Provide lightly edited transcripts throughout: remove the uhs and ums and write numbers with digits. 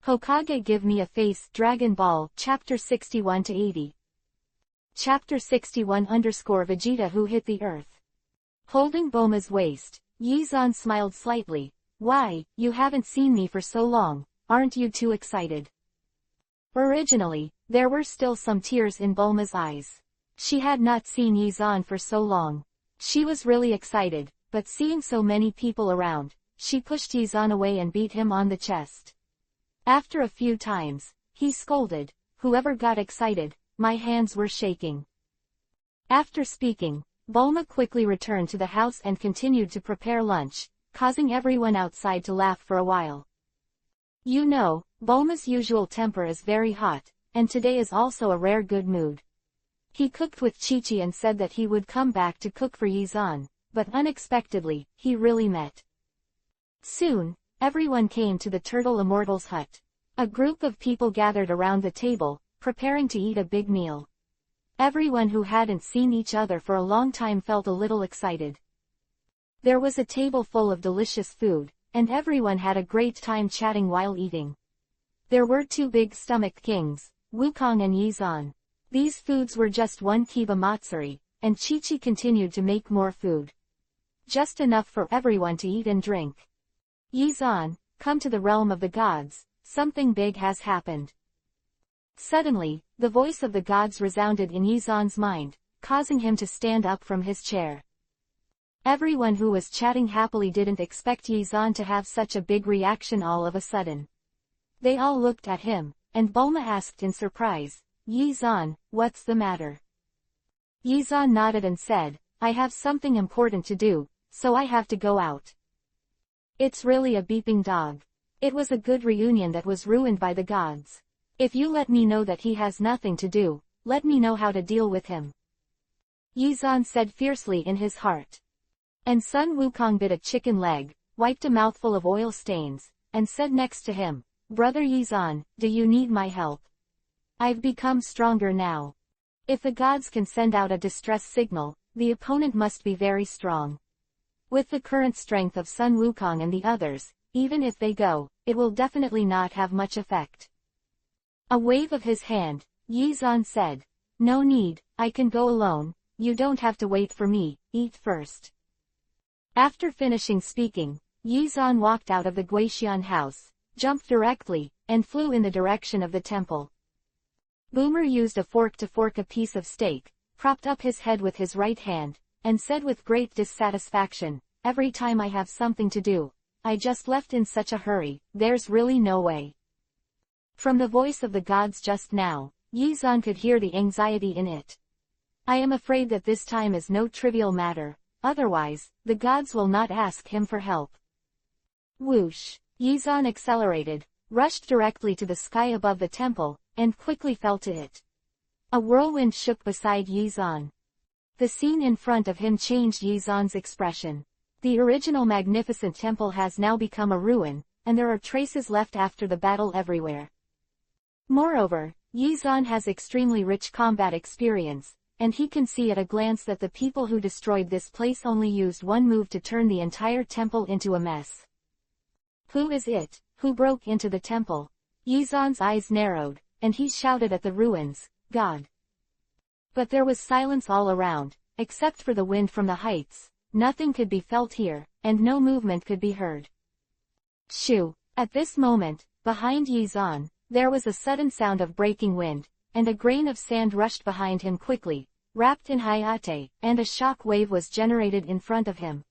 Hokage give me a face. Dragon Ball, Chapter 61-80. Chapter 61 Vegeta who hit the earth. Holding Bulma's waist, Yizan smiled slightly. Why, you haven't seen me for so long, aren't you too excited? Originally, there were still some tears in Bulma's eyes. She had not seen Yizan for so long. She was really excited, but seeing so many people around, she pushed Yizan away and beat him on the chest. After a few times, he scolded, "Whoever got excited, my hands were shaking." After speaking, Bulma quickly returned to the house and continued to prepare lunch, causing everyone outside to laugh for a while. You know, Bulma's usual temper is very hot, and today is also a rare good mood. He cooked with Chi-Chi and said that he would come back to cook for Yizan, but unexpectedly, he really met. Soon, everyone came to the Turtle Immortal's hut. A group of people gathered around the table, preparing to eat a big meal. Everyone who hadn't seen each other for a long time felt a little excited. There was a table full of delicious food, and everyone had a great time chatting while eating. There were two big stomach kings, Wukong and Yizan. These foods were just one kiba matsuri, and Chi-Chi continued to make more food. Just enough for everyone to eat and drink. Yizan, come to the realm of the gods, something big has happened. Suddenly, the voice of the gods resounded in Yizan's mind, causing him to stand up from his chair. Everyone who was chatting happily didn't expect Yizan to have such a big reaction all of a sudden. They all looked at him, and Bulma asked in surprise, "Yizan, what's the matter?" Yizan nodded and said, "I have something important to do, so I have to go out." It's really a beeping dog. It was a good reunion that was ruined by the gods. If you let me know that he has nothing to do, let me know how to deal with him. Yizan said fiercely in his heart. And Sun Wukong bit a chicken leg, wiped a mouthful of oil stains, and said next to him, "Brother Yizan, do you need my help? I've become stronger now. If the gods can send out a distress signal, the opponent must be very strong. With the current strength of Sun Wukong and the others, even if they go, it will definitely not have much effect." A wave of his hand, Yizan said, "No need, I can go alone, you don't have to wait for me, eat first." After finishing speaking, Yizan walked out of the Guixian house, jumped directly, and flew in the direction of the temple. Boomer used a fork to fork a piece of steak, propped up his head with his right hand, and said with great dissatisfaction, "Every time I have something to do, I just left in such a hurry, there's really no way." From the voice of the gods just now, Yizan could hear the anxiety in it. "I am afraid that this time is no trivial matter, otherwise, the gods will not ask him for help." Whoosh! Yizan accelerated, rushed directly to the sky above the temple, and quickly fell to it. A whirlwind shook beside Yizan. The scene in front of him changed Yizan's expression. The original magnificent temple has now become a ruin, and there are traces left after the battle everywhere. Moreover, Yizan has extremely rich combat experience, and he can see at a glance that the people who destroyed this place only used one move to turn the entire temple into a mess. Who is it, who broke into the temple? Yizan's eyes narrowed, and he shouted at the ruins, "God!" But there was silence all around, except for the wind from the heights. Nothing could be felt here, and no movement could be heard. Shoo! At this moment, behind Yizan, there was a sudden sound of breaking wind, and a grain of sand rushed behind him quickly, wrapped in hayate, and a shock wave was generated in front of him.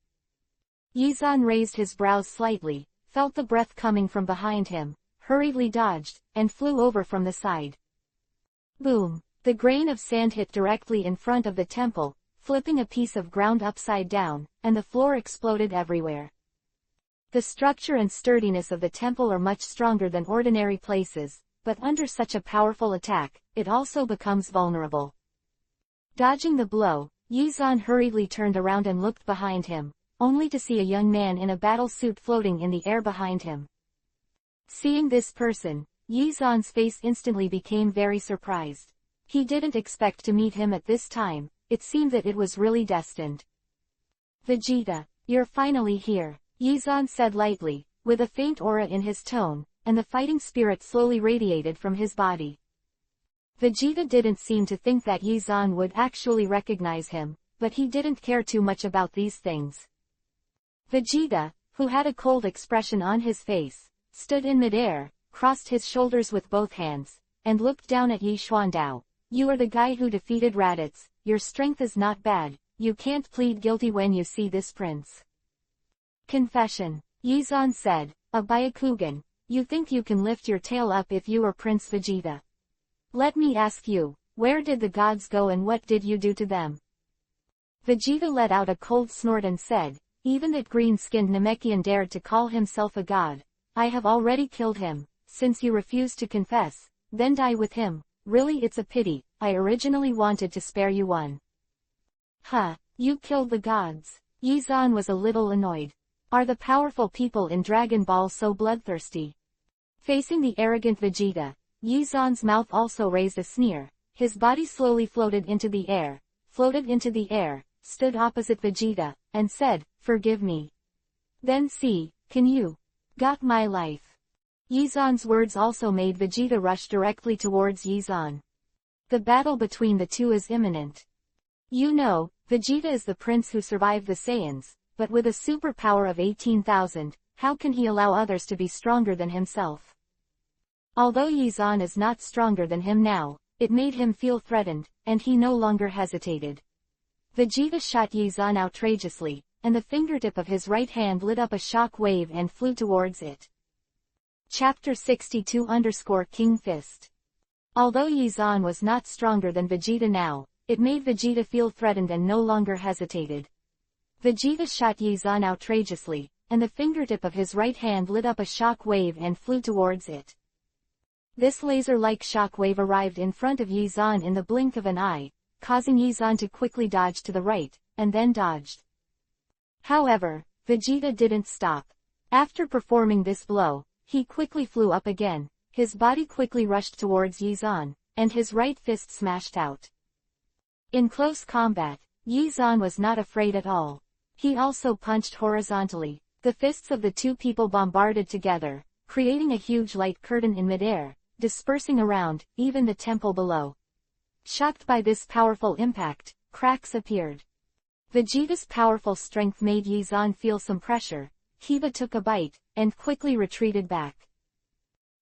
Yizan raised his brows slightly, felt the breath coming from behind him, hurriedly dodged, and flew over from the side. Boom! The grain of sand hit directly in front of the temple, flipping a piece of ground upside down, and the floor exploded everywhere. The structure and sturdiness of the temple are much stronger than ordinary places, but under such a powerful attack, it also becomes vulnerable. Dodging the blow, Yizan hurriedly turned around and looked behind him, only to see a young man in a battle suit floating in the air behind him. Seeing this person, Yizan's face instantly became very surprised. He didn't expect to meet him at this time, it seemed that it was really destined. "Vegeta, you're finally here," Yizan said lightly, with a faint aura in his tone, and the fighting spirit slowly radiated from his body. Vegeta didn't seem to think that Yi-Zan would actually recognize him, but he didn't care too much about these things. Vegeta, who had a cold expression on his face, stood in midair, crossed his shoulders with both hands, and looked down at Yi Xuandao. You are the guy who defeated Raditz, your strength is not bad, you can't plead guilty when you see this prince. Confession. Yi-Zan said, a Byakugan, you think you can lift your tail up if you are Prince Vegeta. Let me ask you, where did the gods go and what did you do to them? Vegeta let out a cold snort and said, even that green-skinned Namekian dared to call himself a god. I have already killed him, since you refuse to confess, then die with him. Really it's a pity, I originally wanted to spare you one. Huh, you killed the gods. Yi-Zan was a little annoyed. Are the powerful people in Dragon Ball so bloodthirsty? Facing the arrogant Vegeta, Yi-Zan's mouth also raised a sneer. His body slowly floated into the air, stood opposite Vegeta, and said, forgive me. Then see, can you? Got my life. Yi-Zan's words also made Vegeta rush directly towards Yi-Zan. The battle between the two is imminent. You know, Vegeta is the prince who survived the Saiyans, but with a superpower of 18,000, how can he allow others to be stronger than himself? Although Yi-Zan is not stronger than him now, it made him feel threatened, and he no longer hesitated. Vegeta shot Yi-Zan outrageously, and the fingertip of his right hand lit up a shock wave and flew towards it. Chapter 62-King Fist. Although Yi-Zan was not stronger than Vegeta now, it made Vegeta feel threatened and no longer hesitated. Vegeta shot Yi-Zan outrageously, and the fingertip of his right hand lit up a shock wave and flew towards it. This laser-like shock wave arrived in front of Yi-Zan in the blink of an eye, causing Yi-Zan to quickly dodge to the right, and then dodged. However, Vegeta didn't stop. After performing this blow, he quickly flew up again, his body quickly rushed towards Yi-Zan, and his right fist smashed out. In close combat, Yi-Zan was not afraid at all. He also punched horizontally. The fists of the two people bombarded together, creating a huge light curtain in midair, dispersing around, even the temple below. Shocked by this powerful impact, cracks appeared. Vegeta's powerful strength made Yi-Zan feel some pressure. Kiba took a bite, and quickly retreated back.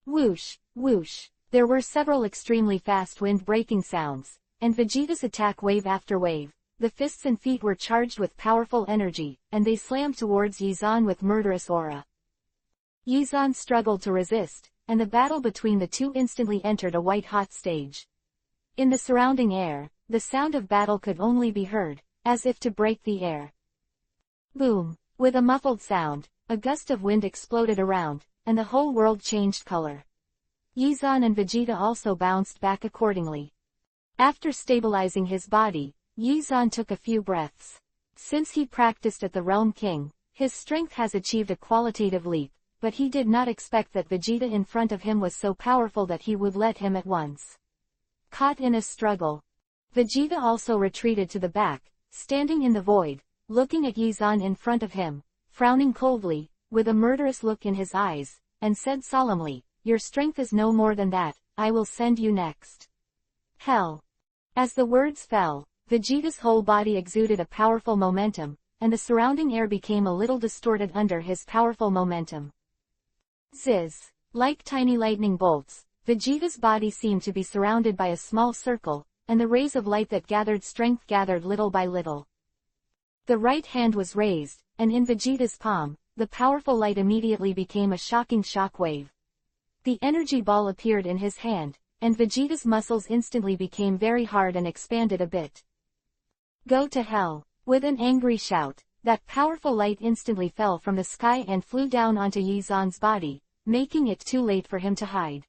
Whoosh, whoosh. There were several extremely fast wind-breaking sounds, and Vegeta's attack wave after wave. The fists and feet were charged with powerful energy, and they slammed towards Yi-Zan with murderous aura. Yi-Zan struggled to resist, and the battle between the two instantly entered a white-hot stage. In the surrounding air, the sound of battle could only be heard, as if to break the air. Boom! With a muffled sound, a gust of wind exploded around, and the whole world changed color. Yi-Zan and Vegeta also bounced back accordingly. After stabilizing his body, Yi-Zan took a few breaths. Since he practiced at the Realm King, his strength has achieved a qualitative leap, but he did not expect that Vegeta in front of him was so powerful that he would let him at once. Caught in a struggle. Vegeta also retreated to the back, standing in the void, looking at Yi-Zan in front of him, frowning coldly, with a murderous look in his eyes, and said solemnly, your strength is no more than that, I will send you next. Hell. As the words fell, Vegeta's whole body exuded a powerful momentum, and the surrounding air became a little distorted under his powerful momentum. Zizz. Like tiny lightning bolts, Vegeta's body seemed to be surrounded by a small circle, and the rays of light that gathered strength gathered little by little. The right hand was raised, and in Vegeta's palm, the powerful light immediately became a shocking shock wave. The energy ball appeared in his hand, and Vegeta's muscles instantly became very hard and expanded a bit. Go to hell. With an angry shout, that powerful light instantly fell from the sky and flew down onto Yi-Zan's body, making it too late for him to hide.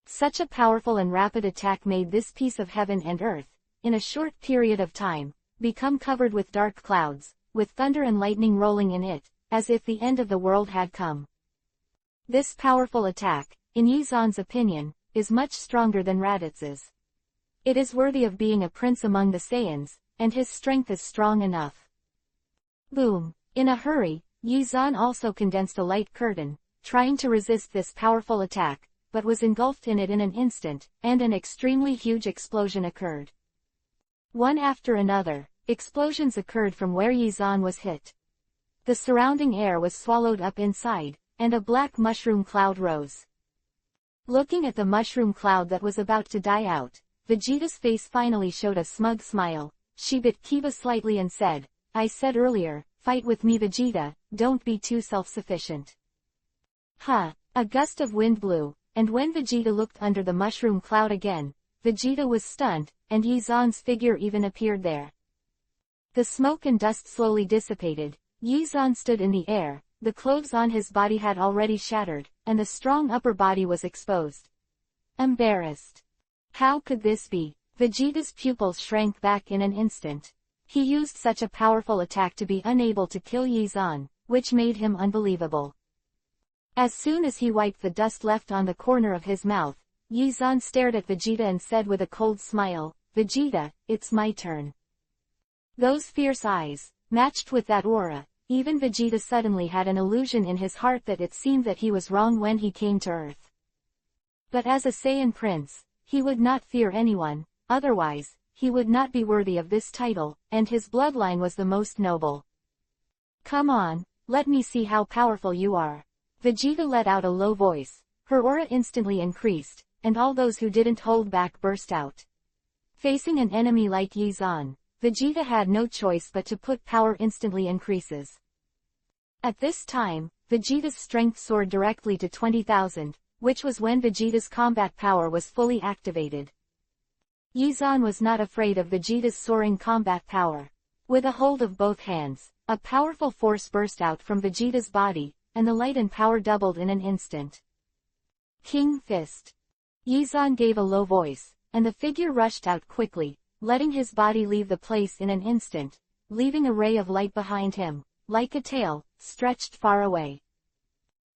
Such a powerful and rapid attack made this piece of heaven and earth, in a short period of time, become covered with dark clouds, with thunder and lightning rolling in it, as if the end of the world had come. This powerful attack, in Yi-Zan's opinion, is much stronger than Raditz's. It is worthy of being a prince among the Saiyans, and his strength is strong enough. Boom! In a hurry, Yi-Zan also condensed a light curtain, trying to resist this powerful attack, but was engulfed in it in an instant, and an extremely huge explosion occurred. One after another, explosions occurred from where Yizan was hit. The surrounding air was swallowed up inside, and a black mushroom cloud rose. Looking at the mushroom cloud that was about to die out, Vegeta's face finally showed a smug smile. She bit Kiba slightly and said, "I said earlier, fight with me Vegeta, don't be too self-sufficient." A gust of wind blew, and when Vegeta looked under the mushroom cloud again, Vegeta was stunned, and Yizan's figure even appeared there. The smoke and dust slowly dissipated. Yizan stood in the air, the clothes on his body had already shattered, and the strong upper body was exposed. Embarrassed. How could this be? Vegeta's pupils shrank back in an instant. He used such a powerful attack to be unable to kill Yizan, which made him unbelievable. As soon as he wiped the dust left on the corner of his mouth, Yizan stared at Vegeta and said with a cold smile, "Vegeta, it's my turn." Those fierce eyes, matched with that aura, even Vegeta suddenly had an illusion in his heart that it seemed that he was wrong when he came to Earth. But as a Saiyan prince, he would not fear anyone, otherwise, he would not be worthy of this title, and his bloodline was the most noble. "Come on, let me see how powerful you are." Vegeta let out a low voice. Her aura instantly increased, and all those who didn't hold back burst out. Facing an enemy like Yizan, Vegeta had no choice but to put power instantly increases. At this time, Vegeta's strength soared directly to 20,000, which was when Vegeta's combat power was fully activated. Yizan was not afraid of Vegeta's soaring combat power. With a hold of both hands, a powerful force burst out from Vegeta's body, and the light and power doubled in an instant. King Fist. Yizan gave a low voice, and the figure rushed out quickly, letting his body leave the place in an instant, leaving a ray of light behind him, like a tail, stretched far away.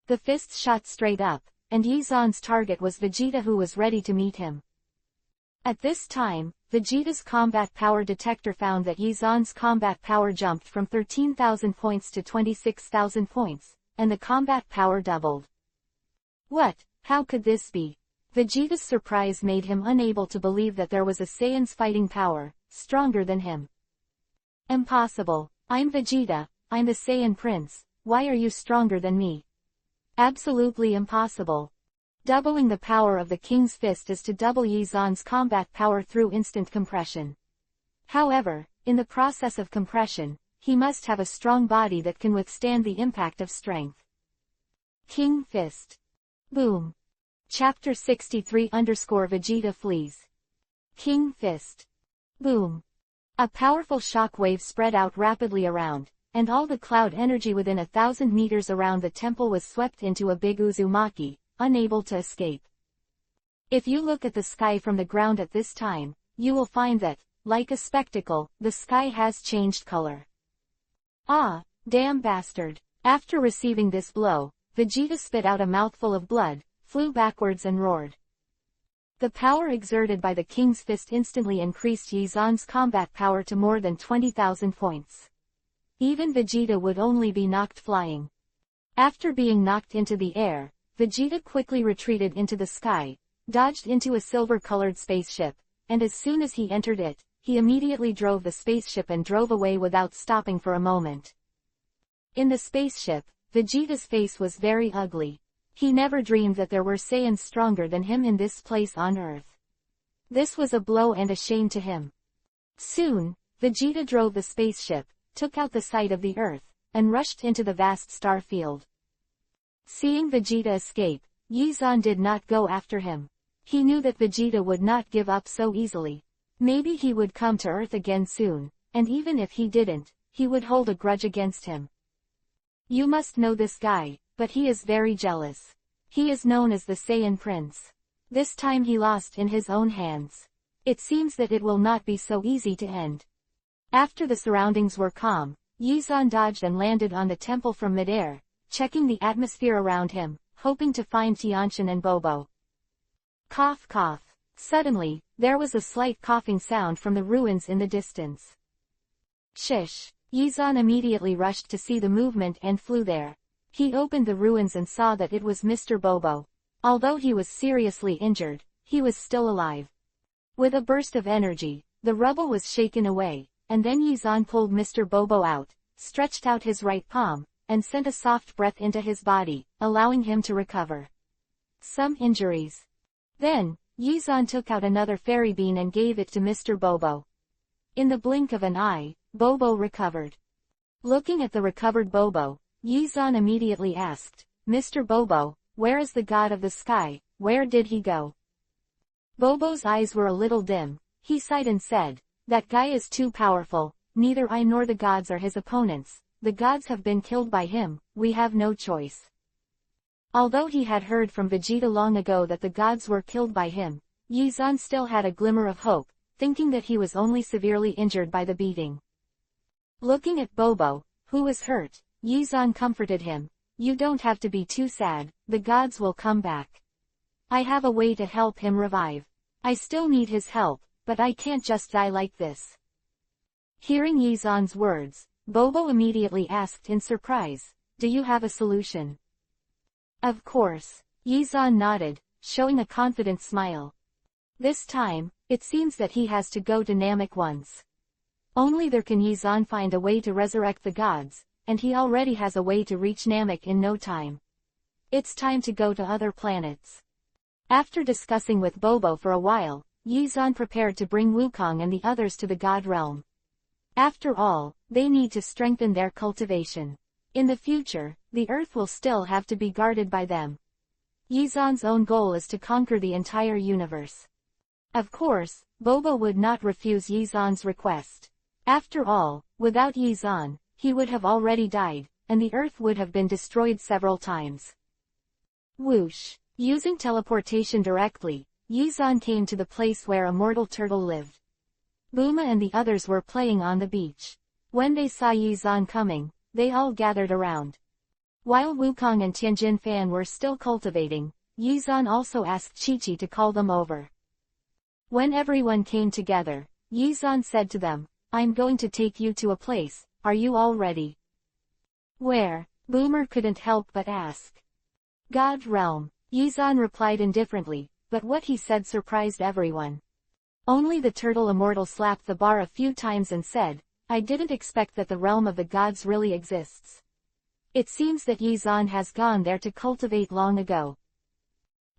The fist shot straight up, and Yizan's target was Vegeta, who was ready to meet him. At this time, Vegeta's combat power detector found that Yizan's combat power jumped from 13,000 points to 26,000 points, and the combat power doubled. What? How could this be? Vegeta's surprise made him unable to believe that there was a Saiyan's fighting power, stronger than him. Impossible. I'm Vegeta, I'm the Saiyan prince, why are you stronger than me? Absolutely impossible. Doubling the power of the king's fist is to double Yizan's combat power through instant compression. However, in the process of compression, he must have a strong body that can withstand the impact of strength. King Fist. Boom. Chapter 63-Vegeta flees. King Fist. Boom. A powerful shock wave spread out rapidly around, and all the cloud energy within 1,000 meters around the temple was swept into a big Uzumaki, unable to escape. If you look at the sky from the ground at this time, you will find that, like a spectacle, the sky has changed color. Ah, damn bastard. After receiving this blow, Vegeta spit out a mouthful of blood, flew backwards and roared. The power exerted by the king's fist instantly increased Yizan's combat power to more than 20,000 points. Even Vegeta would only be knocked flying. After being knocked into the air, Vegeta quickly retreated into the sky, dodged into a silver-colored spaceship, and as soon as he entered it, he immediately drove the spaceship and drove away without stopping for a moment. In the spaceship, Vegeta's face was very ugly. He never dreamed that there were Saiyans stronger than him in this place on Earth. This was a blow and a shame to him. Soon, Vegeta drove the spaceship, took out the sight of the Earth, and rushed into the vast star field. Seeing Vegeta escape, Yizan did not go after him. He knew that Vegeta would not give up so easily. Maybe he would come to Earth again soon, and even if he didn't, he would hold a grudge against him. You must know this guy, but he is very jealous. He is known as the Saiyan Prince. This time he lost in his own hands. It seems that it will not be so easy to end. After the surroundings were calm, Yizan dodged and landed on the temple from midair, checking the atmosphere around him, hoping to find Tianshan and Bobo. Cough cough. Suddenly, there was a slight coughing sound from the ruins in the distance. Shish. Yizan immediately rushed to see the movement and flew there. He opened the ruins and saw that it was Mr. Bobo. Although he was seriously injured, he was still alive. With a burst of energy, the rubble was shaken away, and then Yizan pulled Mr. Bobo out, stretched out his right palm, and sent a soft breath into his body, allowing him to recover some injuries. Then, Yizan took out another fairy bean and gave it to Mr. Bobo. In the blink of an eye, Bobo recovered. Looking at the recovered Bobo, Yizan immediately asked, "Mr. Bobo, where is the god of the sky, where did he go?" Bobo's eyes were a little dim. He sighed and said, "That guy is too powerful, neither I nor the gods are his opponents, the gods have been killed by him, we have no choice." Although he had heard from Vegeta long ago that the gods were killed by him, Yizan still had a glimmer of hope, thinking that he was only severely injured by the beating. Looking at Bobo, who was hurt, Yizan comforted him, "You don't have to be too sad, the gods will come back. I have a way to help him revive. I still need his help, but I can't just die like this." Hearing Yizan's words, Bobo immediately asked in surprise, "Do you have a solution?" "Of course." Yizan nodded, showing a confident smile. This time, it seems that he has to go to Namek once. Only there can Yizan find a way to resurrect the gods, and he already has a way to reach Namek in no time. It's time to go to other planets. After discussing with Bobo for a while, Yizan prepared to bring Wukong and the others to the God realm. After all, they need to strengthen their cultivation. In the future, the earth will still have to be guarded by them. Yizan's own goal is to conquer the entire universe. Of course, Bobo would not refuse Yizan's request. After all, without Yizan, he would have already died, and the earth would have been destroyed several times. Whoosh! Using teleportation directly, Yizan came to the place where a mortal turtle lived. Buma and the others were playing on the beach. When they saw Yizan coming, they all gathered around. While Wukong and Tianjin Fan were still cultivating, Yizan also asked Chi-Chi to call them over. When everyone came together, Yizan said to them, "I'm going to take you to a place, are you all ready?" "Where?" Boomer couldn't help but ask. "God realm," Yizan replied indifferently, but what he said surprised everyone. Only the turtle immortal slapped the bar a few times and said, "I didn't expect that the realm of the gods really exists. It seems that Yizan has gone there to cultivate long ago."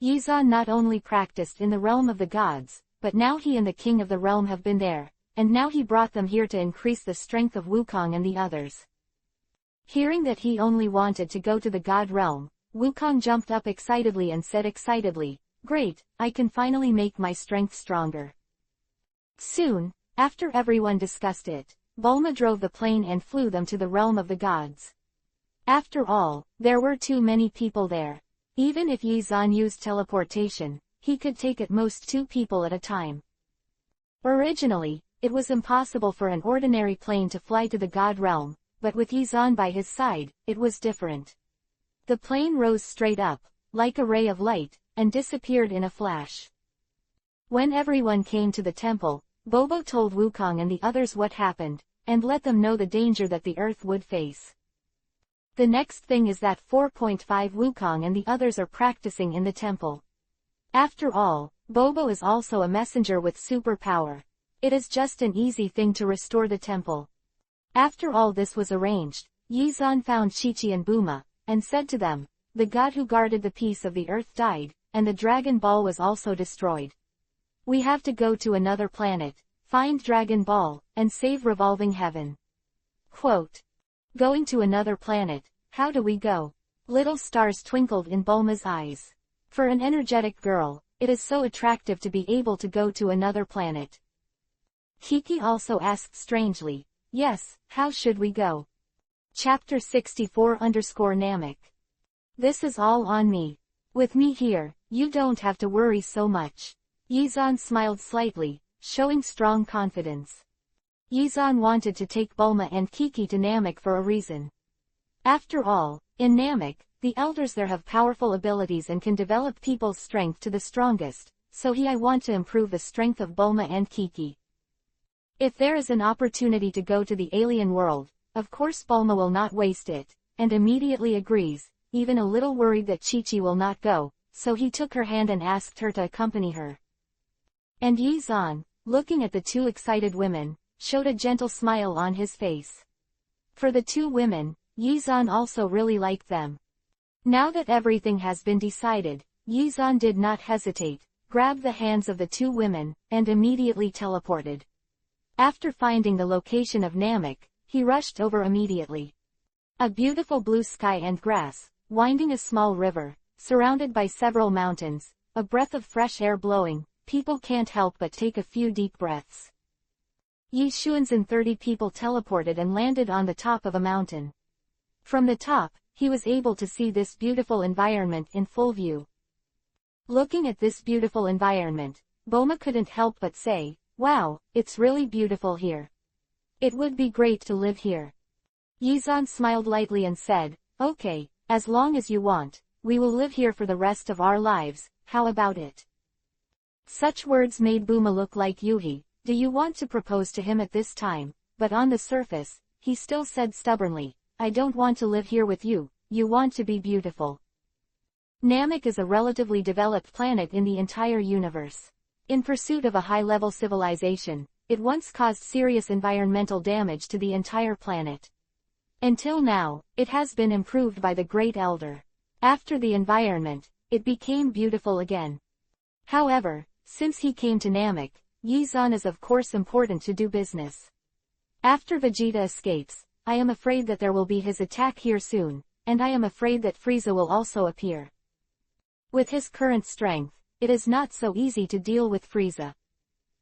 Yizan not only practiced in the realm of the gods, but now he and the king of the realm have been there, and now he brought them here to increase the strength of Wukong and the others. Hearing that he only wanted to go to the god realm, Wukong jumped up excitedly and said excitedly, "Great, I can finally make my strength stronger." Soon, after everyone discussed it, Bulma drove the plane and flew them to the realm of the gods. After all, there were too many people there. Even if Yizan used teleportation, he could take at most 2 people at a time. Originally, it was impossible for an ordinary plane to fly to the god realm, but with Yizan by his side, it was different. The plane rose straight up, like a ray of light, and disappeared in a flash. When everyone came to the temple, Bobo told Wukong and the others what happened, and let them know the danger that the earth would face. The next thing is that 4.5 Wukong and the others are practicing in the temple. After all, Bobo is also a messenger with superpower. It is just an easy thing to restore the temple. After all this was arranged, Yizan found Chi-Chi and Buma, and said to them, "The god who guarded the peace of the earth died, and the Dragon Ball was also destroyed. We have to go to another planet, find Dragon Ball, and save revolving heaven." Quote. Going to another planet, how do we go? Little stars twinkled in Bulma's eyes. For an energetic girl, it is so attractive to be able to go to another planet. Kiki also asked strangely, "Yes, how should we go?" Chapter 64 Namek. This is all on me. With me here, you don't have to worry so much. Yizan smiled slightly, showing strong confidence. Yizan wanted to take Bulma and Kiki to Namek for a reason. After all, in Namek, the elders there have powerful abilities and can develop people's strength to the strongest, so I want to improve the strength of Bulma and Kiki. If there is an opportunity to go to the alien world, of course Bulma will not waste it, and immediately agrees, even a little worried that Chi-Chi will not go, so he took her hand and asked her to accompany her. And Yi-Zan, looking at the two excited women, showed a gentle smile on his face. For the two women, Yi-Zan also really liked them. Now that everything has been decided, Yi-Zan did not hesitate, grabbed the hands of the two women, and immediately teleported. After finding the location of Namek, he rushed over immediately. A beautiful blue sky and grass, winding a small river, surrounded by several mountains, a breath of fresh air blowing, people can't help but take a few deep breaths. Yi Xuan's and 30 people teleported and landed on the top of a mountain. From the top, he was able to see this beautiful environment in full view. Looking at this beautiful environment, Boma couldn't help but say, "Wow, it's really beautiful here. It would be great to live here." Yi-Zan smiled lightly and said, "Okay, as long as you want, we will live here for the rest of our lives, how about it?" Such words made Boma look like Yuhi. Do you want to propose to him at this time? But on the surface, he still said stubbornly, "I don't want to live here with you, you want to be beautiful." Namek is a relatively developed planet in the entire universe. In pursuit of a high-level civilization, it once caused serious environmental damage to the entire planet. Until now, it has been improved by the Great Elder. After the environment, it became beautiful again. However, since he came to Namek, Yi-Zan is of course important to do business. After Vegeta escapes, I am afraid that there will be his attack here soon, and I am afraid that Frieza will also appear. With his current strength, it is not so easy to deal with Frieza.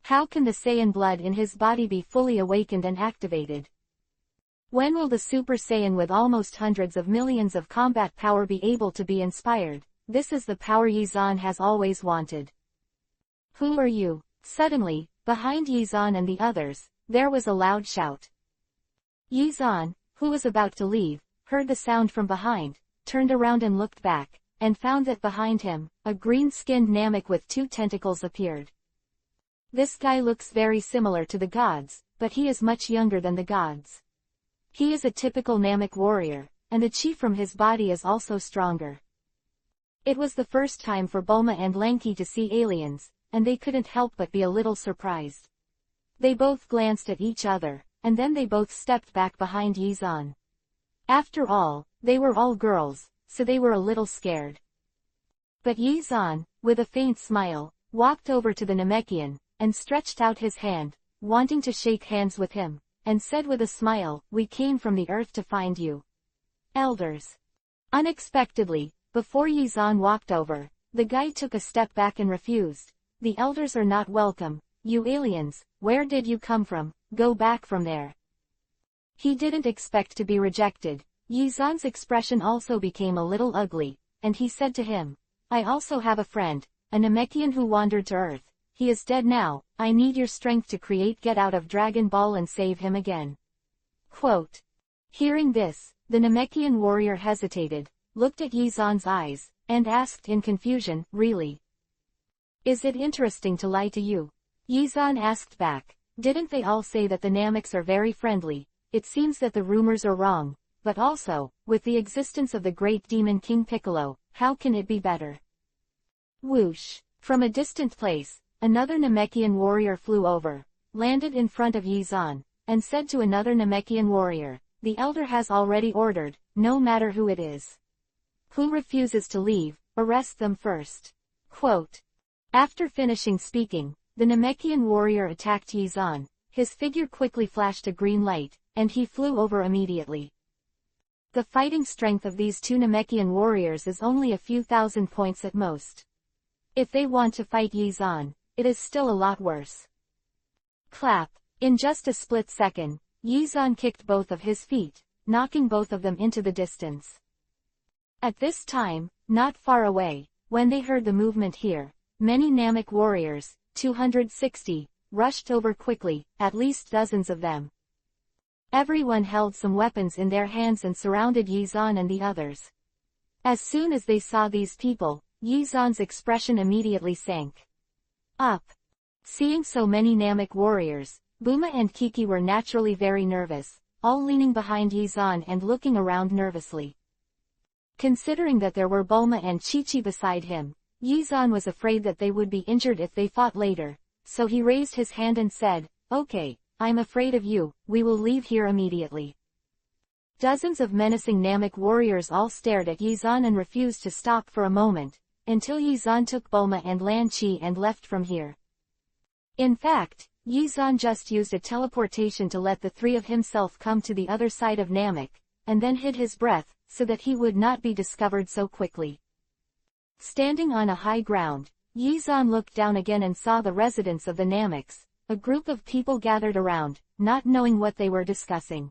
How can the Saiyan blood in his body be fully awakened and activated? When will the Super Saiyan with almost hundreds of millions of combat power be able to be inspired? This is the power Yi-Zan has always wanted. "Who are you?" Suddenly, behind Yi-Zan and the others, there was a loud shout. Yi-Zan, who was about to leave, heard the sound from behind, turned around and looked back, and found that behind him, a green-skinned Namek with 2 tentacles appeared. This guy looks very similar to the gods, but he is much younger than the gods. He is a typical Namek warrior, and the chi from his body is also stronger. It was the first time for Bulma and Lanky to see aliens, and they couldn't help but be a little surprised. They both glanced at each other, and then they both stepped back behind Yi-Zan. After all, they were all girls, so they were a little scared. But Yi-Zan, with a faint smile, walked over to the Namekian, and stretched out his hand, wanting to shake hands with him, and said with a smile, "We came from the earth to find you. Elders." Unexpectedly, before Yi-Zan walked over, the guy took a step back and refused. "The elders are not welcome, you aliens, where did you come from? Go back from there." He didn't expect to be rejected. Yi-Zan's expression also became a little ugly, and he said to him, "I also have a friend, a Namekian who wandered to Earth. He is dead now, I need your strength to get out of Dragon Ball and save him again." Quote. Hearing this, the Namekian warrior hesitated, looked at Yi-Zan's eyes, and asked in confusion, "Really? Is it interesting to lie to you?" Yi-Zan asked back, "Didn't they all say that the Nameks are very friendly? It seems that the rumors are wrong, but also, with the existence of the great demon King Piccolo, how can it be better?" Whoosh! From a distant place, another Namekian warrior flew over, landed in front of Yi-Zan, and said to another Namekian warrior, "The elder has already ordered, no matter who it is. Who refuses to leave, arrest them first." Quote. After finishing speaking, the Namekian warrior attacked Yi-Zan. His figure quickly flashed a green light, and he flew over immediately. The fighting strength of these two Namekian warriors is only a few thousand points at most. If they want to fight Yi-Zan, it is still a lot worse. Clap. In just a split second, Yi-Zan kicked both of his feet, knocking both of them into the distance. At this time, not far away, when they heard the movement here, many Namek warriors, 260, rushed over quickly, at least dozens of them. Everyone held some weapons in their hands and surrounded Yi-Zan and the others. As soon as they saw these people, Yi-Zan's expression immediately sank. Up. Seeing so many Namek warriors, Bulma and Kiki were naturally very nervous, all leaning behind Yizan and looking around nervously. Considering that there were Bulma and Chi-Chi beside him, Yizan was afraid that they would be injured if they fought later, so he raised his hand and said, "Okay, I'm afraid of you, we will leave here immediately." Dozens of menacing Namek warriors all stared at Yizan and refused to stop for a moment, until Yizan took Bulma and Lan Chi and left from here. In fact, Yizan just used a teleportation to let the three of himself come to the other side of Namek, and then hid his breath, so that he would not be discovered so quickly. Standing on a high ground, Yizan looked down again and saw the residents of the Nameks, a group of people gathered around, not knowing what they were discussing.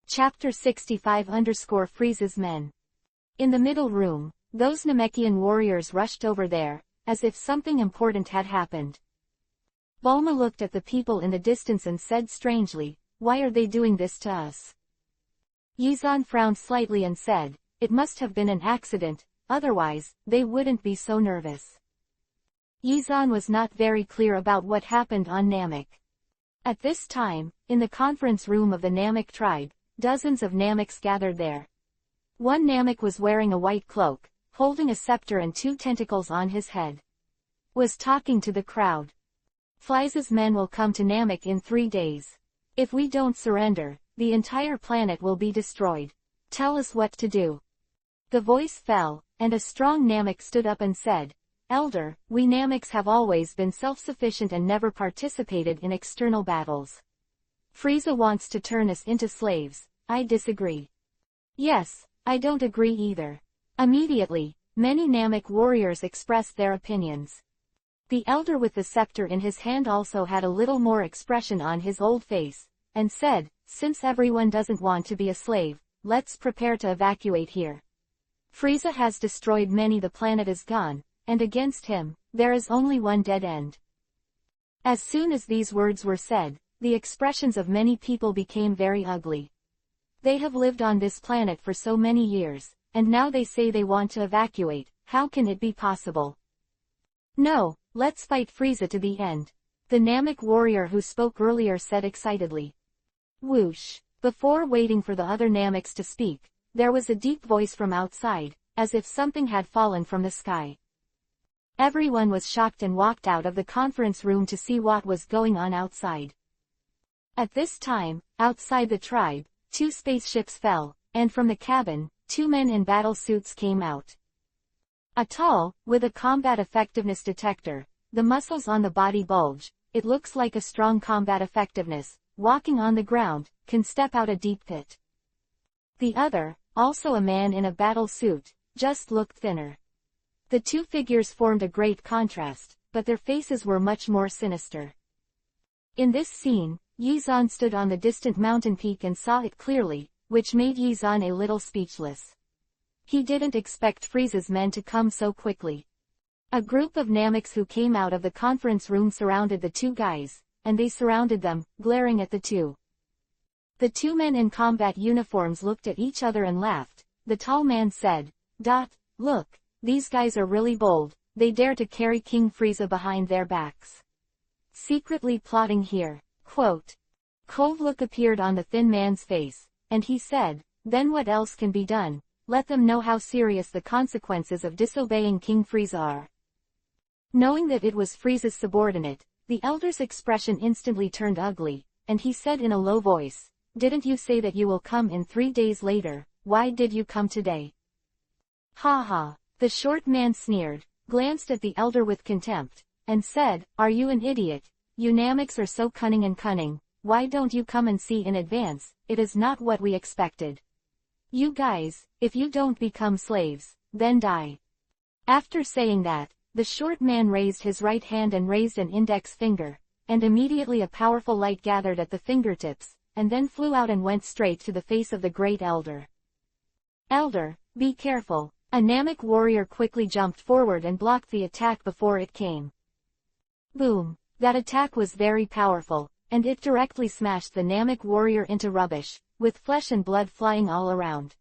Chapter 65-Frieza's Men. In the middle room, those Namekian warriors rushed over there, as if something important had happened. Bulma looked at the people in the distance and said strangely, "Why are they doing this to us?" Yizan frowned slightly and said, "It must have been an accident, otherwise, they wouldn't be so nervous." Yizan was not very clear about what happened on Namek. At this time, in the conference room of the Namek tribe, dozens of Nameks gathered there. One Namek was wearing a white cloak, holding a scepter and two tentacles on his head. Was talking to the crowd. "Frieza's men will come to Namek in 3 days. If we don't surrender, the entire planet will be destroyed. Tell us what to do." The voice fell, and a strong Namek stood up and said, "Elder, we Nameks have always been self-sufficient and never participated in external battles. Frieza wants to turn us into slaves. I disagree." "Yes, I don't agree either." Immediately, many Namek warriors expressed their opinions. The elder with the scepter in his hand also had a little more expression on his old face, and said, "Since everyone doesn't want to be a slave, let's prepare to evacuate here. Frieza has destroyed many, the planet is gone, and against him, there is only one dead end." As soon as these words were said, the expressions of many people became very ugly. They have lived on this planet for so many years, and now they say they want to evacuate. How can it be possible? "No, let's fight Frieza to the end," the Namek warrior who spoke earlier said excitedly. Whoosh! Before waiting for the other Nameks to speak, there was a deep voice from outside, as if something had fallen from the sky. Everyone was shocked and walked out of the conference room to see what was going on outside. At this time, outside the tribe, 2 spaceships fell, and from the cabin, 2 men in battle suits came out. A tall, with a combat effectiveness detector, the muscles on the body bulge, it looks like a strong combat effectiveness, walking on the ground, can step out a deep pit. The other, also a man in a battle suit, just looked thinner. The 2 figures formed a great contrast, but their faces were much more sinister. In this scene, Yizan stood on the distant mountain peak and saw it clearly, which made Yizan a little speechless. He didn't expect Frieza's men to come so quickly. A group of Nameks who came out of the conference room surrounded the 2 guys, and they surrounded them, glaring at the 2. The 2 men in combat uniforms looked at each other and laughed. The tall man said, "Look, these guys are really bold, they dare to carry King Frieza behind their backs. Secretly plotting here." Quote. Cold look appeared on the thin man's face, and he said, "Then what else can be done? Let them know how serious the consequences of disobeying King Frieza are." Knowing that it was Frieza's subordinate, the elder's expression instantly turned ugly, and he said in a low voice, "Didn't you say that you will come in 3 days later? Why did you come today?" "Ha ha," the short man sneered, glanced at the elder with contempt, and said, "Are you an idiot? You Nameks are so cunning. Why don't you come and see in advance? It is not what we expected. You guys, if you don't become slaves, then die." After saying that, the short man raised his right hand and raised an index finger, and immediately a powerful light gathered at the fingertips, and then flew out and went straight to the face of the great elder. "Elder, be careful." A Namek warrior quickly jumped forward and blocked the attack before it came. Boom! That attack was very powerful, and it directly smashed the Namek warrior into rubbish, with flesh and blood flying all around.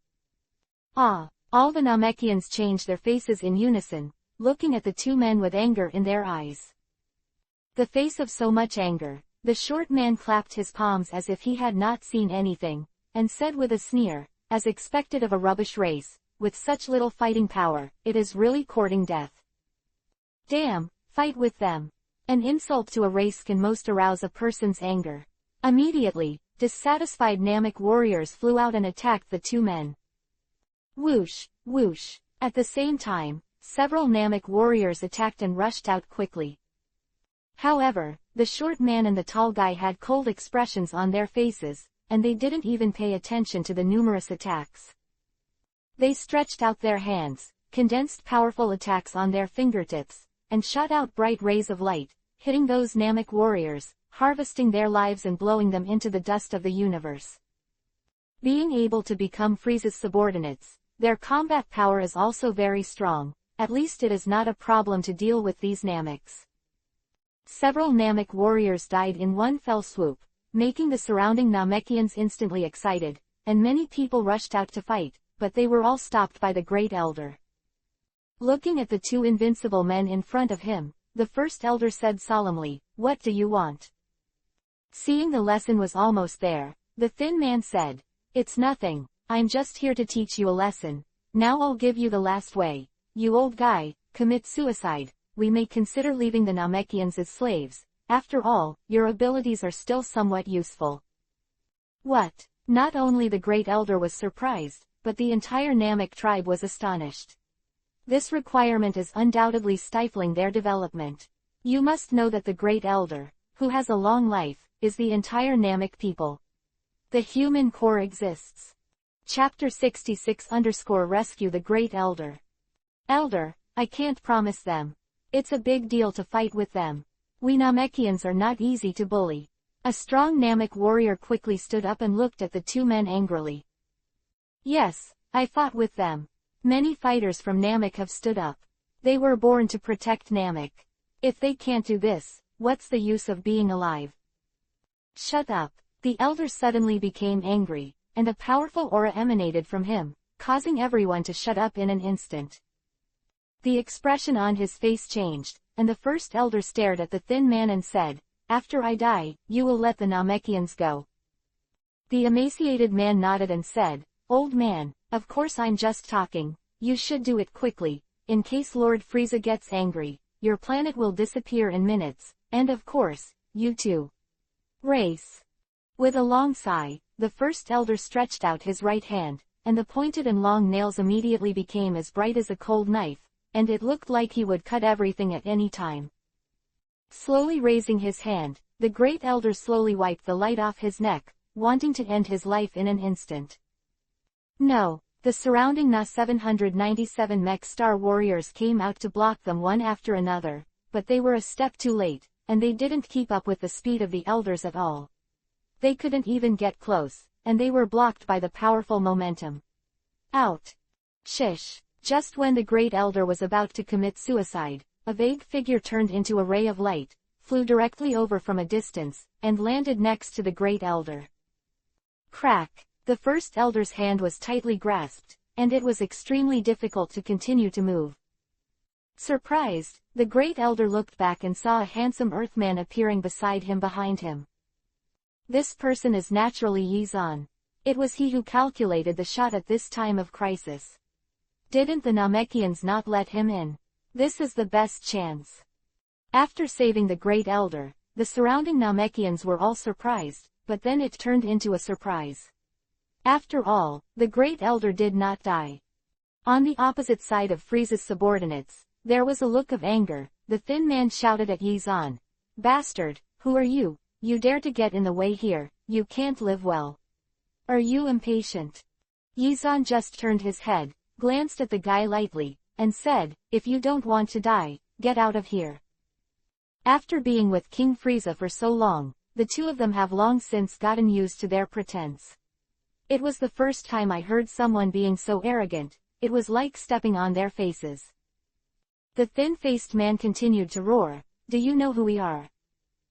Ah! All the Namekians changed their faces in unison, looking at the 2 men with anger in their eyes. The face of so much anger, The short man clapped his palms as if he had not seen anything, and said with a sneer, as expected of a rubbish race, with such little fighting power, it is really courting death. Damn, fight with them. An insult to a race can most arouse a person's anger. Immediately, dissatisfied Namek warriors flew out and attacked the two men. Whoosh, whoosh. At the same time, several Namek warriors attacked and rushed out quickly. However, the short man and the tall guy had cold expressions on their faces, and they didn't even pay attention to the numerous attacks. They stretched out their hands, condensed powerful attacks on their fingertips, and shot out bright rays of light, hitting those Namek warriors, harvesting their lives and blowing them into the dust of the universe. Being able to become Frieza's subordinates, their combat power is also very strong, at least it is not a problem to deal with these Nameks. Several Namek warriors died in one fell swoop, making the surrounding Namekians instantly excited, and many people rushed out to fight, but they were all stopped by the Great Elder. Looking at the two invincible men in front of him, the first elder said solemnly, "What do you want?" Seeing the lesson was almost there, the thin man said, "It's nothing, I'm just here to teach you a lesson. Now I'll give you the last way. You old guy, commit suicide. We may consider leaving the Namekians as slaves. After all, your abilities are still somewhat useful." What? Not only the Great Elder was surprised, but the entire Namek tribe was astonished. This requirement is undoubtedly stifling their development. You must know that the Great Elder, who has a long life, is the entire Namek people. The human core exists. Chapter 66-Rescue the Great Elder. Elder, I can't promise them. It's a big deal to fight with them. We Namekians are not easy to bully. A strong Namek warrior quickly stood up and looked at the two men angrily. Yes, I fought with them. Many fighters from Namek have stood up. They were born to protect Namek. If they can't do this, what's the use of being alive? Shut up. The elder suddenly became angry, and a powerful aura emanated from him, causing everyone to shut up in an instant. The expression on his face changed, and the first elder stared at the thin man and said, "After I die, you will let the Namekians go." The emaciated man nodded and said, "Old man, of course I'm just talking. You should do it quickly. In case Lord Frieza gets angry, your planet will disappear in minutes, and of course, you too." Race. With a long sigh, the first elder stretched out his right hand, and the pointed and long nails immediately became as bright as a cold knife, and it looked like he would cut everything at any time. Slowly raising his hand, the Great Elder slowly wiped the light off his neck, wanting to end his life in an instant. No, the surrounding Na-797 mech star warriors came out to block them one after another, but they were a step too late, and they didn't keep up with the speed of the elders at all. They couldn't even get close, and they were blocked by the powerful momentum. Out. Shish. Just when the Great Elder was about to commit suicide, a vague figure turned into a ray of light, flew directly over from a distance, and landed next to the Great Elder. Crack. The first elder's hand was tightly grasped, and it was extremely difficult to continue to move. Surprised, the Great Elder looked back and saw a handsome Earthman appearing beside him behind him. This person is naturally Yizan. It was he who calculated the shot at this time of crisis. Didn't the Namekians not let him in? This is the best chance. After saving the Great Elder, the surrounding Namekians were all surprised, but then it turned into a surprise. After all, the Great Elder did not die. On the opposite side of Frieza's subordinates, there was a look of anger. The thin man shouted at Yizan, "Bastard, who are you? You dare to get in the way here, you can't live well. Are you impatient?" Yizan just turned his head, glanced at the guy lightly, and said, "If you don't want to die, get out of here." After being with King Frieza for so long, the two of them have long since gotten used to their pretense. It was the first time I heard someone being so arrogant, it was like stepping on their faces. The thin-faced man continued to roar, "Do you know who we are?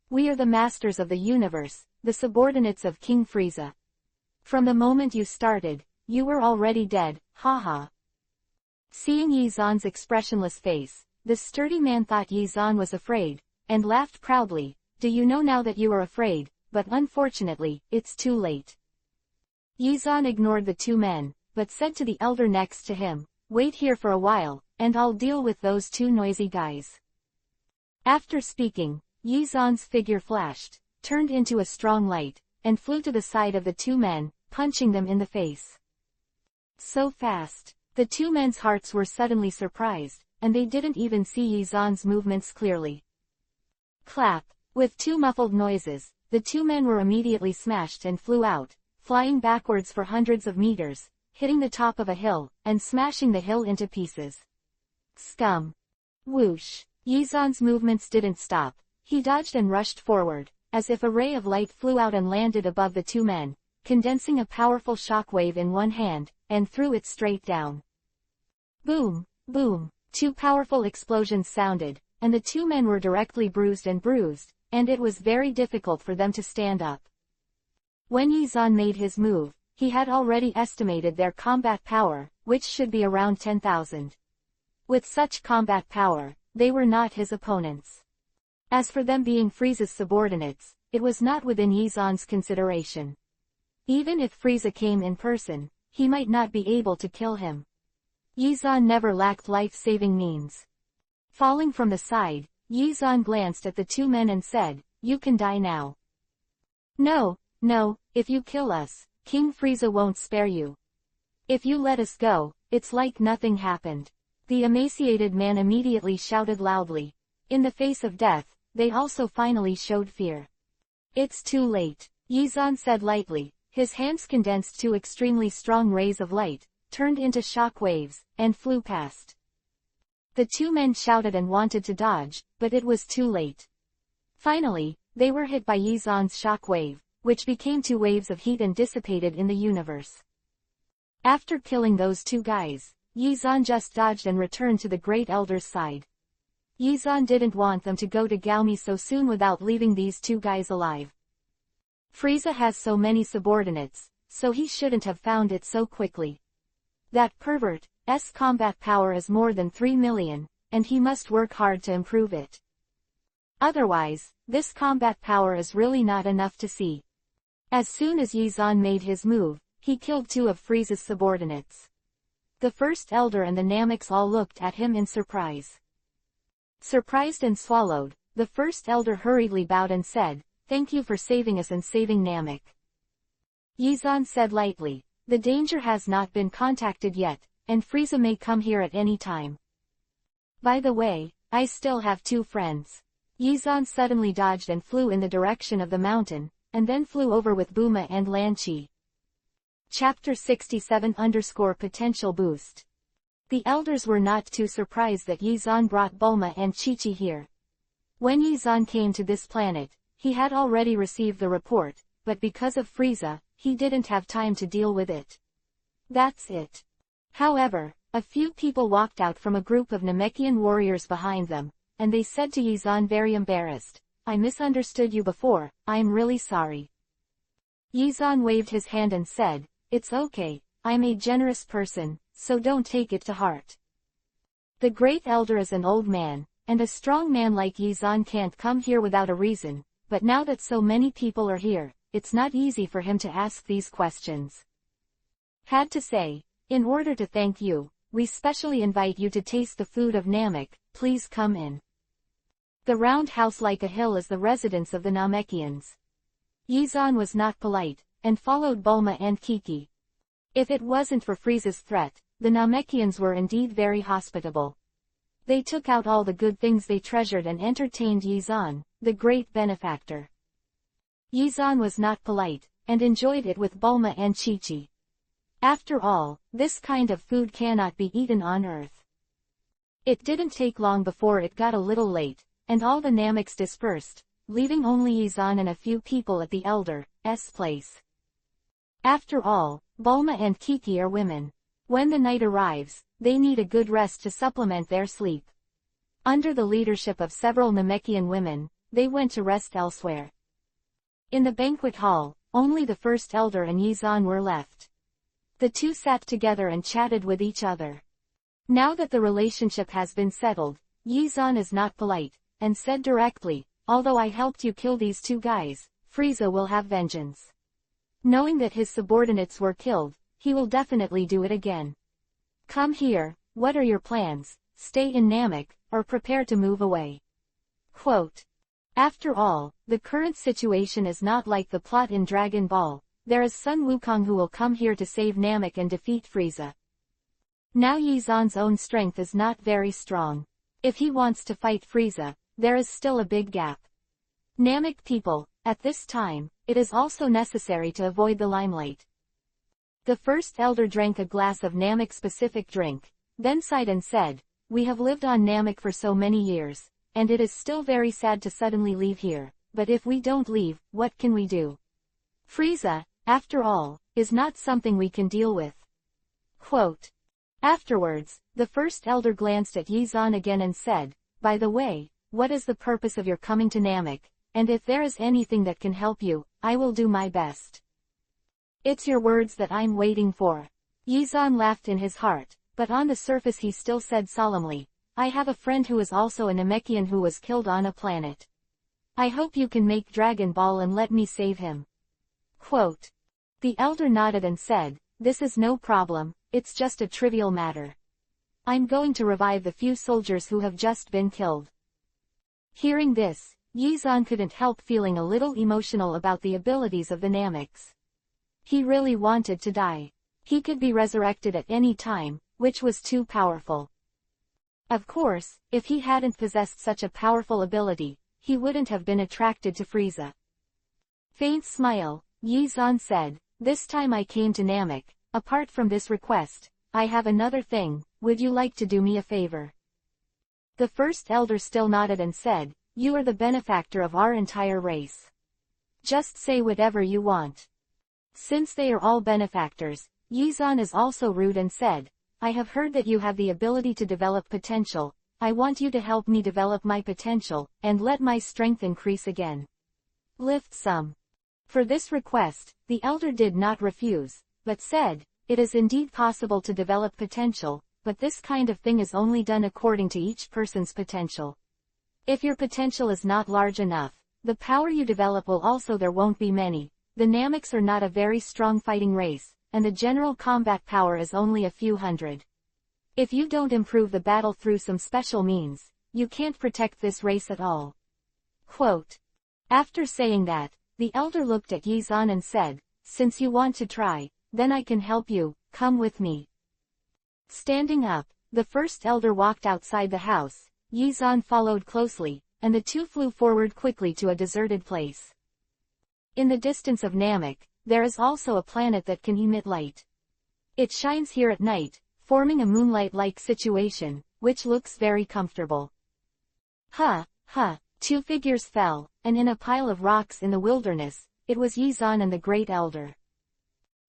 We are the masters of the universe, the subordinates of King Frieza. From the moment you started, you were already dead, haha." Seeing Yizan's expressionless face, the sturdy man thought Yizan was afraid, and laughed proudly, do you know now that you are afraid, but unfortunately, it's too late. Yizan ignored the two men, but said to the elder next to him, wait here for a while, and I'll deal with those two noisy guys. After speaking, Yizan's figure flashed, turned into a strong light, and flew to the side of the two men, punching them in the face. So fast, the two men's hearts were suddenly surprised, and they didn't even see Yizan's movements clearly. Clap! With two muffled noises, the two men were immediately smashed and flew out, flying backwards for hundreds of meters, hitting the top of a hill, and smashing the hill into pieces. Scum! Whoosh! Yizan's movements didn't stop. He dodged and rushed forward, as if a ray of light flew out and landed above the two men, condensing a powerful shockwave in one hand, and threw it straight down. Boom! Boom! Two powerful explosions sounded, and the two men were directly bruised, and it was very difficult for them to stand up. When Yizan made his move, he had already estimated their combat power, which should be around 10,000. With such combat power, they were not his opponents. As for them being Frieza's subordinates, it was not within Yizan's consideration. Even if Frieza came in person, he might not be able to kill him. Yizan never lacked life-saving means. Falling from the side, Yizan glanced at the two men and said, you can die now. No, no, if you kill us, King Frieza won't spare you. If you let us go, it's like nothing happened. The emaciated man immediately shouted loudly. In the face of death, they also finally showed fear. It's too late, Yizan said lightly. His hands condensed two extremely strong rays of light, turned into shock waves, and flew past. The two men shouted and wanted to dodge, but it was too late. Finally, they were hit by Yizan's shock wave, which became two waves of heat and dissipated in the universe. After killing those two guys, Yizan just dodged and returned to the Great Elder's side. Yizan didn't want them to go to Gaomi so soon without leaving these two guys alive. Frieza has so many subordinates, so he shouldn't have found it so quickly. That pervert's combat power is more than 3 million, and he must work hard to improve it. Otherwise, this combat power is really not enough to see. As soon as Yizan made his move, he killed two of Frieza's subordinates. The first elder and the Nameks all looked at him in surprise. Surprised and swallowed, the first elder hurriedly bowed and said, thank you for saving us and saving Namek. Yizan said lightly, the danger has not been contacted yet, and Frieza may come here at any time. By the way, I still have two friends. Yizan suddenly dodged and flew in the direction of the mountain, and then flew over with Bulma and Lan Chi. Chapter 67_Potential Boost. The elders were not too surprised that Yizan brought Bulma and Chi-Chi here. When Yizan came to this planet, he had already received the report, but because of Frieza, he didn't have time to deal with it. That's it. However, a few people walked out from a group of Namekian warriors behind them, and they said to Yizan very embarrassed, I misunderstood you before, I'm really sorry. Yizan waved his hand and said, it's okay, I'm a generous person, so don't take it to heart. The Great Elder is an old man, and a strong man like Yizan can't come here without a reason, but now that so many people are here, it's not easy for him to ask these questions. Had to say, in order to thank you, we specially invite you to taste the food of Namek, please come in. The round house like a hill is the residence of the Namekians. Yizan was not polite, and followed Bulma and Kiki. If it wasn't for Frieza's threat, the Namekians were indeed very hospitable. They took out all the good things they treasured and entertained Yizan, the great benefactor. Yizan was not polite, and enjoyed it with Bulma and Chi-Chi. After all, this kind of food cannot be eaten on Earth. It didn't take long before it got a little late, and all the Nameks dispersed, leaving only Yizan and a few people at the Elder's place. After all, Bulma and Kiki are women. When the night arrives, they need a good rest to supplement their sleep. Under the leadership of several Namekian women, they went to rest elsewhere. In the banquet hall, only the first elder and Yizan were left. The two sat together and chatted with each other. Now that the relationship has been settled, Yizan is not polite, and said directly, although I helped you kill these two guys, Frieza will have vengeance. Knowing that his subordinates were killed, he will definitely do it again. Come here, what are your plans? Stay in Namek, or prepare to move away. Quote. After all, the current situation is not like the plot in Dragon Ball. There is Sun Wukong who will come here to save Namek and defeat Frieza. Now Yizan's own strength is not very strong. If he wants to fight Frieza, there is still a big gap. Namek people, at this time, it is also necessary to avoid the limelight. The first elder drank a glass of Namek-specific drink, then sighed and said, "We have lived on Namek for so many years, and it is still very sad to suddenly leave here, but if we don't leave, what can we do? Frieza, after all, is not something we can deal with." Quote. Afterwards, the first elder glanced at Yizan again and said, "By the way, what is the purpose of your coming to Namek, and if there is anything that can help you, I will do my best." "It's your words that I'm waiting for." Yizan laughed in his heart, but on the surface he still said solemnly, "I have a friend who is also a Namekian who was killed on a planet. I hope you can make Dragon Ball and let me save him." Quote. The elder nodded and said, "This is no problem, it's just a trivial matter. I'm going to revive the few soldiers who have just been killed." Hearing this, Yizan couldn't help feeling a little emotional about the abilities of the Nameks. He really wanted to die. He could be resurrected at any time, which was too powerful. Of course, if he hadn't possessed such a powerful ability, he wouldn't have been attracted to Frieza. Faint smile, Yizan said, "This time I came to Namek, apart from this request, I have another thing, would you like to do me a favor?" The first elder still nodded and said, "You are the benefactor of our entire race. Just say whatever you want." Since they are all benefactors, Yizan is also rude and said, "I have heard that you have the ability to develop potential. I want you to help me develop my potential, and let my strength increase again. Lift some." For this request, the elder did not refuse, but said, "It is indeed possible to develop potential, but this kind of thing is only done according to each person's potential. If your potential is not large enough, the power you develop will also there won't be many. The Nameks are not a very strong fighting race, and the general combat power is only a few hundred. If you don't improve the battle through some special means, you can't protect this race at all." Quote. After saying that, the elder looked at Yizan and said, "Since you want to try, then I can help you, come with me." Standing up, the first elder walked outside the house, Yizan followed closely, and the two flew forward quickly to a deserted place. In the distance of Namek, there is also a planet that can emit light. It shines here at night, forming a moonlight-like situation, which looks very comfortable. Two figures fell, and in a pile of rocks in the wilderness, it was Yizan and the Great Elder.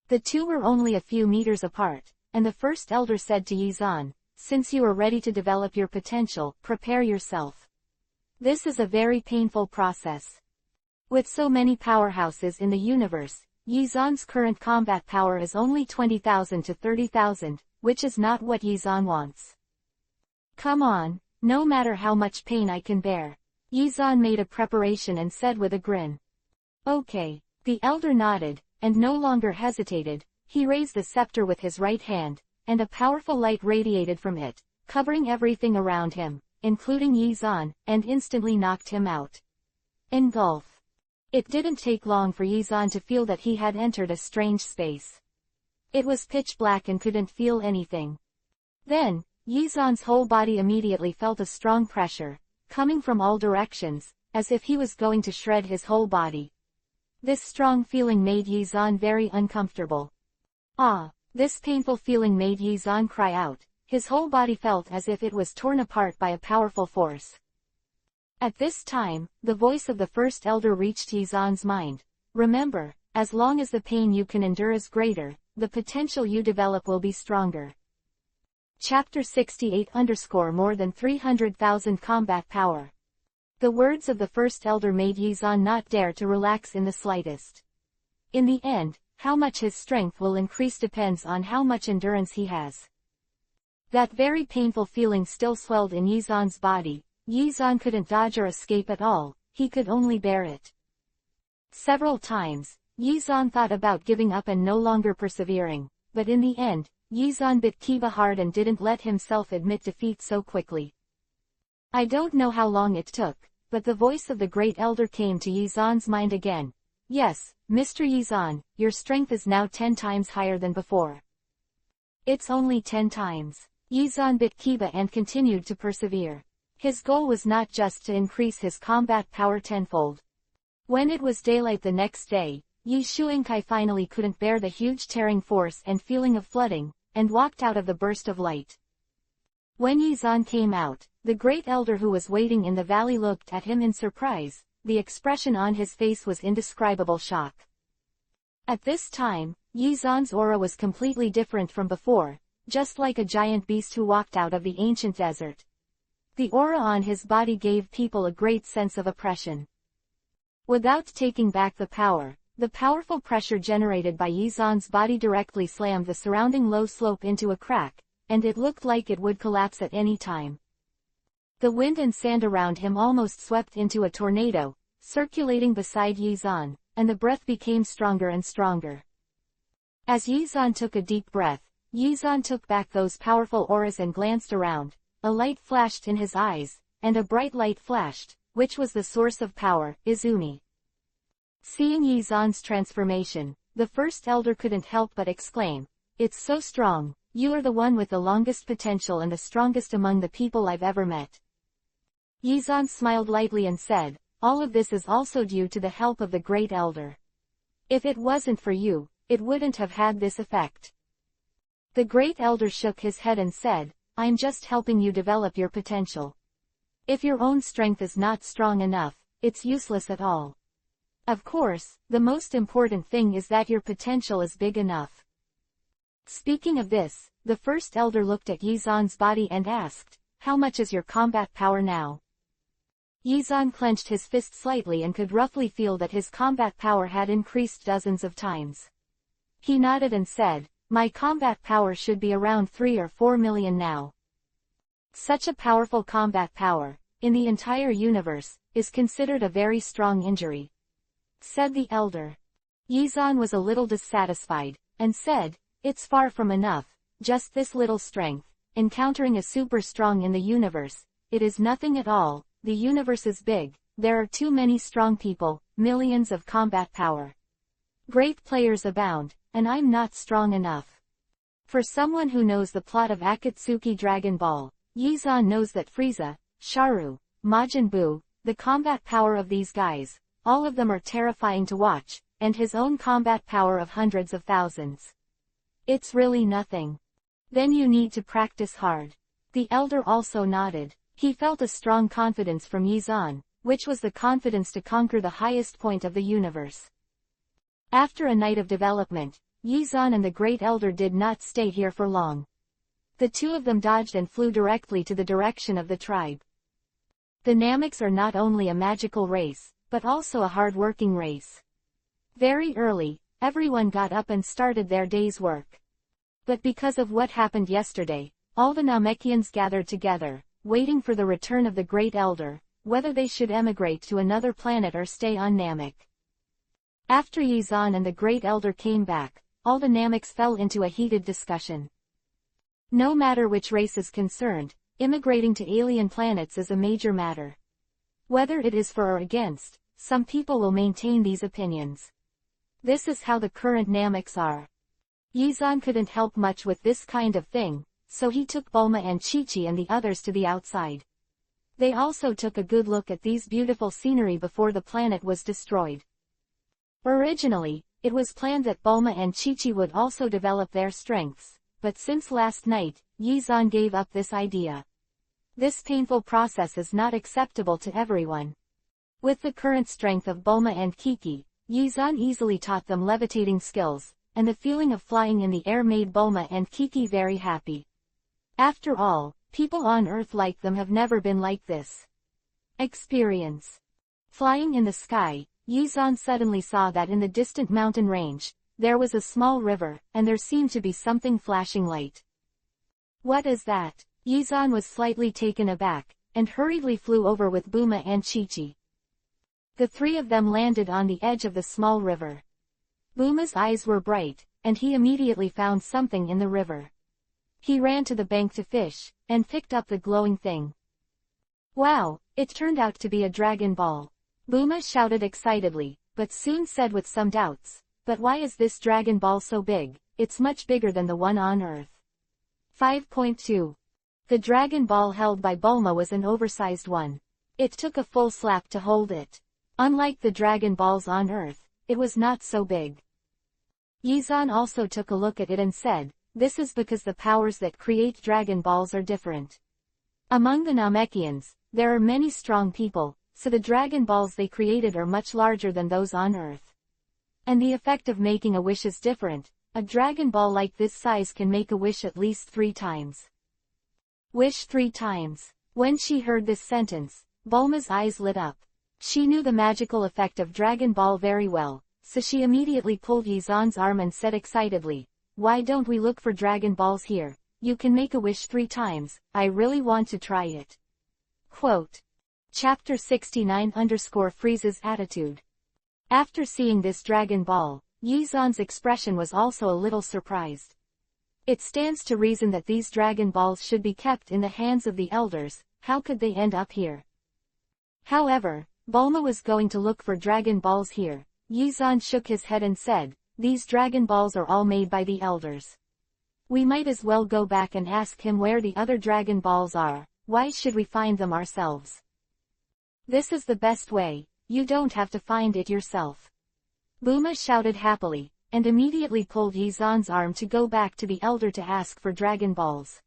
The two were only a few meters apart, and the first elder said to Yizan, "Since you are ready to develop your potential, prepare yourself. This is a very painful process." With so many powerhouses in the universe, Yizan's current combat power is only 20,000 to 30,000, which is not what Yizan wants. "Come on, no matter how much pain I can bear." Yizan made a preparation and said with a grin. "Okay." The elder nodded, and no longer hesitated. He raised the scepter with his right hand, and a powerful light radiated from it, covering everything around him, including Yizan, and instantly knocked him out. Engulf. It didn't take long for Yizan to feel that he had entered a strange space. It was pitch black and couldn't feel anything. Then, Yizan's whole body immediately felt a strong pressure, coming from all directions, as if he was going to shred his whole body. This strong feeling made Yizan very uncomfortable. This painful feeling made Yizan cry out. His whole body felt as if it was torn apart by a powerful force. At this time, the voice of the first elder reached Yizan's mind. "Remember, as long as the pain you can endure is greater, the potential you develop will be stronger." Chapter 68 more than 300,000 combat power. The words of the first elder made Yizan not dare to relax in the slightest. In the end, how much his strength will increase depends on how much endurance he has. That very painful feeling still swelled in Yizan's body. Yizan couldn't dodge or escape at all, he could only bear it. Several times, Yizan thought about giving up and no longer persevering, but in the end, Yizan bit Kiba hard and didn't let himself admit defeat so quickly. I don't know how long it took, but the voice of the great elder came to Yizan's mind again. Yes, Mr. Yizan, your strength is now 10 times higher than before. It's only 10 times. Yizan bit Kiba and continued to persevere. His goal was not just to increase his combat power tenfold. When it was daylight the next day, Yi Shuangkai finally couldn't bear the huge tearing force and feeling of flooding, and walked out of the burst of light. When Yizan came out, the great elder who was waiting in the valley looked at him in surprise. The expression on his face was indescribable shock. At this time, Yizan's aura was completely different from before, just like a giant beast who walked out of the ancient desert. The aura on his body gave people a great sense of oppression. Without taking back the powerful pressure generated by Yizan's body directly slammed the surrounding low slope into a crack, and it looked like it would collapse at any time. The wind and sand around him almost swept into a tornado, circulating beside Yizan, and the breath became stronger and stronger. As Yizan took a deep breath, Yizan took back those powerful auras and glanced around. A light flashed in his eyes, and a bright light flashed, which was the source of power, Izumi. Seeing Yizan's transformation, the first elder couldn't help but exclaim, "It's so strong, you are the one with the longest potential and the strongest among the people I've ever met." Yizan smiled lightly and said, "All of this is also due to the help of the great elder. If it wasn't for you, it wouldn't have had this effect." The great elder shook his head and said, "I'm just helping you develop your potential. If your own strength is not strong enough, it's useless at all. Of course, the most important thing is that your potential is big enough." Speaking of this, the first elder looked at Yizan's body and asked, "How much is your combat power now?" Yizan clenched his fist slightly and could roughly feel that his combat power had increased dozens of times. He nodded and said, "My combat power should be around 3 or 4 million now." Such a powerful combat power, in the entire universe, is considered a very strong injury, said the elder. Yizan was a little dissatisfied, and said, "It's far from enough, just this little strength, encountering a super strong in the universe, it is nothing at all. The universe is big, there are too many strong people, millions of combat power. Great players abound, and I'm not strong enough." For someone who knows the plot of Akatsuki Dragon Ball, Yizan knows that Frieza, Sharu, Majin Buu, the combat power of these guys, all of them are terrifying to watch, and his own combat power of hundreds of thousands. It's really nothing. Then you need to practice hard. The elder also nodded. He felt a strong confidence from Yizan, which was the confidence to conquer the highest point of the universe. After a night of development, Yizan and the great elder did not stay here for long. The two of them dodged and flew directly to the direction of the tribe. The Nameks are not only a magical race, but also a hard-working race. Very early, everyone got up and started their day's work. But because of what happened yesterday, all the Namekians gathered together, waiting for the return of the great elder, whether they should emigrate to another planet or stay on Namek. After Yizan and the great elder came back, all the Nameks fell into a heated discussion. No matter which race is concerned, immigrating to alien planets is a major matter. Whether it is for or against, some people will maintain these opinions. This is how the current Nameks are. Yizan couldn't help much with this kind of thing, so he took Bulma and Chi-Chi and the others to the outside. They also took a good look at these beautiful scenery before the planet was destroyed. Originally, it was planned that Bulma and Chi-Chi would also develop their strengths, but since last night, Yizan gave up this idea. This painful process is not acceptable to everyone. With the current strength of Bulma and Kiki, Yizan easily taught them levitating skills, and the feeling of flying in the air made Bulma and Kiki very happy. After all, people on Earth like them have never been like this. Experience. Flying in the sky, Yizan suddenly saw that in the distant mountain range, there was a small river, and there seemed to be something flashing light. What is that? Yizan was slightly taken aback, and hurriedly flew over with Bulma and Chi-Chi. The three of them landed on the edge of the small river. Buma's eyes were bright, and he immediately found something in the river. He ran to the bank to fish, and picked up the glowing thing. Wow, it turned out to be a Dragon Ball. Buma shouted excitedly, but soon said with some doubts, but why is this Dragon Ball so big? It's much bigger than the one on Earth. 5.2. The Dragon Ball held by Bulma was an oversized one. It took a full slap to hold it. Unlike the Dragon Balls on Earth, it was not so big. Yizan also took a look at it and said, this is because the powers that create Dragon Balls are different. Among the Namekians, there are many strong people, so the Dragon Balls they created are much larger than those on Earth. And the effect of making a wish is different. A Dragon Ball like this size can make a wish at least 3 times. Wish 3 times. When she heard this sentence, Bulma's eyes lit up. She knew the magical effect of Dragon Ball very well, so she immediately pulled Yizan's arm and said excitedly, why don't we look for Dragon Balls here? You can make a wish 3 times, I really want to try it. Quote. Chapter 69_Frieza's attitude. After seeing this Dragon Ball, Yizan's expression was also a little surprised. It stands to reason that these Dragon Balls should be kept in the hands of the elders, how could they end up here? However, Bulma was going to look for Dragon Balls here. Yizan shook his head and said, these Dragon Balls are all made by the elders. We might as well go back and ask him where the other Dragon Balls are. Why should we find them ourselves? This is the best way, you don't have to find it yourself. Buma shouted happily, and immediately pulled Yizan's arm to go back to the elder to ask for Dragon Balls.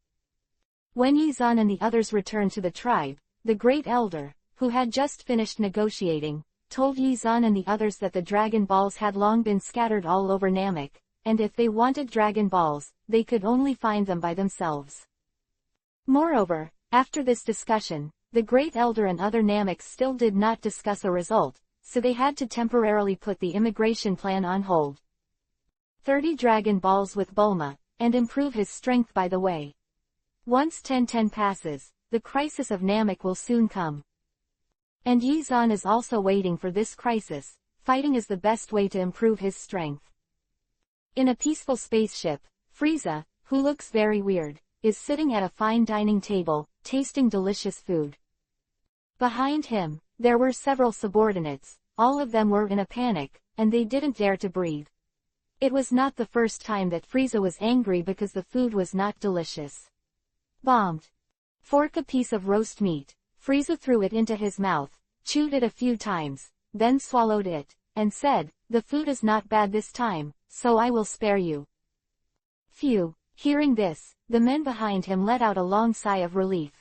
When Yizan and the others returned to the tribe, the great elder, who had just finished negotiating, told Yizan and the others that the Dragon Balls had long been scattered all over Namek, and if they wanted Dragon Balls, they could only find them by themselves. Moreover, after this discussion, the great elder and other Nameks still did not discuss a result, so they had to temporarily put the immigration plan on hold. 30 Dragon Balls with Bulma, and improve his strength by the way. Once 10-10 passes, the crisis of Namek will soon come. And Yizan is also waiting for this crisis. Fighting is the best way to improve his strength. In a peaceful spaceship, Frieza, who looks very weird, is sitting at a fine dining table, tasting delicious food. Behind him, there were several subordinates, all of them were in a panic, and they didn't dare to breathe. It was not the first time that Frieza was angry because the food was not delicious. Bombed. Fork a piece of roast meat, Frieza threw it into his mouth, chewed it a few times, then swallowed it, and said, the food is not bad this time, so I will spare you. Phew. Hearing this, the men behind him let out a long sigh of relief.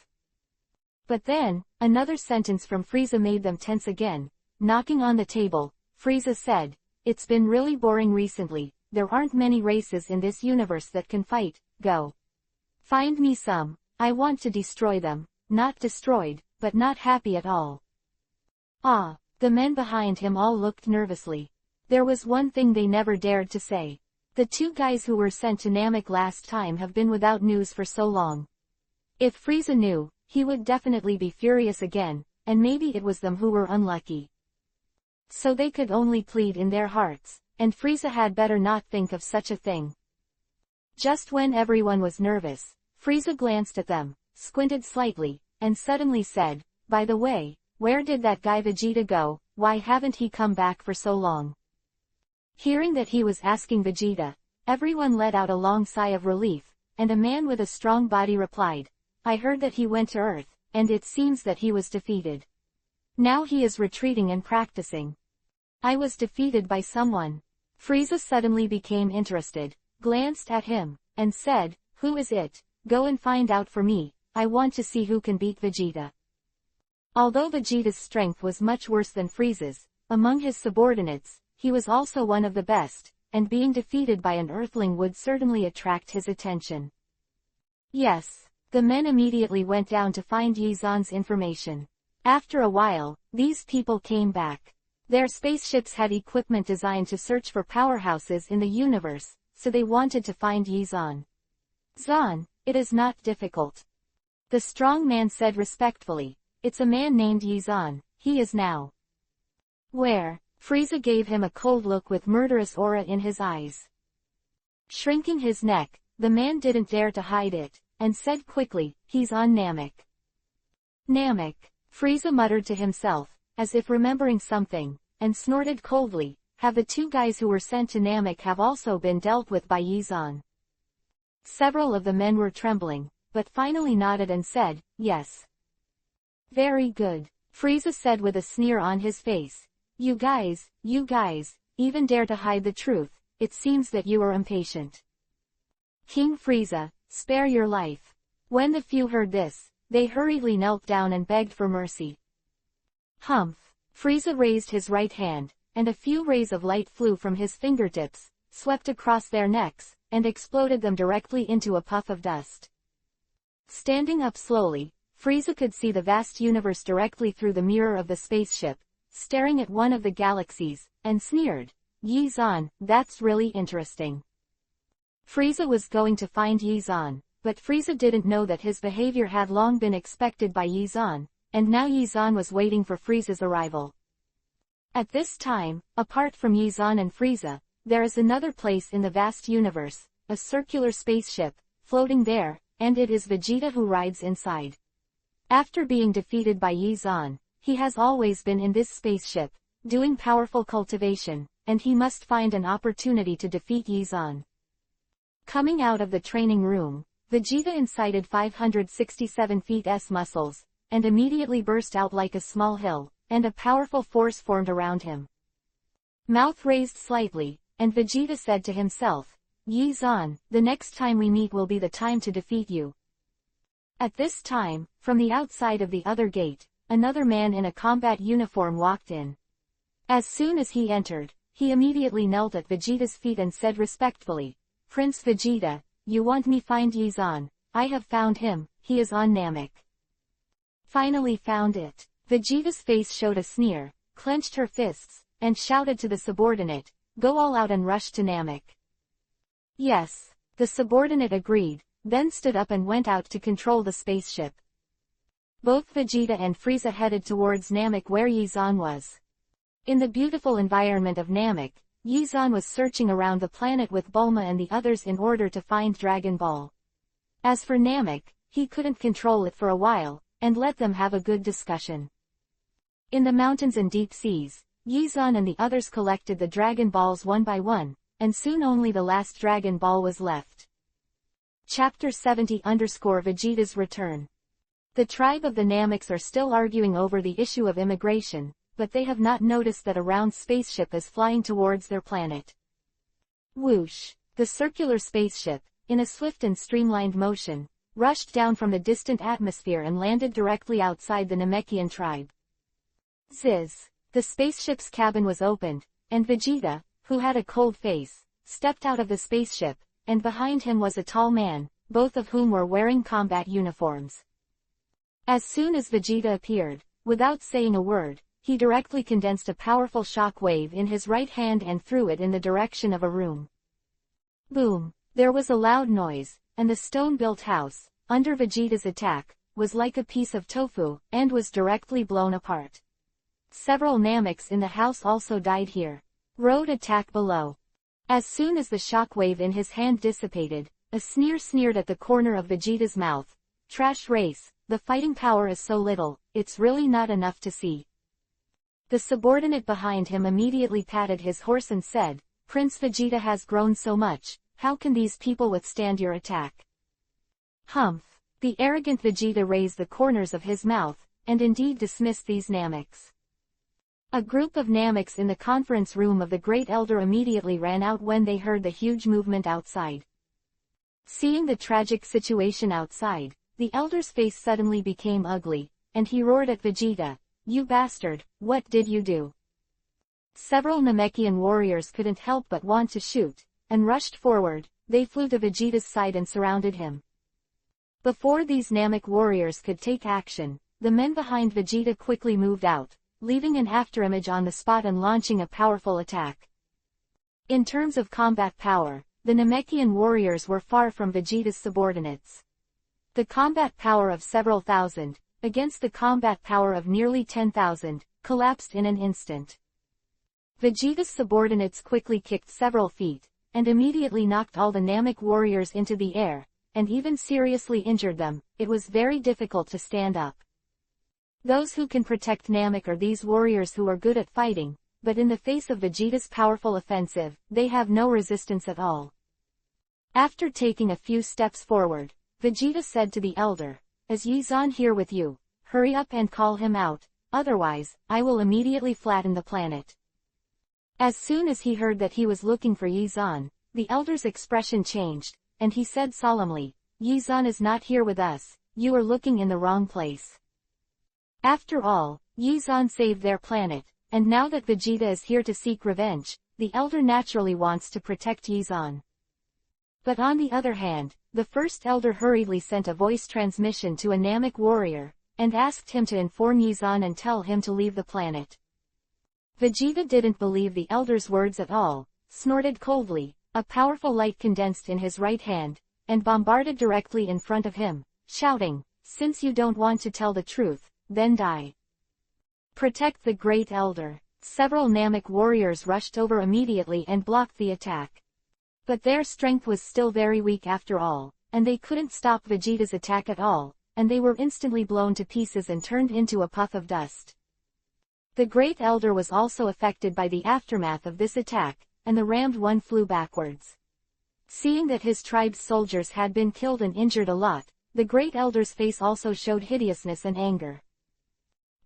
But then, another sentence from Frieza made them tense again. Knocking on the table, Frieza said, it's been really boring recently, there aren't many races in this universe that can fight, go. Find me some, I want to destroy them, not destroyed, but not happy at all. Ah, the men behind him all looked nervously. There was one thing they never dared to say. The 2 guys who were sent to Namek last time have been without news for so long. If Frieza knew, he would definitely be furious again, and maybe it was them who were unlucky. So they could only plead in their hearts, and Frieza had better not think of such a thing. Just when everyone was nervous, Frieza glanced at them, squinted slightly, and suddenly said, by the way, where did that guy Vegeta go? Why haven't he come back for so long? Hearing that he was asking Vegeta, everyone let out a long sigh of relief, and a man with a strong body replied, I heard that he went to Earth, and it seems that he was defeated. Now he is retreating and practicing. I was defeated by someone. Frieza suddenly became interested, glanced at him, and said, who is it? Go and find out for me, I want to see who can beat Vegeta. Although Vegeta's strength was much worse than Frieza's, among his subordinates, he was also one of the best, and being defeated by an Earthling would certainly attract his attention. Yes, the men immediately went down to find Yizan's information. After a while, these people came back. Their spaceships had equipment designed to search for powerhouses in the universe, so they wanted to find Yizan. Zan, it is not difficult. The strong man said respectfully, it's a man named Yizan, he is now Where? Frieza gave him a cold look with murderous aura in his eyes. Shrinking his neck, the man didn't dare to hide it, and said quickly, "He's on Namek." Namek, Frieza muttered to himself, as if remembering something, and snorted coldly, "Have the two guys who were sent to Namek have also been dealt with by Yizan?" Several of the men were trembling, but finally nodded and said, "Yes." "Very good," Frieza said with a sneer on his face. You guys, even dare to hide the truth, it seems that you are impatient. King Frieza, spare your life." When the few heard this, they hurriedly knelt down and begged for mercy. Humph! Frieza raised his right hand, and a few rays of light flew from his fingertips, swept across their necks, and exploded them directly into a puff of dust. Standing up slowly, Frieza could see the vast universe directly through the mirror of the spaceship, staring at one of the galaxies, and sneered, "Yizan, that's really interesting." Frieza was going to find Yizan, but Frieza didn't know that his behavior had long been expected by Yizan, and now Yizan was waiting for Frieza's arrival. At this time, apart from Yizan and Frieza, there is another place in the vast universe, a circular spaceship, floating there, and it is Vegeta who rides inside. After being defeated by Yizan, he has always been in this spaceship, doing powerful cultivation, and he must find an opportunity to defeat Yizan. Coming out of the training room, Vegeta incited 567 feet S muscles, and immediately burst out like a small hill, and a powerful force formed around him. Mouth raised slightly, and Vegeta said to himself, "Yizan, the next time we meet will be the time to defeat you." At this time, from the outside of the other gate, another man in a combat uniform walked in. As soon as he entered, he immediately knelt at Vegeta's feet and said respectfully, "Prince Vegeta, you want me find Yizan? I have found him, he is on Namek." Finally found it. Vegeta's face showed a sneer, clenched her fists, and shouted to the subordinate, "Go all out and rush to Namek." Yes, the subordinate agreed, then stood up and went out to control the spaceship. Both Vegeta and Frieza headed towards Namek where Yizan was. In the beautiful environment of Namek, Yizan was searching around the planet with Bulma and the others in order to find Dragon Ball. As for Namek, he couldn't control it for a while, and let them have a good discussion. In the mountains and deep seas, Yizan and the others collected the Dragon Balls one by one, and soon only the last Dragon Ball was left. Chapter 70-Vegeta's Return. The tribe of the Nameks are still arguing over the issue of immigration, but they have not noticed that a round spaceship is flying towards their planet. Whoosh! The circular spaceship, in a swift and streamlined motion, rushed down from the distant atmosphere and landed directly outside the Namekian tribe. Ziz! The spaceship's cabin was opened, and Vegeta, who had a cold face, stepped out of the spaceship, and behind him was a tall man, both of whom were wearing combat uniforms. As soon as Vegeta appeared, without saying a word, he directly condensed a powerful shock wave in his right hand and threw it in the direction of a room. Boom! There was a loud noise, and the stone-built house, under Vegeta's attack, was like a piece of tofu, and was directly blown apart. Several Nameks in the house also died here. Road attack below. As soon as the shockwave in his hand dissipated, a sneer sneered at the corner of Vegeta's mouth. "Trash race, the fighting power is so little, it's really not enough to see." The subordinate behind him immediately patted his horse and said, "Prince Vegeta has grown so much, how can these people withstand your attack?" Humph! The arrogant Vegeta raised the corners of his mouth, and indeed dismissed these Nameks. A group of Nameks in the conference room of the Great Elder immediately ran out when they heard the huge movement outside. Seeing the tragic situation outside, the Elder's face suddenly became ugly, and he roared at Vegeta, "You bastard, what did you do?" Several Namekian warriors couldn't help but want to shoot, and rushed forward. They flew to Vegeta's side and surrounded him. Before these Namek warriors could take action, the men behind Vegeta quickly moved out, leaving an afterimage on the spot and launching a powerful attack. In terms of combat power, the Namekian warriors were far from Vegeta's subordinates. The combat power of several thousand, against the combat power of nearly 10,000, collapsed in an instant. Vegeta's subordinates quickly kicked several feet, and immediately knocked all the Namek warriors into the air, and even seriously injured them. It was very difficult to stand up. Those who can protect Namek are these warriors who are good at fighting, but in the face of Vegeta's powerful offensive, they have no resistance at all. After taking a few steps forward, Vegeta said to the elder, "Is Yizan here with you? Hurry up and call him out, otherwise, I will immediately flatten the planet." As soon as he heard that he was looking for Yizan, the elder's expression changed, and he said solemnly, "Yizan is not here with us, you are looking in the wrong place." After all, Yizan saved their planet, and now that Vegeta is here to seek revenge, the elder naturally wants to protect Yizan. But on the other hand, the first elder hurriedly sent a voice transmission to a Namek warrior, and asked him to inform Yizan and tell him to leave the planet. Vegeta didn't believe the elder's words at all, snorted coldly, a powerful light condensed in his right hand, and bombarded directly in front of him, shouting, "Since you don't want to tell the truth, then die. Protect the great elder." Several Namek warriors rushed over immediately and blocked the attack. But their strength was still very weak after all, and they couldn't stop Vegeta's attack at all, and they were instantly blown to pieces and turned into a puff of dust. The great elder was also affected by the aftermath of this attack, and the rammed one flew backwards. Seeing that his tribe's soldiers had been killed and injured a lot, the great elder's face also showed hideousness and anger.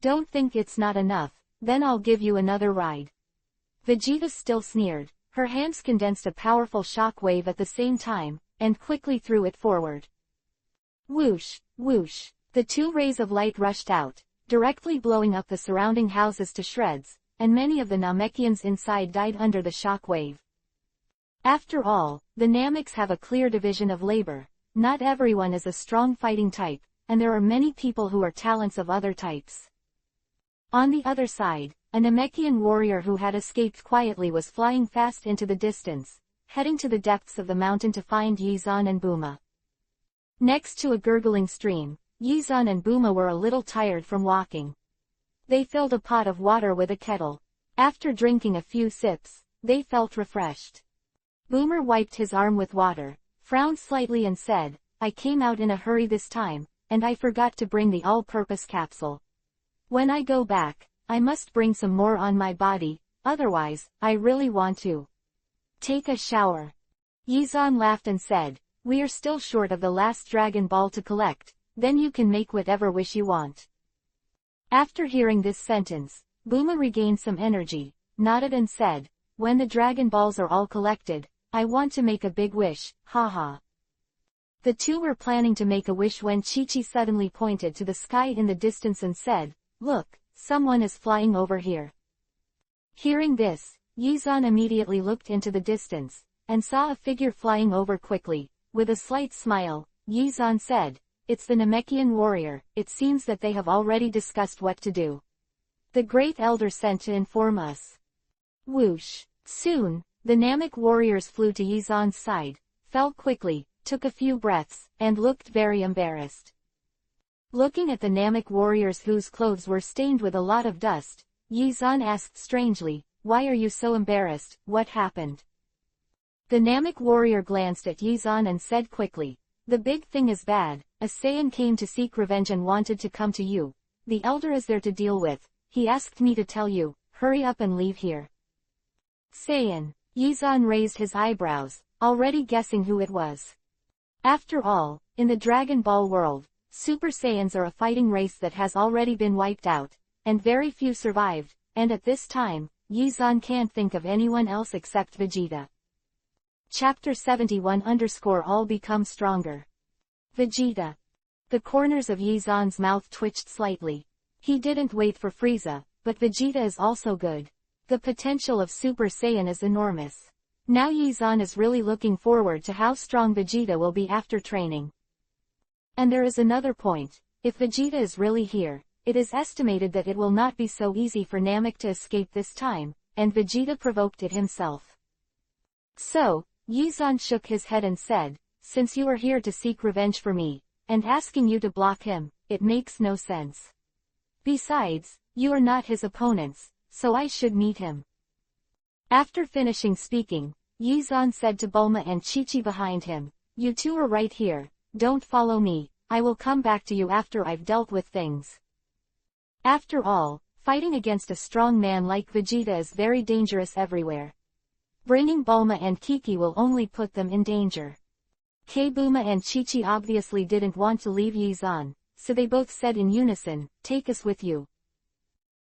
"Don't think it's not enough, then I'll give you another ride." Vegeta still sneered, her hands condensed a powerful shock wave at the same time, and quickly threw it forward. Whoosh, whoosh, the two rays of light rushed out, directly blowing up the surrounding houses to shreds, and many of the Namekians inside died under the shock wave. After all, the Nameks have a clear division of labor. Not everyone is a strong fighting type, and there are many people who are talents of other types. On the other side, a Namekian warrior who had escaped quietly was flying fast into the distance, heading to the depths of the mountain to find Yizan and Buma. Next to a gurgling stream, Yizan and Buma were a little tired from walking. They filled a pot of water with a kettle. After drinking a few sips, they felt refreshed. Boomer wiped his arm with water, frowned slightly and said, "I came out in a hurry this time, and I forgot to bring the all-purpose capsule. When I go back, I must bring some more on my body, otherwise, I really want to take a shower." Yizan laughed and said, "We are still short of the last Dragon Ball to collect, then you can make whatever wish you want." After hearing this sentence, Buma regained some energy, nodded and said, "When the Dragon Balls are all collected, I want to make a big wish, haha." The two were planning to make a wish when Chi-Chi suddenly pointed to the sky in the distance and said, "Look, someone is flying over here." Hearing this, Yizan immediately looked into the distance, and saw a figure flying over quickly. With a slight smile, Yizan said, "It's the Namekian warrior, it seems that they have already discussed what to do. The great elder sent to inform us." Whoosh! Soon, the Namek warriors flew to Yizan's side, fell quickly, took a few breaths, and looked very embarrassed. Looking at the Namek warriors whose clothes were stained with a lot of dust, Yizan asked strangely, "Why are you so embarrassed, what happened?" The Namek warrior glanced at Yizan and said quickly, "The big thing is bad, a Saiyan came to seek revenge and wanted to come to you. The elder is there to deal with, he asked me to tell you, hurry up and leave here." Saiyan. Yizan raised his eyebrows, already guessing who it was. After all, in the Dragon Ball world, Super Saiyans are a fighting race that has already been wiped out, and very few survived, and at this time, Yizan can't think of anyone else except Vegeta. Chapter 71 all become stronger. Vegeta. The corners of Yizan's mouth twitched slightly. He didn't wait for Frieza, but Vegeta is also good. The potential of Super Saiyan is enormous. Now Yizan is really looking forward to how strong Vegeta will be after training. And there is another point. If Vegeta is really here, it is estimated that it will not be so easy for Namek to escape this time, and Vegeta provoked it himself. So, Yizan shook his head and said, "Since you are here to seek revenge for me, and asking you to block him, it makes no sense. Besides, you are not his opponents, so I should meet him." After finishing speaking, Yizan said to Bulma and Chi-Chi behind him, "You two are right here, don't follow me, I will come back to you after I've dealt with things." After all, fighting against a strong man like Vegeta is very dangerous everywhere. Bringing Bulma and Kiki will only put them in danger. Bulma and Chi-Chi obviously didn't want to leave Yizan, so they both said in unison, "Take us with you."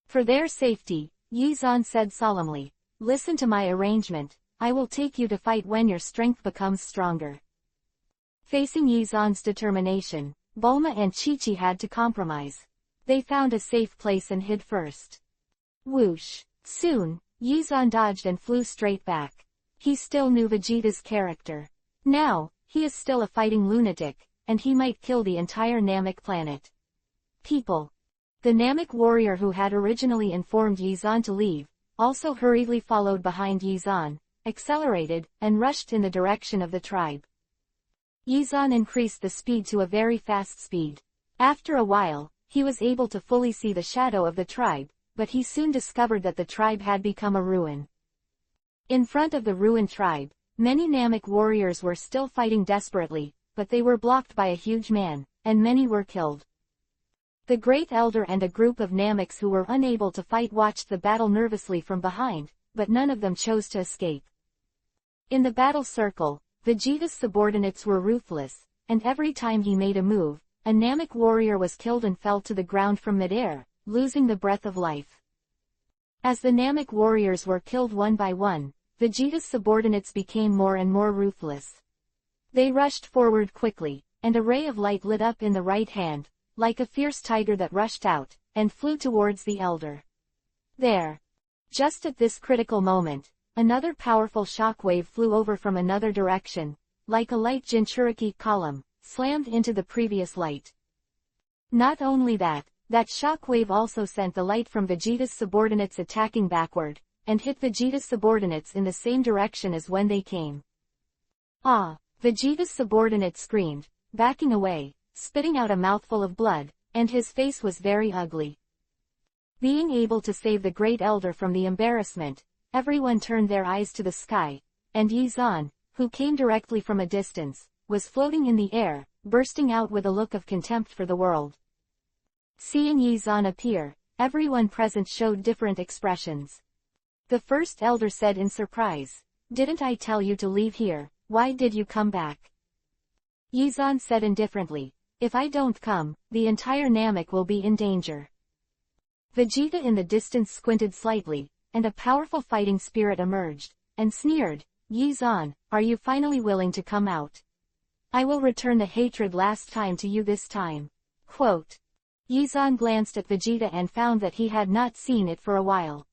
For their safety, Yizan said solemnly, "Listen to my arrangement, I will take you to fight when your strength becomes stronger." Facing Yizan's determination, Bulma and Chi-Chi had to compromise. They found a safe place and hid first. Whoosh! Soon, Yizan dodged and flew straight back. He still knew Vegeta's character. Now, he is still a fighting lunatic, and he might kill the entire Namek planet. People. The Namek warrior who had originally informed Yizan to leave, also hurriedly followed behind Yizan, accelerated, and rushed in the direction of the tribe. Yizan increased the speed to a very fast speed. After a while, he was able to fully see the shadow of the tribe, but he soon discovered that the tribe had become a ruin. In front of the ruined tribe, many Namek warriors were still fighting desperately, but they were blocked by a huge man, and many were killed. The Great Elder and a group of Nameks who were unable to fight watched the battle nervously from behind, but none of them chose to escape. In the battle circle, Vegeta's subordinates were ruthless, and every time he made a move, a Namek warrior was killed and fell to the ground from midair, losing the breath of life. As the Namek warriors were killed one by one, Vegeta's subordinates became more and more ruthless. They rushed forward quickly, and a ray of light lit up in the right hand, like a fierce tiger that rushed out, and flew towards the elder. There. Just at this critical moment, another powerful shockwave flew over from another direction, like a light Jinchuriki column, slammed into the previous light. Not only that shockwave also sent the light from Vegeta's subordinates attacking backward, and hit Vegeta's subordinates in the same direction as when they came. Ah! Vegeta's subordinate screamed, backing away, spitting out a mouthful of blood, and his face was very ugly. Being able to save the Great Elder from the embarrassment, everyone turned their eyes to the sky, and Yizan, who came directly from a distance, was floating in the air, bursting out with a look of contempt for the world. Seeing Yizan appear, everyone present showed different expressions. The first elder said in surprise, "Didn't I tell you to leave here, why did you come back?" Yizan said indifferently, "If I don't come, the entire Namek will be in danger." Vegeta in the distance squinted slightly, and a powerful fighting spirit emerged, and sneered, "Yizan, are you finally willing to come out? I will return the hatred last time to you this time." Quote. Yizan glanced at Vegeta and found that he had not seen it for a while.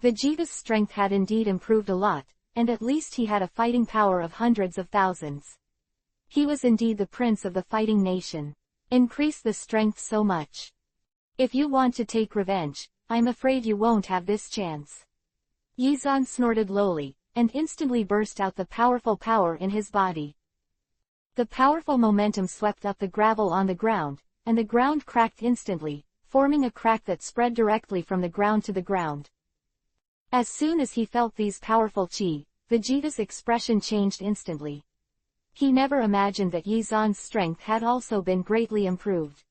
Vegeta's strength had indeed improved a lot, and at least he had a fighting power of hundreds of thousands. He was indeed the prince of the fighting nation. Increase the strength so much. If you want to take revenge, I'm afraid you won't have this chance. Yizan snorted lowly, and instantly burst out the powerful power in his body. The powerful momentum swept up the gravel on the ground, and the ground cracked instantly, forming a crack that spread directly from the ground to the ground. As soon as he felt these powerful chi, Vegeta's expression changed instantly. He never imagined that Yizan's strength had also been greatly improved.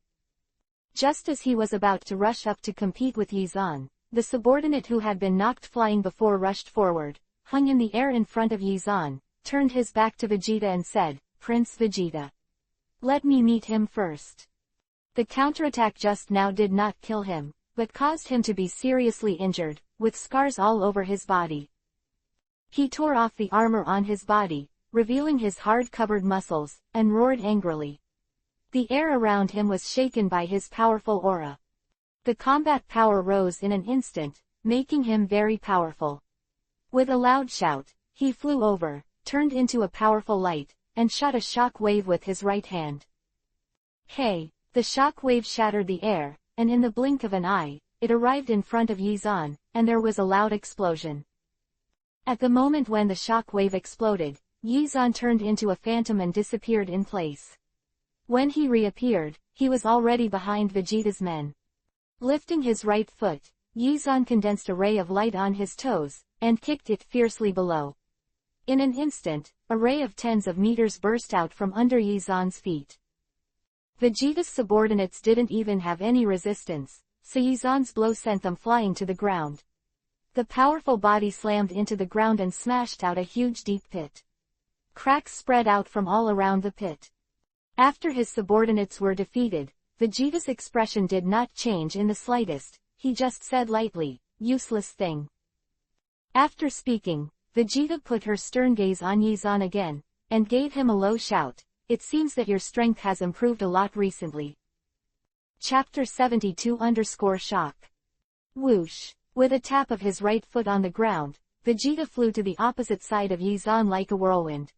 Just as he was about to rush up to compete with Yizan, the subordinate who had been knocked flying before rushed forward, hung in the air in front of Yizan, turned his back to Vegeta and said, "Prince Vegeta. Let me meet him first." The counterattack just now did not kill him, but caused him to be seriously injured, with scars all over his body. He tore off the armor on his body, revealing his hard-covered muscles, and roared angrily. The air around him was shaken by his powerful aura. The combat power rose in an instant, making him very powerful. With a loud shout, he flew over, turned into a powerful light, and shot a shock wave with his right hand. Hey! The shock wave shattered the air, and in the blink of an eye, it arrived in front of Yizan, and there was a loud explosion. At the moment when the shock wave exploded, Yizan turned into a phantom and disappeared in place. When he reappeared, he was already behind Vegeta's men. Lifting his right foot, Yizan condensed a ray of light on his toes, and kicked it fiercely below. In an instant, a ray of tens of meters burst out from under Yizan's feet. Vegeta's subordinates didn't even have any resistance, so Yizan's blow sent them flying to the ground. The powerful body slammed into the ground and smashed out a huge deep pit. Cracks spread out from all around the pit. After his subordinates were defeated, Vegeta's expression did not change in the slightest. He just said lightly, "Useless thing." After speaking, Vegeta put her stern gaze on Yizan again, and gave him a low shout. "It seems that your strength has improved a lot recently." Chapter 72-Shock. Whoosh! With a tap of his right foot on the ground, Vegeta flew to the opposite side of Yizan like a whirlwind.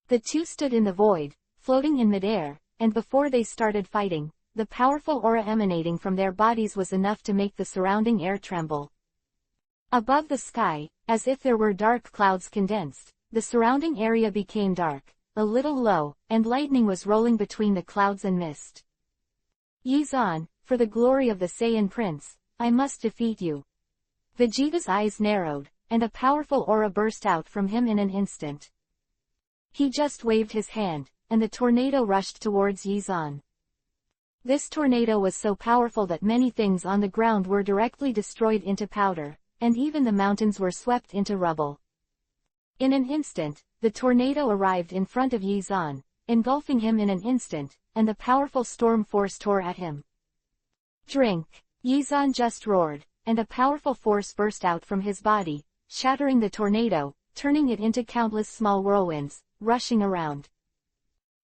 The two stood in the void, floating in midair, and before they started fighting, the powerful aura emanating from their bodies was enough to make the surrounding air tremble. Above the sky, as if there were dark clouds condensed, the surrounding area became dark, a little low, and lightning was rolling between the clouds and mist. "Yizan, for the glory of the Saiyan Prince, I must defeat you." Vegeta's eyes narrowed, and a powerful aura burst out from him in an instant. He just waved his hand, and the tornado rushed towards Yizan. This tornado was so powerful that many things on the ground were directly destroyed into powder, and even the mountains were swept into rubble. In an instant, the tornado arrived in front of Yizan, engulfing him in an instant, and the powerful storm force tore at him. "Drink!" Yizan just roared, and a powerful force burst out from his body, shattering the tornado, turning it into countless small whirlwinds, rushing around.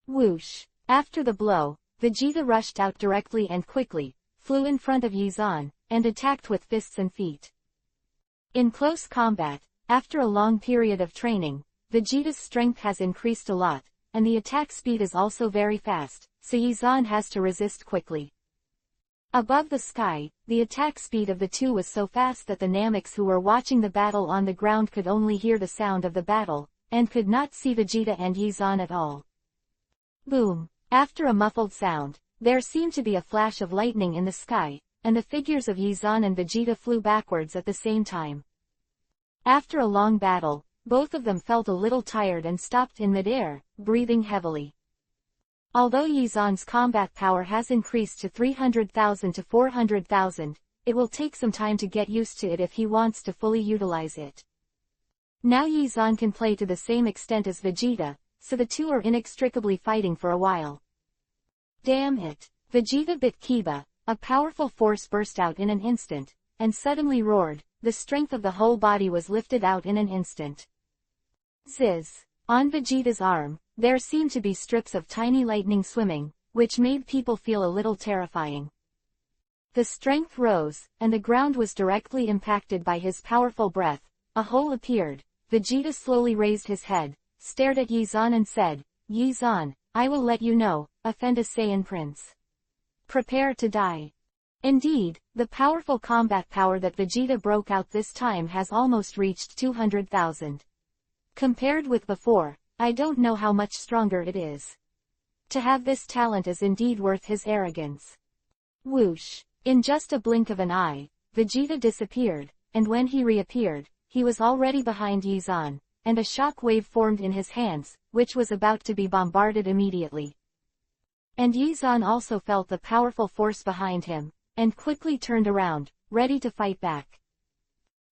Whoosh! After the blow, Vegeta rushed out directly and quickly, flew in front of Yizan, and attacked with fists and feet. In close combat, after a long period of training, Vegeta's strength has increased a lot, and the attack speed is also very fast, so Yizan has to resist quickly. Above the sky, the attack speed of the two was so fast that the Nameks who were watching the battle on the ground could only hear the sound of the battle, and could not see Vegeta and Yizan at all. Boom! After a muffled sound, there seemed to be a flash of lightning in the sky, and the figures of Yizan and Vegeta flew backwards at the same time. After a long battle, both of them felt a little tired and stopped in midair, breathing heavily. Although Yizan's combat power has increased to 300,000 to 400,000, it will take some time to get used to it if he wants to fully utilize it. Now Yizan can play to the same extent as Vegeta, so the two are inextricably fighting for a while. Damn it! Vegeta bit Kiba. A powerful force burst out in an instant, and suddenly roared. The strength of the whole body was lifted out in an instant. Ziz! On Vegeta's arm, there seemed to be strips of tiny lightning swimming, which made people feel a little terrifying. The strength rose, and the ground was directly impacted by his powerful breath. A hole appeared. Vegeta slowly raised his head, stared at Yizan and said, "Yizan, I will let you know, offend a Saiyan Prince. Prepare to die." Indeed, the powerful combat power that Vegeta broke out this time has almost reached 200,000. Compared with before, I don't know how much stronger it is. To have this talent is indeed worth his arrogance. Whoosh! In just a blink of an eye, Vegeta disappeared, and when he reappeared, he was already behind Yizan, and a shock wave formed in his hands, which was about to be bombarded immediately. And Yizan also felt the powerful force behind him, and quickly turned around, ready to fight back.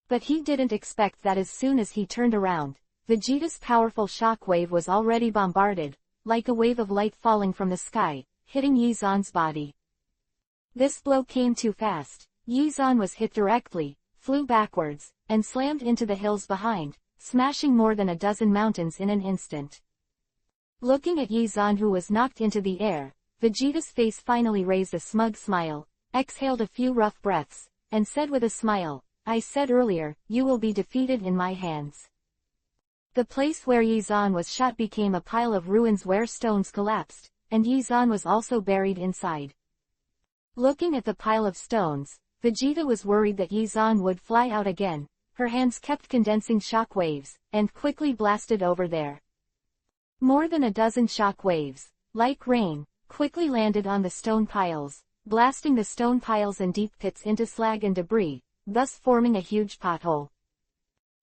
But he didn't expect that as soon as he turned around, Vegeta's powerful shock wave was already bombarded, like a wave of light falling from the sky, hitting Yizan's body. This blow came too fast. Yizan was hit directly, flew backwards, and slammed into the hills behind, smashing more than a dozen mountains in an instant. Looking at Yizan, who was knocked into the air, Vegeta's face finally raised a smug smile, exhaled a few rough breaths, and said with a smile, "I said earlier, you will be defeated in my hands." The place where Yizan was shot became a pile of ruins where stones collapsed, and Yizan was also buried inside. Looking at the pile of stones, Vegeta was worried that Yizan would fly out again. Her hands kept condensing shock waves, and quickly blasted over there. More than a dozen shock waves, like rain, quickly landed on the stone piles, blasting the stone piles and deep pits into slag and debris, thus forming a huge pothole.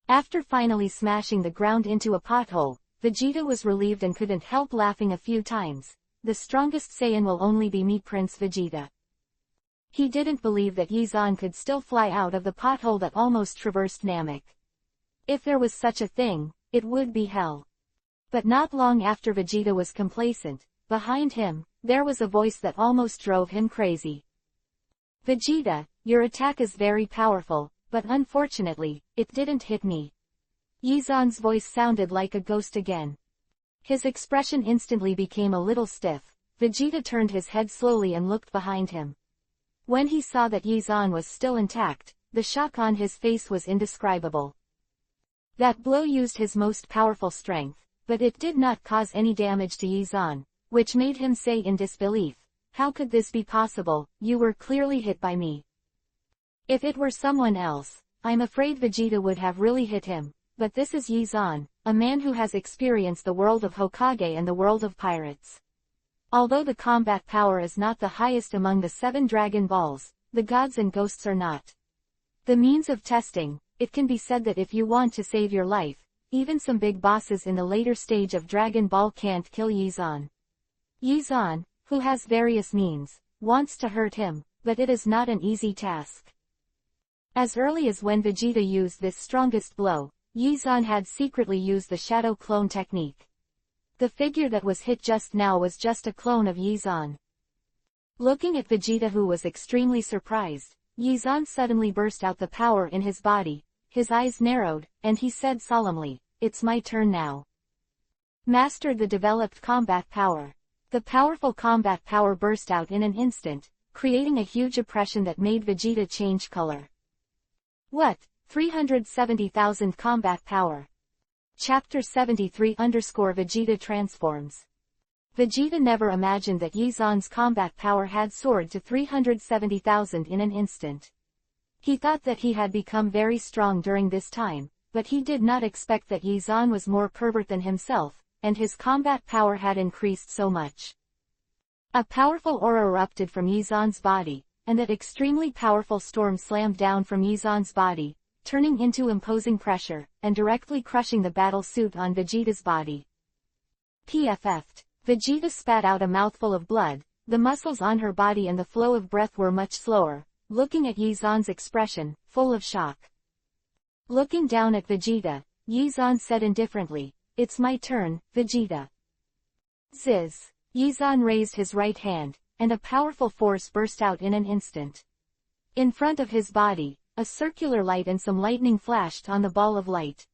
After finally smashing the ground into a pothole, Vegeta was relieved and couldn't help laughing a few times. The strongest Saiyan will only be me, Prince Vegeta. He didn't believe that Yizan could still fly out of the pothole that almost traversed Namek. If there was such a thing, it would be hell. But not long after Vegeta was complacent, behind him, there was a voice that almost drove him crazy. Vegeta, your attack is very powerful, but unfortunately, it didn't hit me. Yizan's voice sounded like a ghost again. His expression instantly became a little stiff. Vegeta turned his head slowly and looked behind him. When he saw that Yizan was still intact, the shock on his face was indescribable. That blow used his most powerful strength, but it did not cause any damage to Yizan, which made him say in disbelief, "How could this be possible? You were clearly hit by me." If it were someone else, I'm afraid Vegeta would have really hit him, but this is Yizan, a man who has experienced the world of Hokage and the world of pirates. Although the combat power is not the highest among the 7 Dragon Balls, the gods and ghosts are not. The means of testing, it can be said that if you want to save your life, even some big bosses in the later stage of Dragon Ball can't kill Yizan. Yizan, who has various means, wants to hurt him, but it is not an easy task. As early as when Vegeta used this strongest blow, Yizan had secretly used the shadow clone technique. The figure that was hit just now was just a clone of Yizan. Looking at Vegeta, who was extremely surprised, Yizan suddenly burst out the power in his body, his eyes narrowed, and he said solemnly, "It's my turn now." Mastered the developed combat power. The powerful combat power burst out in an instant, creating a huge impression that made Vegeta change color. What? 370,000 combat power. Chapter 73_Vegeta transforms. Vegeta never imagined that Yizan's combat power had soared to 370,000 in an instant. He thought that he had become very strong during this time, but he did not expect that Yizan was more pervert than himself, and his combat power had increased so much. A powerful aura erupted from Yizan's body, and that extremely powerful storm slammed down from Yizan's body, turning into imposing pressure, and directly crushing the battle suit on Vegeta's body. PFF'd. Vegeta spat out a mouthful of blood. The muscles on her body and the flow of breath were much slower, looking at Yizan's expression, full of shock. Looking down at Vegeta, Yizan said indifferently, "It's my turn, Vegeta." Ziz. Yizan raised his right hand, and a powerful force burst out in an instant. In front of his body, a circular light and some lightning flashed on the ball of light.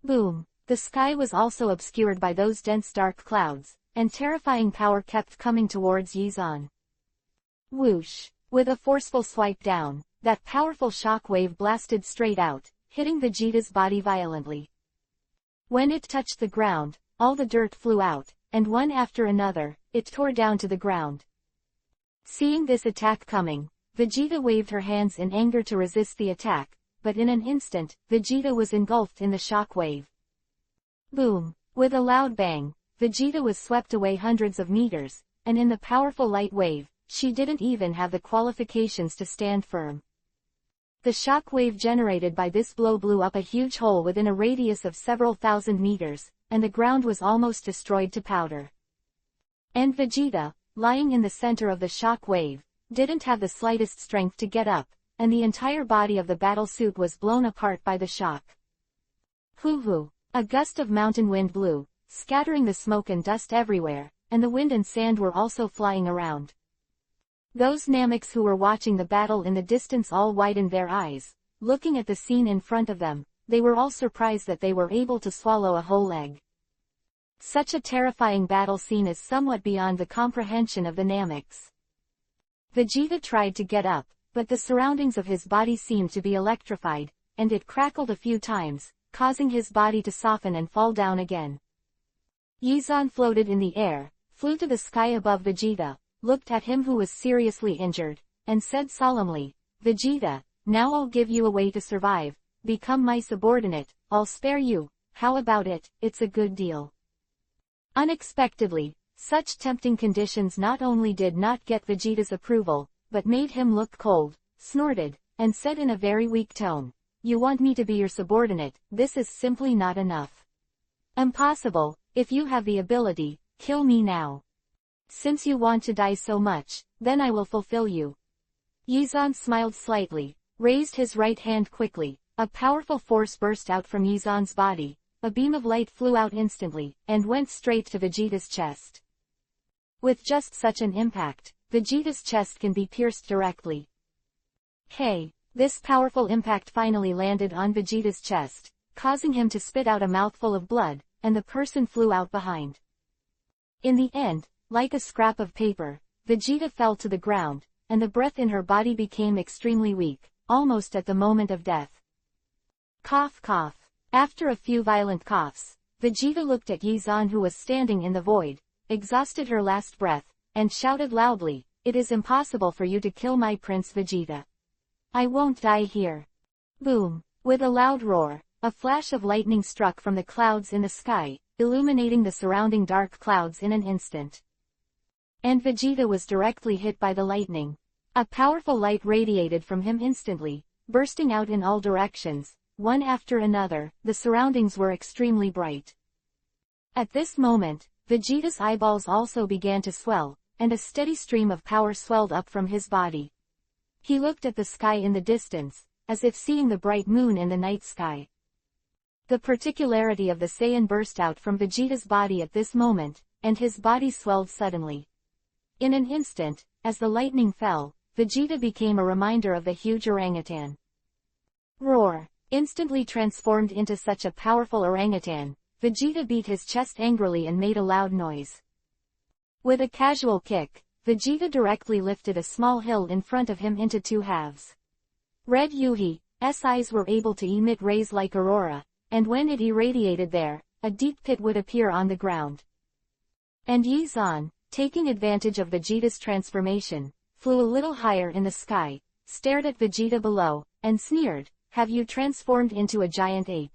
Boom! The sky was also obscured by those dense dark clouds, and terrifying power kept coming towards Yizan. Whoosh! With a forceful swipe down, that powerful shock wave blasted straight out, hitting Vegeta's body violently. When it touched the ground, all the dirt flew out, and one after another, it tore down to the ground. Seeing this attack coming, Vegeta waved her hands in anger to resist the attack, but in an instant, Vegeta was engulfed in the shock wave. Boom! With a loud bang, Vegeta was swept away hundreds of meters, and in the powerful light wave, she didn't even have the qualifications to stand firm. The shock wave generated by this blow blew up a huge hole within a radius of several thousand meters, and the ground was almost destroyed to powder. And Vegeta, lying in the center of the shock wave, didn't have the slightest strength to get up, and the entire body of the battle suit was blown apart by the shock. Hoo-hoo! A gust of mountain wind blew, scattering the smoke and dust everywhere, and the wind and sand were also flying around. Those Nameks who were watching the battle in the distance all widened their eyes, looking at the scene in front of them. They were all surprised that they were able to swallow a whole egg. Such a terrifying battle scene is somewhat beyond the comprehension of the Nameks. Vegeta tried to get up, but the surroundings of his body seemed to be electrified, and it crackled a few times, causing his body to soften and fall down again. Yizan floated in the air, flew to the sky above Vegeta, looked at him who was seriously injured, and said solemnly, "Vegeta, now I'll give you a way to survive. Become my subordinate, I'll spare you. How about it? It's a good deal." Unexpectedly, such tempting conditions not only did not get Vegeta's approval, but made him look cold, snorted, and said in a very weak tone, you want me to be your subordinate, this is simply not enough. Impossible, if you have the ability, kill me now. Since you want to die so much, then I will fulfill you. Yizan smiled slightly, raised his right hand quickly, a powerful force burst out from Yizan's body, a beam of light flew out instantly, and went straight to Vegeta's chest. With just such an impact, Vegeta's chest can be pierced directly. Hey! This powerful impact finally landed on Vegeta's chest, causing him to spit out a mouthful of blood, and the person flew out behind. In the end, like a scrap of paper, Vegeta fell to the ground, and the breath in her body became extremely weak, almost at the moment of death. Cough cough. After a few violent coughs, Vegeta looked at Yizan who was standing in the void, exhausted her last breath, and shouted loudly, "It is impossible for you to kill my Prince Vegeta. I won't die here." Boom! With a loud roar, a flash of lightning struck from the clouds in the sky, illuminating the surrounding dark clouds in an instant. And Vegeta was directly hit by the lightning. A powerful light radiated from him instantly, bursting out in all directions. One after another, the surroundings were extremely bright. At this moment, Vegeta's eyeballs also began to swell, and a steady stream of power swelled up from his body. He looked at the sky in the distance, as if seeing the bright moon in the night sky. The particularity of the Saiyan burst out from Vegeta's body at this moment, and his body swelled suddenly. In an instant, as the lightning fell, Vegeta became a reminder of the huge orangutan. Roar! Instantly transformed into such a powerful orangutan, Vegeta beat his chest angrily and made a loud noise. With a casual kick, Vegeta directly lifted a small hill in front of him into two halves. Red Yuhi's eyes were able to emit rays like aurora, and when it irradiated there, a deep pit would appear on the ground. And Yizan, taking advantage of Vegeta's transformation, flew a little higher in the sky, stared at Vegeta below, and sneered, "Have you transformed into a giant ape?"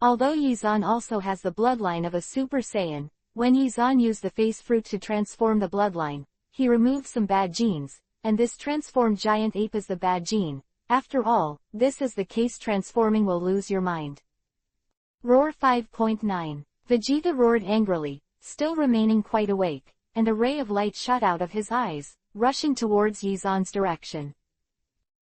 Although Yizan also has the bloodline of a Super Saiyan, when Yizan used the face fruit to transform the bloodline, he removed some bad genes, and this transformed giant ape is the bad gene. After all, this is the case, transforming will lose your mind. Roar 5.9. Vegeta roared angrily, still remaining quite awake, and a ray of light shot out of his eyes, rushing towards Yizan's direction.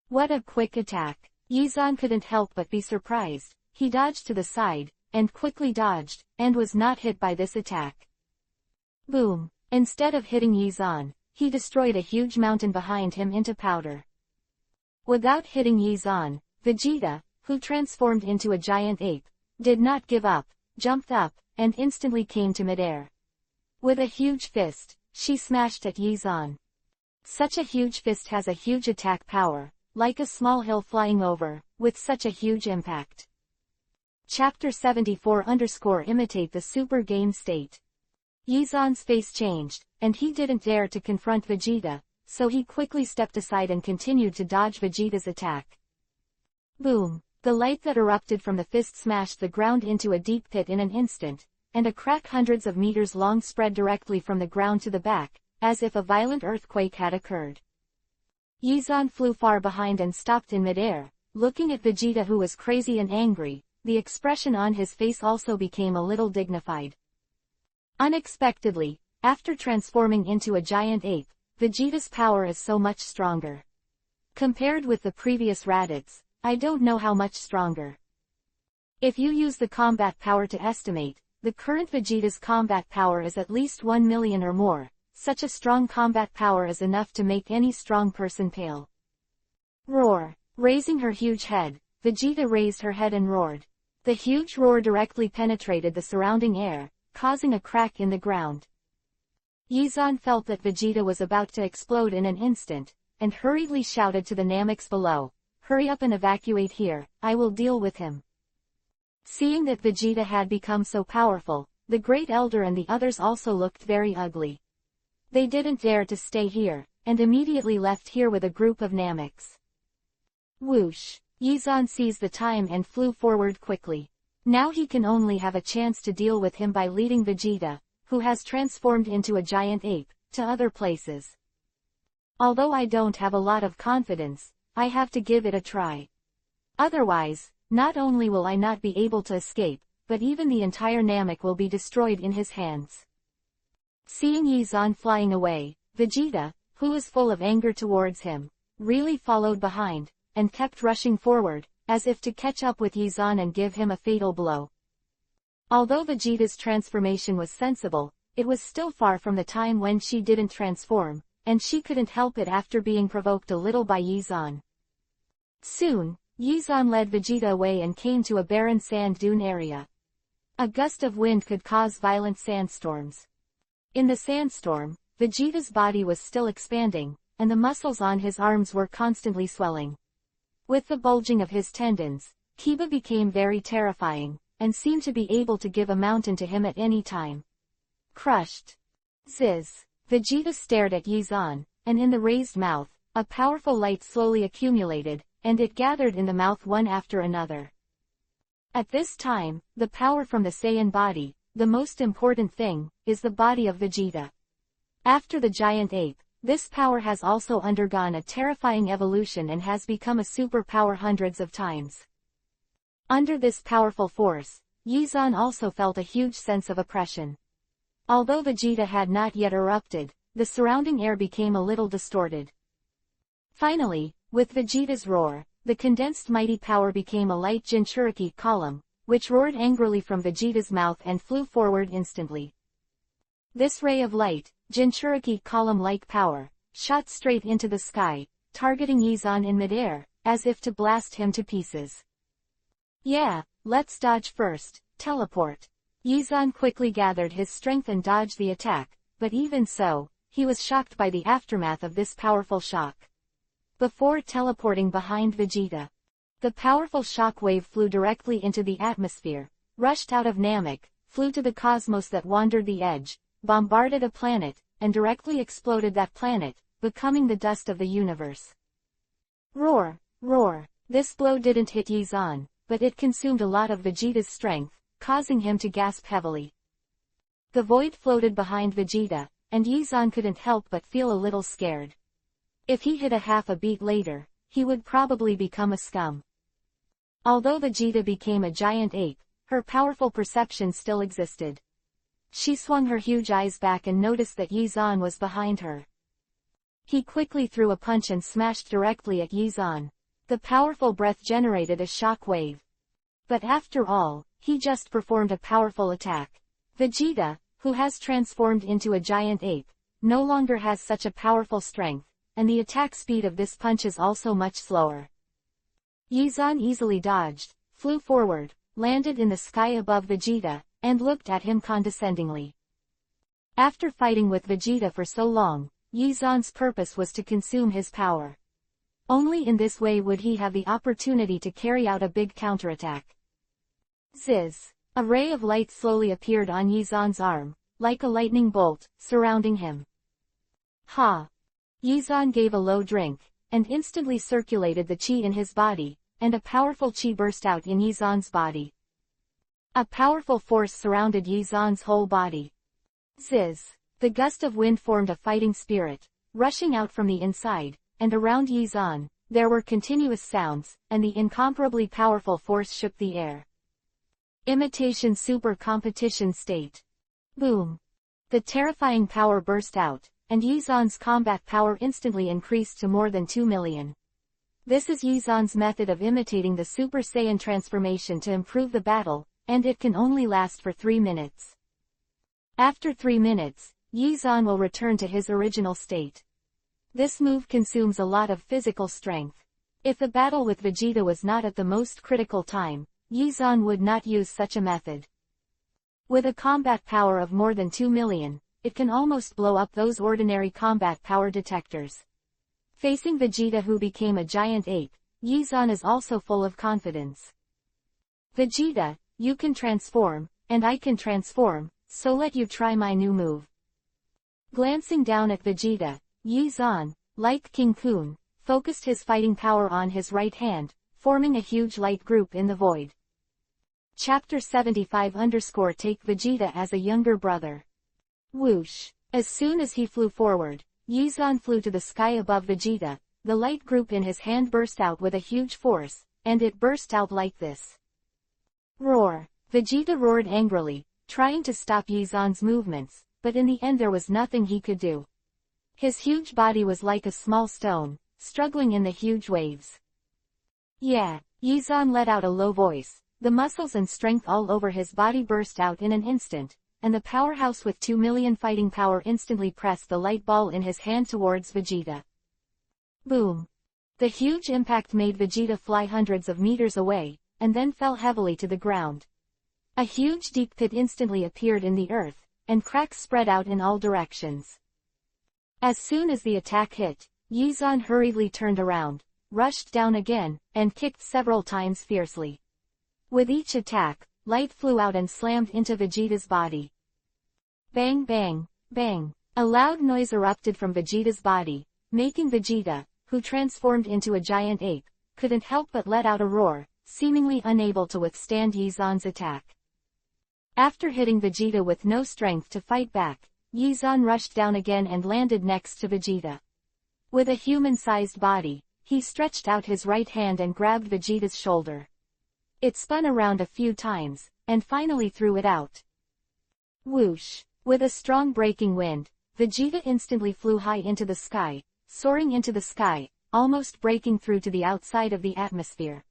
What a quick attack! Yizan couldn't help but be surprised. He dodged to the side, and quickly dodged, and was not hit by this attack. Boom! Instead of hitting Yizan, he destroyed a huge mountain behind him into powder. Without hitting Yizan, Vegeta, who transformed into a giant ape, did not give up, jumped up, and instantly came to midair. With a huge fist, she smashed at Yizan. Such a huge fist has a huge attack power, like a small hill flying over, with such a huge impact. Chapter 74 _ Imitate the Super Game State. Yizan's face changed, and he didn't dare to confront Vegeta, so he quickly stepped aside and continued to dodge Vegeta's attack. Boom! The light that erupted from the fist smashed the ground into a deep pit in an instant, and a crack hundreds of meters long spread directly from the ground to the back, as if a violent earthquake had occurred. Yizan flew far behind and stopped in midair, looking at Vegeta, who was crazy and angry. The expression on his face also became a little dignified. Unexpectedly, after transforming into a giant ape, Vegeta's power is so much stronger. Compared with the previous Raditz, I don't know how much stronger. If you use the combat power to estimate, the current Vegeta's combat power is at least 1 million or more. Such a strong combat power is enough to make any strong person pale. Roar! Raising her huge head, Vegeta raised her head and roared. The huge roar directly penetrated the surrounding air, causing a crack in the ground. Yizan felt that Vegeta was about to explode in an instant, and hurriedly shouted to the Nameks below, "Hurry up and evacuate here, I will deal with him." Seeing that Vegeta had become so powerful, the Great Elder and the others also looked very ugly. They didn't dare to stay here, and immediately left here with a group of Nameks. Whoosh! Yizan seized the time and flew forward quickly. Now he can only have a chance to deal with him by leading Vegeta, who has transformed into a giant ape, to other places. Although I don't have a lot of confidence, I have to give it a try. Otherwise, not only will I not be able to escape, but even the entire Namek will be destroyed in his hands. Seeing Yizan flying away, Vegeta, who was full of anger towards him, really followed behind, and kept rushing forward, as if to catch up with Yizan and give him a fatal blow. Although Vegeta's transformation was sensible, it was still far from the time when she didn't transform, and she couldn't help it after being provoked a little by Yizan. Soon, Yizan led Vegeta away and came to a barren sand dune area. A gust of wind could cause violent sandstorms. In the sandstorm, Vegeta's body was still expanding, and the muscles on his arms were constantly swelling. With the bulging of his tendons, Kiba became very terrifying, and seemed to be able to give a mountain to him at any time. Crushed. Ziz. Vegeta stared at Yizan, and in the raised mouth, a powerful light slowly accumulated, and it gathered in the mouth one after another. At this time, the power from the Saiyan body, the most important thing, is the body of Vegeta. After the giant ape, this power has also undergone a terrifying evolution and has become a superpower hundreds of times. Under this powerful force, Yizan also felt a huge sense of oppression. Although Vegeta had not yet erupted, the surrounding air became a little distorted. Finally, with Vegeta's roar, the condensed mighty power became a light Jinchuriki column, which roared angrily from Vegeta's mouth and flew forward instantly. This ray of light, Jinchuriki column-like power, shot straight into the sky, targeting Yizan in midair, as if to blast him to pieces. Yeah, let's dodge first, teleport. Yizan quickly gathered his strength and dodged the attack, but even so, he was shocked by the aftermath of this powerful shock. Before teleporting behind Vegeta, the powerful shock wave flew directly into the atmosphere, rushed out of Namek, flew to the cosmos that wandered the edge, bombarded a planet, and directly exploded that planet, becoming the dust of the universe. Roar, roar. This blow didn't hit Yizan, but it consumed a lot of Vegeta's strength, causing him to gasp heavily. The void floated behind Vegeta, and Yizan couldn't help but feel a little scared. If he hit a half a beat later, he would probably become a scum. Although Vegeta became a giant ape, her powerful perception still existed. She swung her huge eyes back and noticed that Yizan was behind her. He quickly threw a punch and smashed directly at Yizan. The powerful breath generated a shock wave. But after all, he just performed a powerful attack. Vegeta, who has transformed into a giant ape, no longer has such a powerful strength, and the attack speed of this punch is also much slower. Yizan easily dodged, flew forward, landed in the sky above Vegeta, and looked at him condescendingly. After fighting with Vegeta for so long, Yizan's purpose was to consume his power. Only in this way would he have the opportunity to carry out a big counterattack. Ziz. A ray of light slowly appeared on Yizan's arm, like a lightning bolt, surrounding him. Ha! Yizan gave a low drink, and instantly circulated the chi in his body, and a powerful chi burst out in Yizan's body. A powerful force surrounded Yizan's whole body. Ziz. The gust of wind formed a fighting spirit, rushing out from the inside, and around Yizan, there were continuous sounds, and the incomparably powerful force shook the air. Imitation super competition state. Boom. The terrifying power burst out, and Yizan's combat power instantly increased to more than 2 million. This is Yizan's method of imitating the Super Saiyan transformation to improve the battle, and it can only last for 3 minutes. After 3 minutes, Yizan will return to his original state. This move consumes a lot of physical strength. If the battle with Vegeta was not at the most critical time, Yizan would not use such a method. With a combat power of more than 2 million, it can almost blow up those ordinary combat power detectors. Facing Vegeta, who became a giant ape, Yizan is also full of confidence. Vegeta, you can transform, and I can transform, so let you try my new move. Glancing down at Vegeta, Yizan, like King Kun, focused his fighting power on his right hand, forming a huge light group in the void. Chapter 75 _ Take Vegeta as a younger brother. Whoosh! As soon as he flew forward, Yizan flew to the sky above Vegeta. The light group in his hand burst out with a huge force, and it burst out like this. Roar! Vegeta roared angrily, trying to stop Yizan's movements, but in the end there was nothing he could do. His huge body was like a small stone, struggling in the huge waves. Yeah, Yizan let out a low voice. The muscles and strength all over his body burst out in an instant, and the powerhouse with 2 million fighting power instantly pressed the light ball in his hand towards Vegeta. Boom! The huge impact made Vegeta fly hundreds of meters away, and then fell heavily to the ground. A huge deep pit instantly appeared in the earth, and cracks spread out in all directions. As soon as the attack hit, Yizan hurriedly turned around, rushed down again, and kicked several times fiercely. With each attack, light flew out and slammed into Vegeta's body. Bang bang, bang! A loud noise erupted from Vegeta's body, making Vegeta, who transformed into a giant ape, couldn't help but let out a roar, seemingly unable to withstand Yizan's attack. After hitting Vegeta with no strength to fight back, Yizan rushed down again and landed next to Vegeta. With a human-sized body, he stretched out his right hand and grabbed Vegeta's shoulder. It spun around a few times, and finally threw it out. Whoosh! With a strong breaking wind, Vegeta instantly flew high into the sky, soaring into the sky, almost breaking through to the outside of the atmosphere.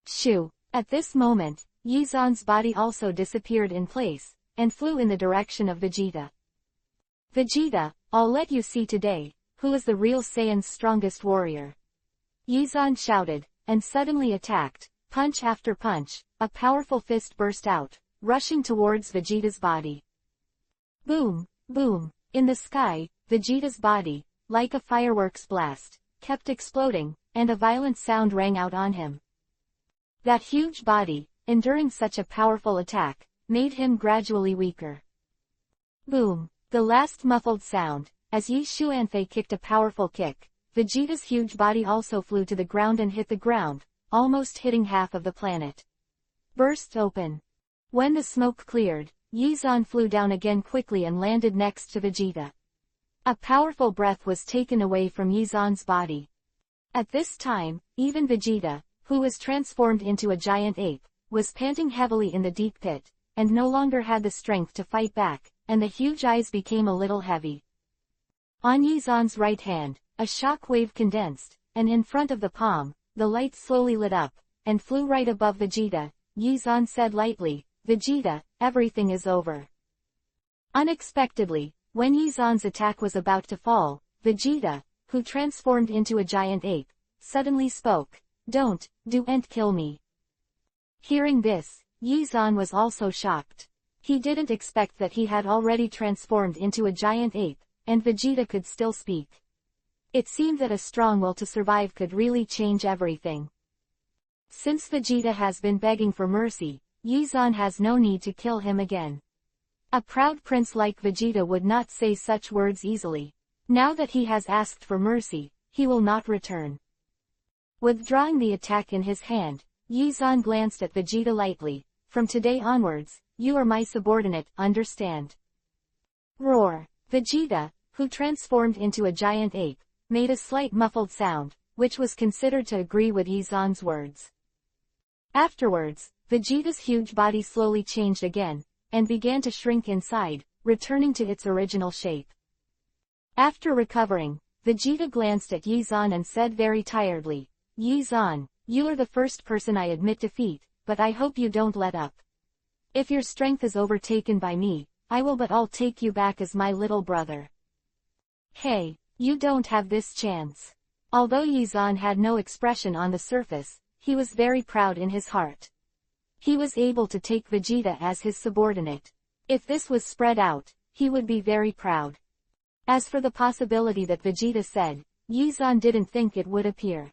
Shoo! At this moment, Yizan's body also disappeared in place, and flew in the direction of Vegeta. Vegeta, I'll let you see today, who is the real Saiyan's strongest warrior. Yizan shouted, and suddenly attacked. Punch after punch, a powerful fist burst out, rushing towards Vegeta's body. Boom, boom! In the sky, Vegeta's body, like a fireworks blast, kept exploding, and a violent sound rang out on him. That huge body, enduring such a powerful attack, made him gradually weaker. Boom! The last muffled sound, as Yi Xuanfei kicked a powerful kick, Vegeta's huge body also flew to the ground and hit the ground, almost hitting half of the planet. Burst open. When the smoke cleared, Yizan flew down again quickly and landed next to Vegeta. A powerful breath was taken away from Yizan's body. At this time, even Vegeta, who was transformed into a giant ape, was panting heavily in the deep pit, and no longer had the strength to fight back, and the huge eyes became a little heavy. On Yizan's right hand, a shock wave condensed, and in front of the palm, the light slowly lit up, and flew right above Vegeta. Yizan said lightly, Vegeta, everything is over. Unexpectedly, when Yizan's attack was about to fall, Vegeta, who transformed into a giant ape, suddenly spoke, Don't kill me. Hearing this, Yizan was also shocked. He didn't expect that he had already transformed into a giant ape, and Vegeta could still speak. It seemed that a strong will to survive could really change everything. Since Vegeta has been begging for mercy, Yizan has no need to kill him again. A proud prince like Vegeta would not say such words easily. Now that he has asked for mercy, he will not return. Withdrawing the attack in his hand, Yizan glanced at Vegeta lightly. From today onwards, you are my subordinate, understand? Roar! Vegeta, who transformed into a giant ape, made a slight muffled sound, which was considered to agree with Yizan's words. Afterwards, Vegeta's huge body slowly changed again, and began to shrink inside, returning to its original shape. After recovering, Vegeta glanced at Yizan and said very tiredly, Yizan, you are the first person I admit defeat, but I hope you don't let up. If your strength is overtaken by me, I will but I'll take you back as my little brother. Hey, you don't have this chance. Although Yizan had no expression on the surface, he was very proud in his heart. He was able to take Vegeta as his subordinate. If this was spread out, he would be very proud. As for the possibility that Vegeta said, Yizan didn't think it would appear.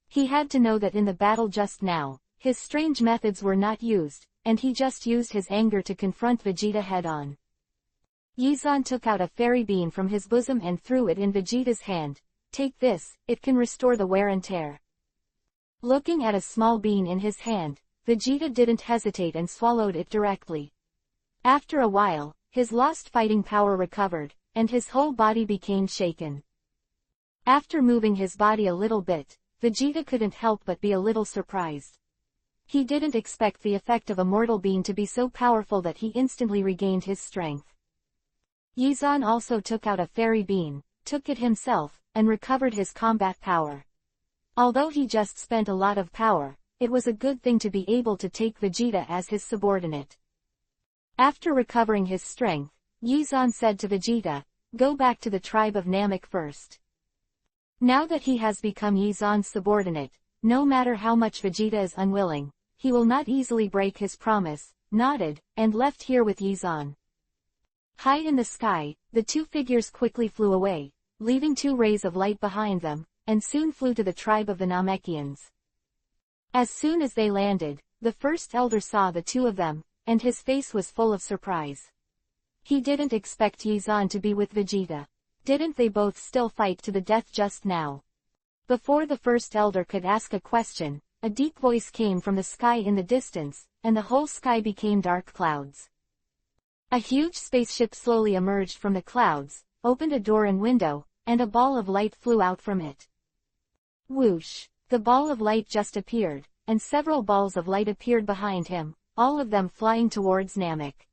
He had to know that in the battle just now, his strange methods were not used, and he just used his anger to confront Vegeta head-on. Yizan took out a fairy bean from his bosom and threw it in Vegeta's hand. Take this, it can restore the wear and tear. Looking at a small bean in his hand, Vegeta didn't hesitate and swallowed it directly. After a while, his lost fighting power recovered, and his whole body became shaken. After moving his body a little bit, Vegeta couldn't help but be a little surprised. He didn't expect the effect of a mortal being to be so powerful that he instantly regained his strength. Yizan also took out a fairy bean, took it himself, and recovered his combat power. Although he just spent a lot of power, it was a good thing to be able to take Vegeta as his subordinate. After recovering his strength, Yizan said to Vegeta, "Go back to the tribe of Namek first." Now that he has become Yizan's subordinate, no matter how much Vegeta is unwilling, he will not easily break his promise, nodded, and left here with Yizan. High in the sky, the two figures quickly flew away, leaving 2 rays of light behind them, and soon flew to the tribe of the Namekians. As soon as they landed, the first elder saw the 2 of them, and his face was full of surprise. He didn't expect Yizan to be with Vegeta. Didn't they both still fight to the death just now? Before the first elder could ask a question, a deep voice came from the sky in the distance, and the whole sky became dark clouds. A huge spaceship slowly emerged from the clouds, opened a door and window, and a ball of light flew out from it. Whoosh! The ball of light just appeared, and several balls of light appeared behind him, all of them flying towards Namek.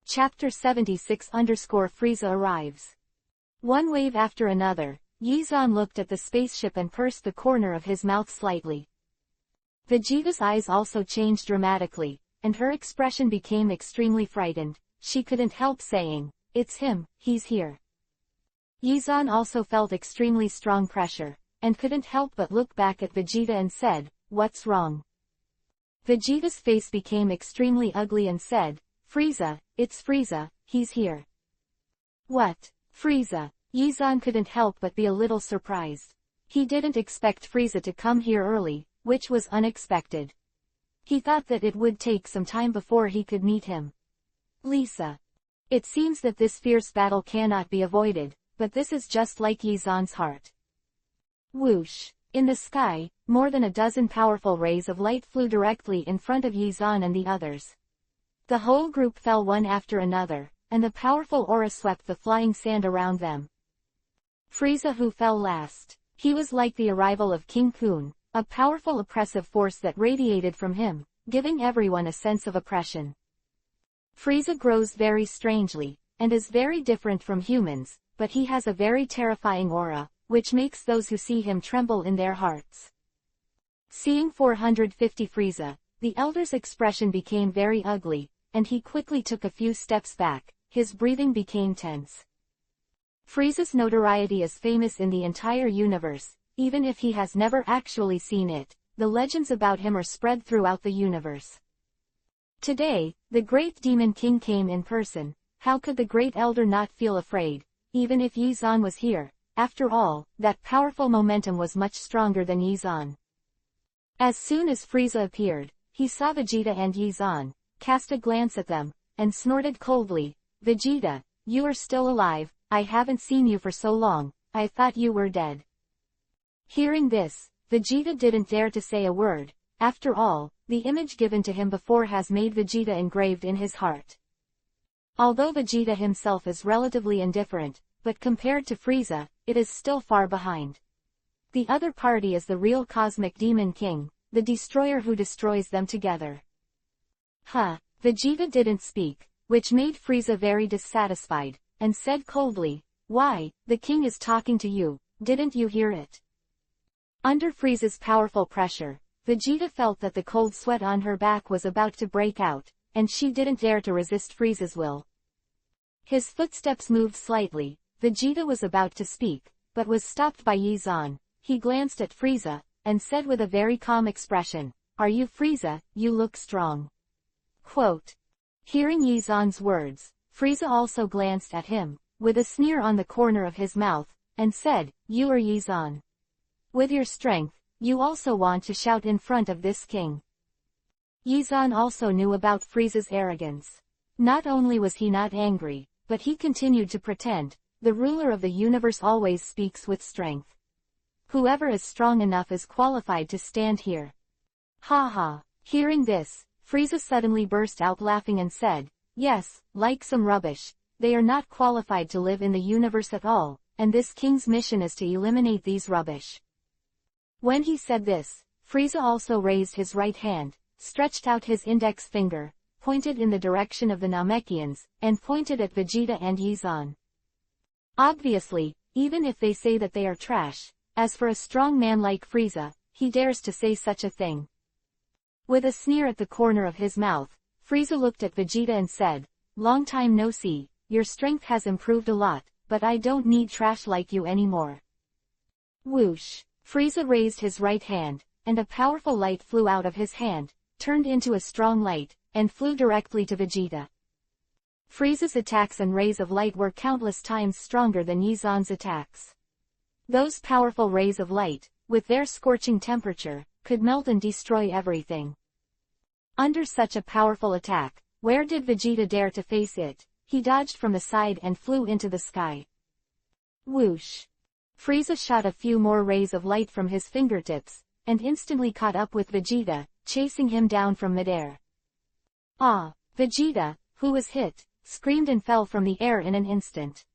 Chapter 76-Frieza arrives. One wave after another, Yizan looked at the spaceship and pursed the corner of his mouth slightly. Vegeta's eyes also changed dramatically, and her expression became extremely frightened. She couldn't help saying, "It's him, he's here." Yizan also felt extremely strong pressure, and couldn't help but look back at Vegeta and said, "What's wrong?" Vegeta's face became extremely ugly and said, "Frieza, it's Frieza, he's here." "What? Frieza?" Yizan couldn't help but be a little surprised. He didn't expect Frieza to come here early, which was unexpected. He thought that it would take some time before he could meet him. Lisa. It seems that this fierce battle cannot be avoided, but this is just like Yizan's heart. Whoosh! In the sky, more than a dozen powerful rays of light flew directly in front of Yizan and the others. The whole group fell one after another, and the powerful aura swept the flying sand around them. Frieza who fell last. He was like the arrival of King Kun, a powerful oppressive force that radiated from him, giving everyone a sense of oppression. Frieza grows very strangely, and is very different from humans, but he has a very terrifying aura, which makes those who see him tremble in their hearts. Seeing 450 Frieza, the elder's expression became very ugly, and he quickly took a few steps back. His breathing became tense. Frieza's notoriety is famous in the entire universe, even if he has never actually seen it. The legends about him are spread throughout the universe. Today, the great demon king came in person. How could the great elder not feel afraid, even if Yizan was here? After all, that powerful momentum was much stronger than Yizan. As soon as Frieza appeared, he saw Vegeta and Yizan, cast a glance at them, and snorted coldly, "Vegeta, you are still alive. I haven't seen you for so long, I thought you were dead." Hearing this, Vegeta didn't dare to say a word. After all, the image given to him before has made Vegeta engraved in his heart. Although Vegeta himself is relatively indifferent, but compared to Frieza, it is still far behind. The other party is the real cosmic demon king, the destroyer who destroys them together. Vegeta didn't speak, which made Frieza very dissatisfied, and said coldly, "Why, the king is talking to you, didn't you hear it?" Under Frieza's powerful pressure, Vegeta felt that the cold sweat on her back was about to break out, and she didn't dare to resist Frieza's will. His footsteps moved slightly. Vegeta was about to speak, but was stopped by Yizan. He glanced at Frieza, and said with a very calm expression, "Are you Frieza? You look strong." Quote. Hearing Yizan's words, Frieza also glanced at him, with a sneer on the corner of his mouth, and said, "You are Yizan. With your strength, you also want to shout in front of this king." Yizan also knew about Frieza's arrogance. Not only was he not angry, but he continued to pretend, "The ruler of the universe always speaks with strength. Whoever is strong enough is qualified to stand here." Ha. Hearing this, Frieza suddenly burst out laughing and said, "Yes, like some rubbish. They are not qualified to live in the universe at all, and this king's mission is to eliminate these rubbish." When he said this, Frieza also raised his right hand, stretched out his index finger, pointed in the direction of the Namekians, and pointed at Vegeta and Yizan. Obviously, even if they say that they are trash, as for a strong man like Frieza, he dares to say such a thing. With a sneer at the corner of his mouth, Frieza looked at Vegeta and said, "Long time no see, your strength has improved a lot, but I don't need trash like you anymore." Whoosh! Frieza raised his right hand, and a powerful light flew out of his hand, turned into a strong light, and flew directly to Vegeta. Frieza's attacks and rays of light were countless times stronger than Yizan's attacks. Those powerful rays of light, with their scorching temperature, could melt and destroy everything. Under such a powerful attack, where did Vegeta dare to face it? He dodged from the side and flew into the sky. Whoosh! Frieza shot a few more rays of light from his fingertips, and instantly caught up with Vegeta, chasing him down from midair. Ah! Vegeta, who was hit, screamed and fell from the air in an instant.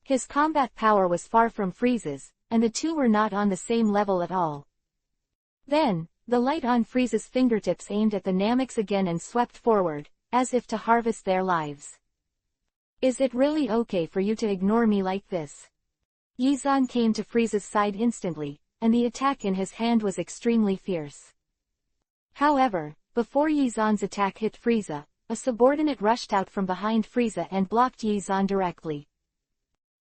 His combat power was far from Frieza's, and the two were not on the same level at all. Then, the light on Frieza's fingertips aimed at the Nameks again and swept forward, as if to harvest their lives. "Is it really okay for you to ignore me like this?" Yizan came to Frieza's side instantly, and the attack in his hand was extremely fierce. However, before Yizan's attack hit Frieza, a subordinate rushed out from behind Frieza and blocked Yizan directly.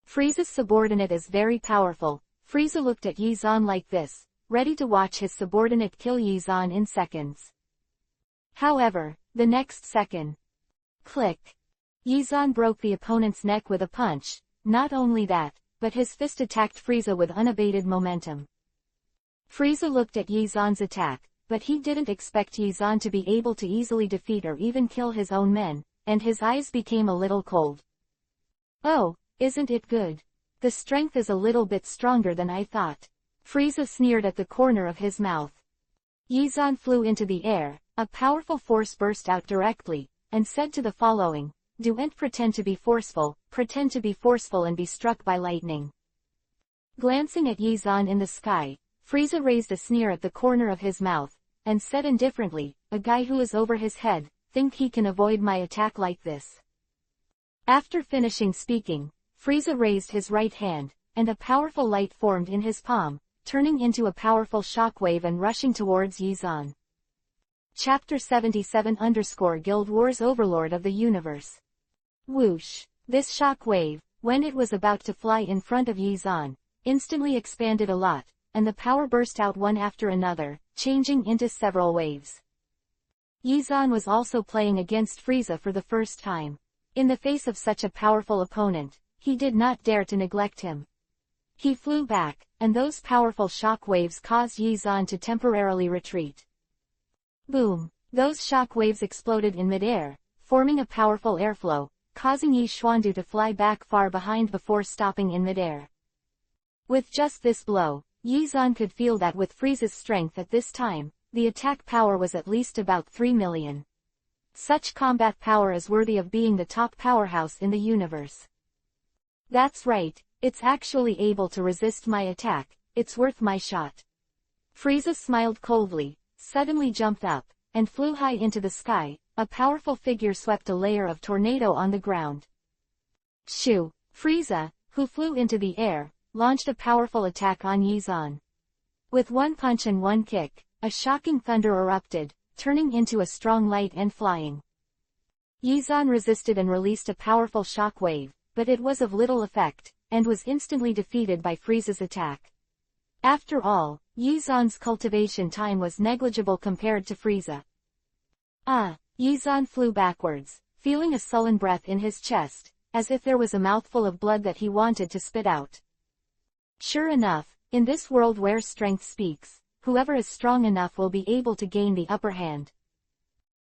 Frieza's subordinate is very powerful. Frieza looked at Yizan like this, ready to watch his subordinate kill Yizan in seconds. However, the next second, click! Yizan broke the opponent's neck with a punch. Not only that, but his fist attacked Frieza with unabated momentum. Frieza looked at Yizan's attack, but he didn't expect Yizan to be able to easily defeat or even kill his own men, and his eyes became a little cold. "Oh, isn't it good? The strength is a little bit stronger than I thought." Frieza sneered at the corner of his mouth. Yizan flew into the air, a powerful force burst out directly, and said to the following, "Don't pretend to be forceful and be struck by lightning." Glancing at Yizan in the sky, Frieza raised a sneer at the corner of his mouth, and said indifferently, "A guy who is over his head, think he can avoid my attack like this?" After finishing speaking, Frieza raised his right hand, and a powerful light formed in his palm, turning into a powerful shockwave and rushing towards Yizan. Chapter 77 Guild Wars Overlord of the Universe. Whoosh! This shockwave, when it was about to fly in front of Yizan, instantly expanded a lot, and the power burst out one after another, changing into several waves. Yizan was also playing against Frieza for the first time. In the face of such a powerful opponent, he did not dare to neglect him. He flew back, and those powerful shock waves caused Yizan to temporarily retreat. Boom! Those shock waves exploded in midair, forming a powerful airflow, causing Yi Xuandu to fly back far behind before stopping in midair. With just this blow, Yizan could feel that with Frieza's strength at this time, the attack power was at least about 3 million. Such combat power is worthy of being the top powerhouse in the universe. That's right, it's actually able to resist my attack, it's worth my shot. Frieza smiled coldly, suddenly jumped up, and flew high into the sky. A powerful figure swept a layer of tornado on the ground. Shoo! Frieza, who flew into the air, launched a powerful attack on Yizan. With one punch and one kick, a shocking thunder erupted, turning into a strong light and flying. Yizan resisted and released a powerful shock wave, but it was of little effect, and was instantly defeated by Frieza's attack. After all, Yizan's cultivation time was negligible compared to Frieza. Yizan flew backwards, feeling a sullen breath in his chest, as if there was a mouthful of blood that he wanted to spit out. Sure enough, in this world where strength speaks, whoever is strong enough will be able to gain the upper hand.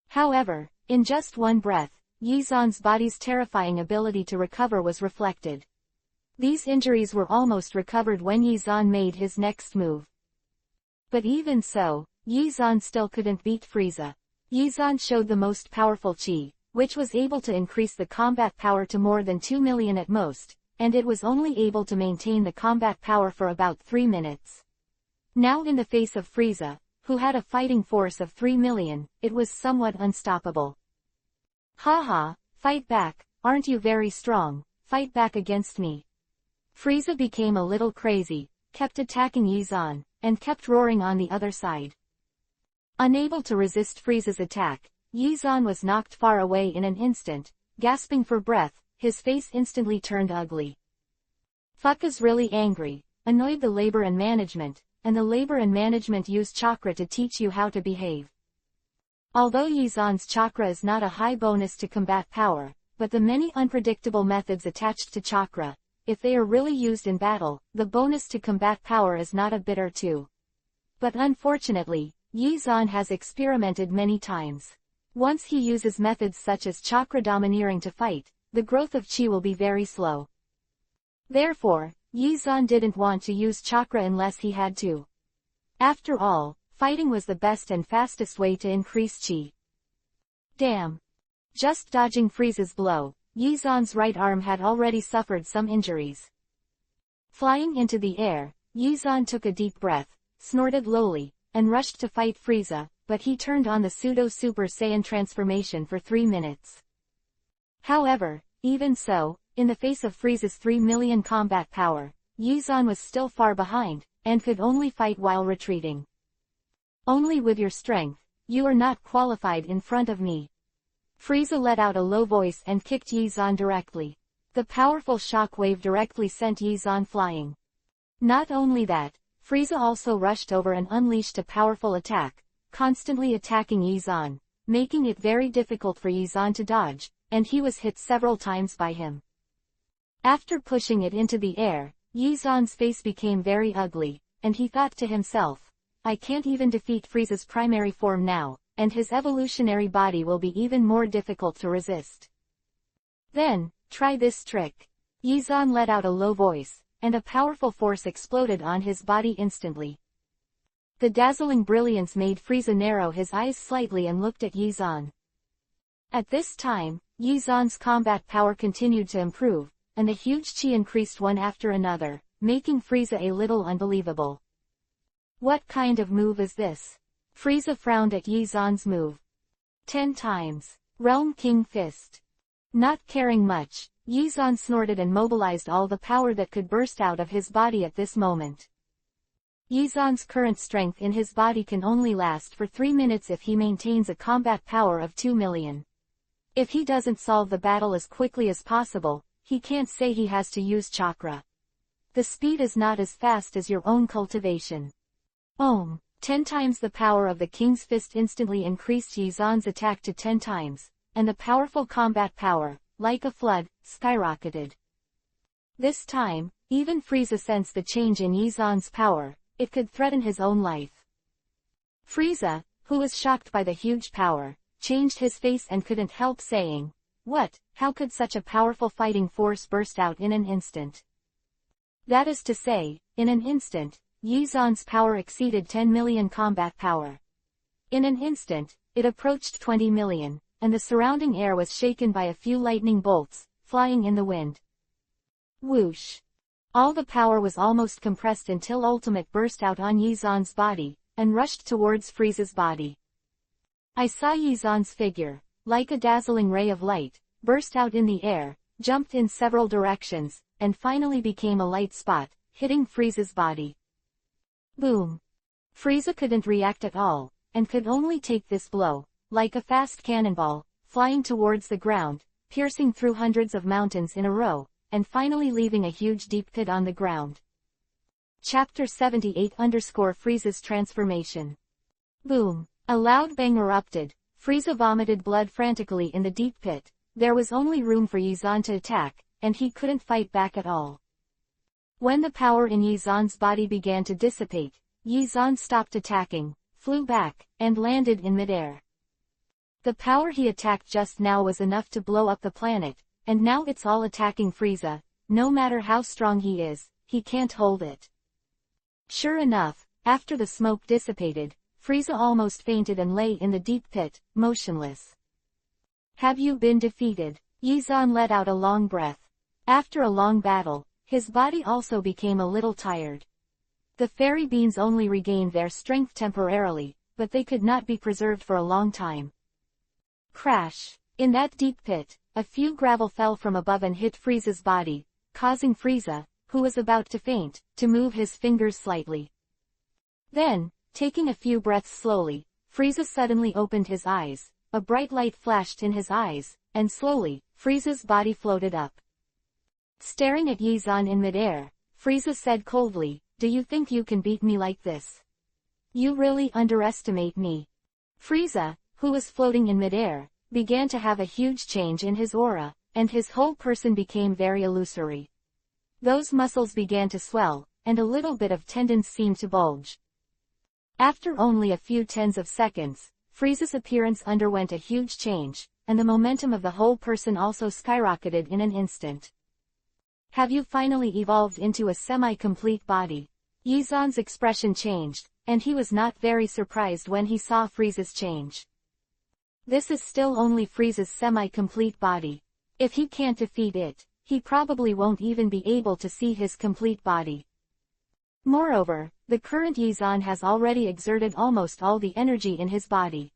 However, in just one breath, Yizan's body's terrifying ability to recover was reflected. These injuries were almost recovered when Yizan made his next move. But even so, Yizan still couldn't beat Frieza. Yizan showed the most powerful chi, which was able to increase the combat power to more than 2 million at most, and it was only able to maintain the combat power for about 3 minutes. Now in the face of Frieza, who had a fighting force of 3 million, it was somewhat unstoppable. Haha, fight back, aren't you very strong, fight back against me. Frieza became a little crazy, kept attacking Yizan, and kept roaring on the other side. Unable to resist Frieza's attack, Yizan was knocked far away in an instant, gasping for breath, his face instantly turned ugly. Fuck is really angry, annoyed the labor and management, and the labor and management use chakra to teach you how to behave. Although Yizan's chakra is not a high bonus to combat power, but the many unpredictable methods attached to chakra, if they are really used in battle, the bonus to combat power is not a bit or two. But unfortunately, Yizan has experimented many times. Once he uses methods such as chakra domineering to fight, the growth of chi will be very slow. Therefore, Yizan didn't want to use chakra unless he had to. After all, fighting was the best and fastest way to increase chi. Damn. Just dodging Frieza's blow, Yizan's right arm had already suffered some injuries. Flying into the air, Yizan took a deep breath, snorted lowly, and rushed to fight Frieza, but he turned on the pseudo-Super Saiyan transformation for 3 minutes. However, even so, in the face of Frieza's 3 million combat power, Yizan was still far behind, and could only fight while retreating. Only with your strength, you are not qualified in front of me. Frieza let out a low voice and kicked Yizan directly. The powerful shock wave directly sent Yizan flying. Not only that, Frieza also rushed over and unleashed a powerful attack, constantly attacking Yizan, making it very difficult for Yizan to dodge, and he was hit several times by him. After pushing it into the air, Yizan's face became very ugly, and he thought to himself, I can't even defeat Frieza's primary form now, and his evolutionary body will be even more difficult to resist. Then, try this trick. Yizan let out a low voice, and a powerful force exploded on his body instantly. The dazzling brilliance made Frieza narrow his eyes slightly and looked at Yizan. At this time, Yizan's combat power continued to improve, and the huge chi increased one after another, making Frieza a little unbelievable. What kind of move is this? Frieza frowned at Yizan's move. 10 times. Realm King Fist. Not caring much, Yizan snorted and mobilized all the power that could burst out of his body at this moment. Yizan's current strength in his body can only last for 3 minutes if he maintains a combat power of 2 million. If he doesn't solve the battle as quickly as possible, he can't say he has to use chakra. The speed is not as fast as your own cultivation. 10 times the power of the King's Fist instantly increased Yizan's attack to 10 times, and the powerful combat power, like a flood, skyrocketed. This time, even Frieza sensed the change in Yizan's power, it could threaten his own life. Frieza, who was shocked by the huge power, changed his face and couldn't help saying, "What, how could such a powerful fighting force burst out in an instant?" That is to say, in an instant, Yizan's power exceeded 10 million combat power. In an instant, it approached 20 million, and the surrounding air was shaken by a few lightning bolts, flying in the wind. Whoosh! All the power was almost compressed until Ultimate burst out on Yizan's body, and rushed towards Frieza's body. I saw Yizan's figure, like a dazzling ray of light, burst out in the air, jumped in several directions, and finally became a light spot, hitting Frieza's body. Boom! Frieza couldn't react at all, and could only take this blow, like a fast cannonball, flying towards the ground, piercing through hundreds of mountains in a row, and finally leaving a huge deep pit on the ground. Chapter 78 Frieza's transformation. Boom! A loud bang erupted. Frieza vomited blood frantically in the deep pit. There was only room for Yizan to attack, and he couldn't fight back at all. When the power in Yizan's body began to dissipate, Yizan stopped attacking, flew back, and landed in midair. The power he attacked just now was enough to blow up the planet, and now it's all attacking Frieza. No matter how strong he is, he can't hold it. Sure enough, after the smoke dissipated, Frieza almost fainted and lay in the deep pit, motionless. Have you been defeated? Yizan let out a long breath. After a long battle, his body also became a little tired. The fairy beans only regained their strength temporarily, but they could not be preserved for a long time. Crash! In that deep pit, a few gravel fell from above and hit Frieza's body, causing Frieza, who was about to faint, to move his fingers slightly. Then, taking a few breaths slowly, Frieza suddenly opened his eyes, a bright light flashed in his eyes, and slowly, Frieza's body floated up. Staring at Yi-Zan in midair, Frieza said coldly, "Do you think you can beat me like this? You really underestimate me." Frieza, who was floating in midair, began to have a huge change in his aura, and his whole person became very illusory. Those muscles began to swell, and a little bit of tendons seemed to bulge. After only a few tens of seconds, Frieza's appearance underwent a huge change, and the momentum of the whole person also skyrocketed in an instant. "Have you finally evolved into a semi-complete body?" Yi-Zan's expression changed, and he was not very surprised when he saw Frieza's change. This is still only Frieza's semi-complete body. If he can't defeat it, he probably won't even be able to see his complete body. Moreover, the current Yi-Zan has already exerted almost all the energy in his body.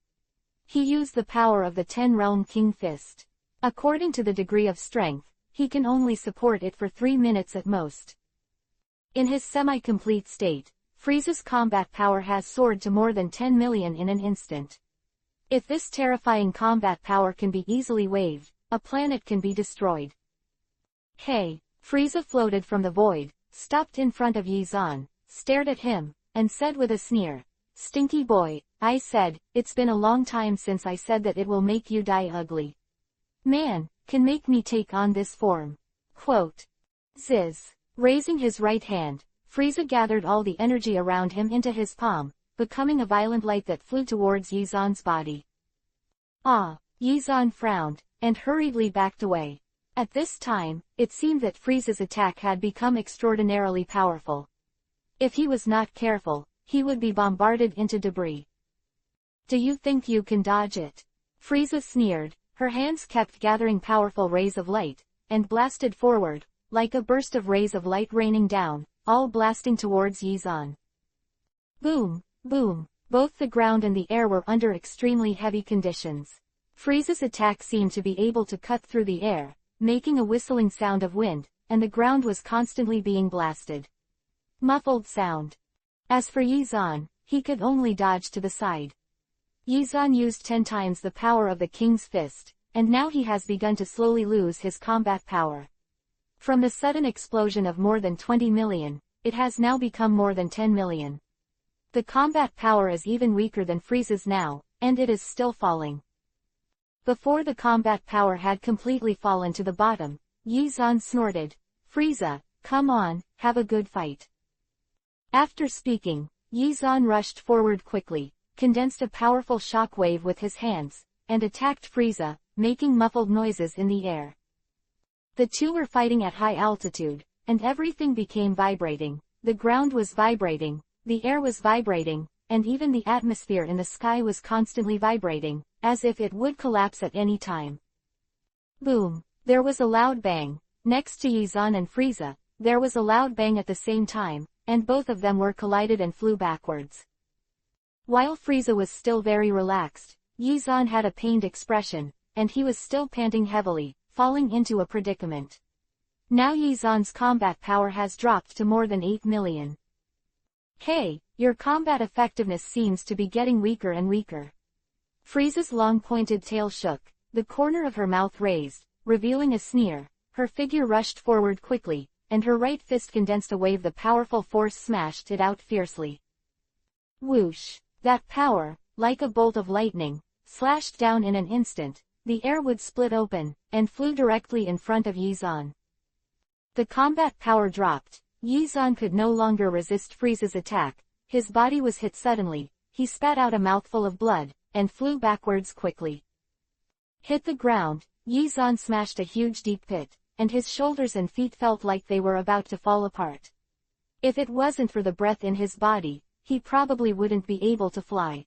He used the power of the 10-realm King Fist. According to the degree of strength, he can only support it for 3 minutes at most. In his semi-complete state, Frieza's combat power has soared to more than 10 million in an instant. If this terrifying combat power can be easily waived, a planet can be destroyed. "Hey!" Frieza floated from the void, stopped in front of Yi-Zan, stared at him, and said with a sneer, "Stinky boy, I said, it's been a long time since I said that it will make you die ugly. Man, can make me take on this form." Quote. Ziz. Raising his right hand, Frieza gathered all the energy around him into his palm, becoming a violent light that flew towards Yi-Zan's body. Ah! Yi-Zan frowned, and hurriedly backed away. At this time, it seemed that Frieza's attack had become extraordinarily powerful. If he was not careful, he would be bombarded into debris. "Do you think you can dodge it?" Frieza sneered. Her hands kept gathering powerful rays of light, and blasted forward, like a burst of rays of light raining down, all blasting towards Yi-Zan. Boom, boom, both the ground and the air were under extremely heavy conditions. Frieza's attack seemed to be able to cut through the air, making a whistling sound of wind, and the ground was constantly being blasted. Muffled sound. As for Yi-Zan, he could only dodge to the side. Yi-Zan used 10 times the power of the King's Fist, and now he has begun to slowly lose his combat power. From the sudden explosion of more than 20 million, it has now become more than 10 million. The combat power is even weaker than Frieza's now, and it is still falling. Before the combat power had completely fallen to the bottom, Yi-Zan snorted, "Frieza, come on, have a good fight." After speaking, Yi-Zan rushed forward quickly, condensed a powerful shock wave with his hands, and attacked Frieza, making muffled noises in the air. The two were fighting at high altitude, and everything became vibrating. The ground was vibrating, the air was vibrating, and even the atmosphere in the sky was constantly vibrating, as if it would collapse at any time. Boom! There was a loud bang. Next to Yi-Zan and Frieza, there was a loud bang at the same time, and both of them were collided and flew backwards. While Frieza was still very relaxed, Yi-Zan had a pained expression, and he was still panting heavily, falling into a predicament. Now Yi-Zan's combat power has dropped to more than 8 million. "Hey, your combat effectiveness seems to be getting weaker and weaker." Frieza's long pointed tail shook, the corner of her mouth raised, revealing a sneer. Her figure rushed forward quickly, and her right fist condensed a wave. The powerful force smashed it out fiercely. Whoosh! That power, like a bolt of lightning, slashed down in an instant. The air would split open, and flew directly in front of Yi-Zan. The combat power dropped. Yi-Zan could no longer resist Frieza's attack. His body was hit suddenly. He spat out a mouthful of blood, and flew backwards quickly. Hit the ground, Yi-Zan smashed a huge deep pit, and his shoulders and feet felt like they were about to fall apart. If it wasn't for the breath in his body, he probably wouldn't be able to fly.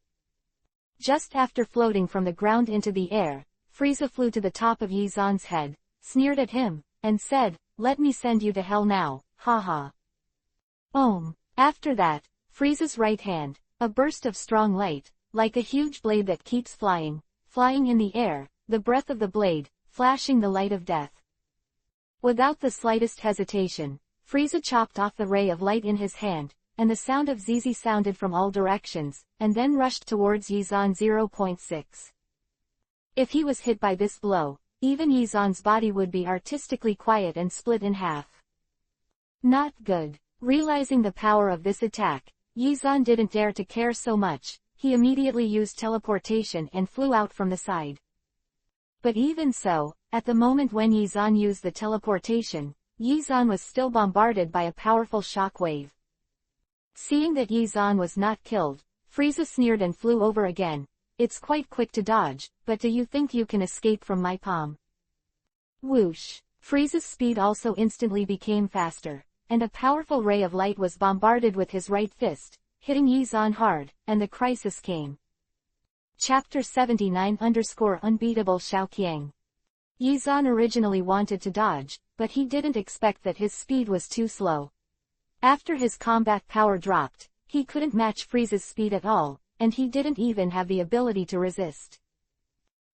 Just after floating from the ground into the air, Frieza flew to the top of Yi-Zan's head, sneered at him, and said, "Let me send you to hell now, haha." After that, Frieza's right hand, a burst of strong light, like a huge blade that keeps flying in the air, the breath of the blade, flashing the light of death. Without the slightest hesitation, Frieza chopped off the ray of light in his hand, and the sound of ZZ sounded from all directions, and then rushed towards Yizan 0.6. If he was hit by this blow, even Yizan's body would be artistically quiet and split in half. Not good. Realizing the power of this attack, Yizan didn't dare to care so much. He immediately used teleportation and flew out from the side. But even so, at the moment when Yizan used the teleportation, Yizan was still bombarded by a powerful shock wave. Seeing that Yizan was not killed, Frieza sneered and flew over again. It's quite quick to dodge, but do you think you can escape from my palm? Whoosh! Frieza's speed also instantly became faster, and a powerful ray of light was bombarded with his right fist, hitting Yizan hard, and the crisis came. Chapter 79-Unbeatable Xiaoqiang. Yizan originally wanted to dodge, but he didn't expect that his speed was too slow. After his combat power dropped, he couldn't match Frieza's speed at all, and he didn't even have the ability to resist.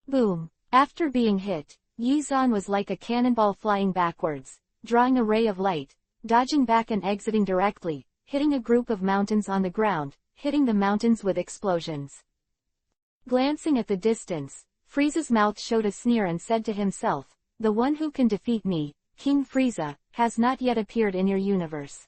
Boom! After being hit, Yizan was like a cannonball flying backwards, drawing a ray of light, dodging back and exiting directly, hitting a group of mountains on the ground, hitting the mountains with explosions. Glancing at the distance, Frieza's mouth showed a sneer and said to himself, "The one who can defeat me, King Frieza, has not yet appeared in your universe."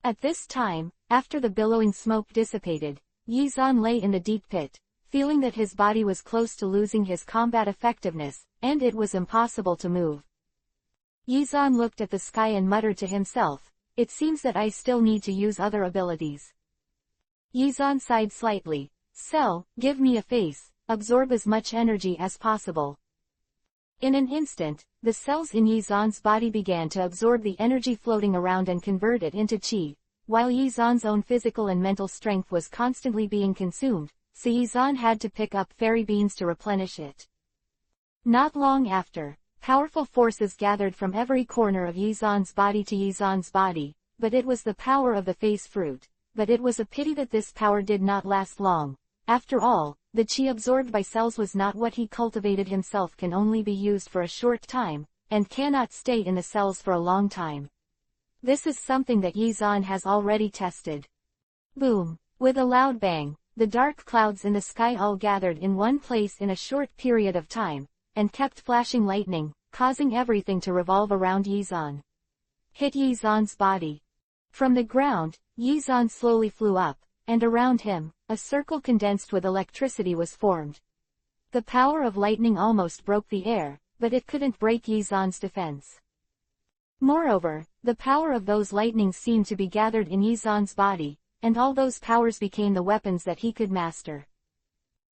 At this time, after the billowing smoke dissipated, Yizan lay in the deep pit, feeling that his body was close to losing his combat effectiveness, and it was impossible to move. Yizan looked at the sky and muttered to himself, "It seems that I still need to use other abilities." Yizan sighed slightly. "Cell, give me a face, absorb as much energy as possible." In an instant, the cells in Yizan's body began to absorb the energy floating around and convert it into chi, while Yizan's own physical and mental strength was constantly being consumed, so Yizan had to pick up fairy beans to replenish it. Not long after, powerful forces gathered from every corner of Yizan's body, but it was the power of the face fruit. But it was a pity that this power did not last long. After all, the chi absorbed by cells was not what he cultivated himself, can only be used for a short time, and cannot stay in the cells for a long time. This is something that Yizan has already tested. Boom! With a loud bang, the dark clouds in the sky all gathered in one place in a short period of time, and kept flashing lightning, causing everything to revolve around Yizan. Hit Yizan's body. From the ground, Yizan slowly flew up, and around him, a circle condensed with electricity was formed. The power of lightning almost broke the air, but it couldn't break Yizan's defense. Moreover, the power of those lightnings seemed to be gathered in Yizan's body, and all those powers became the weapons that he could master.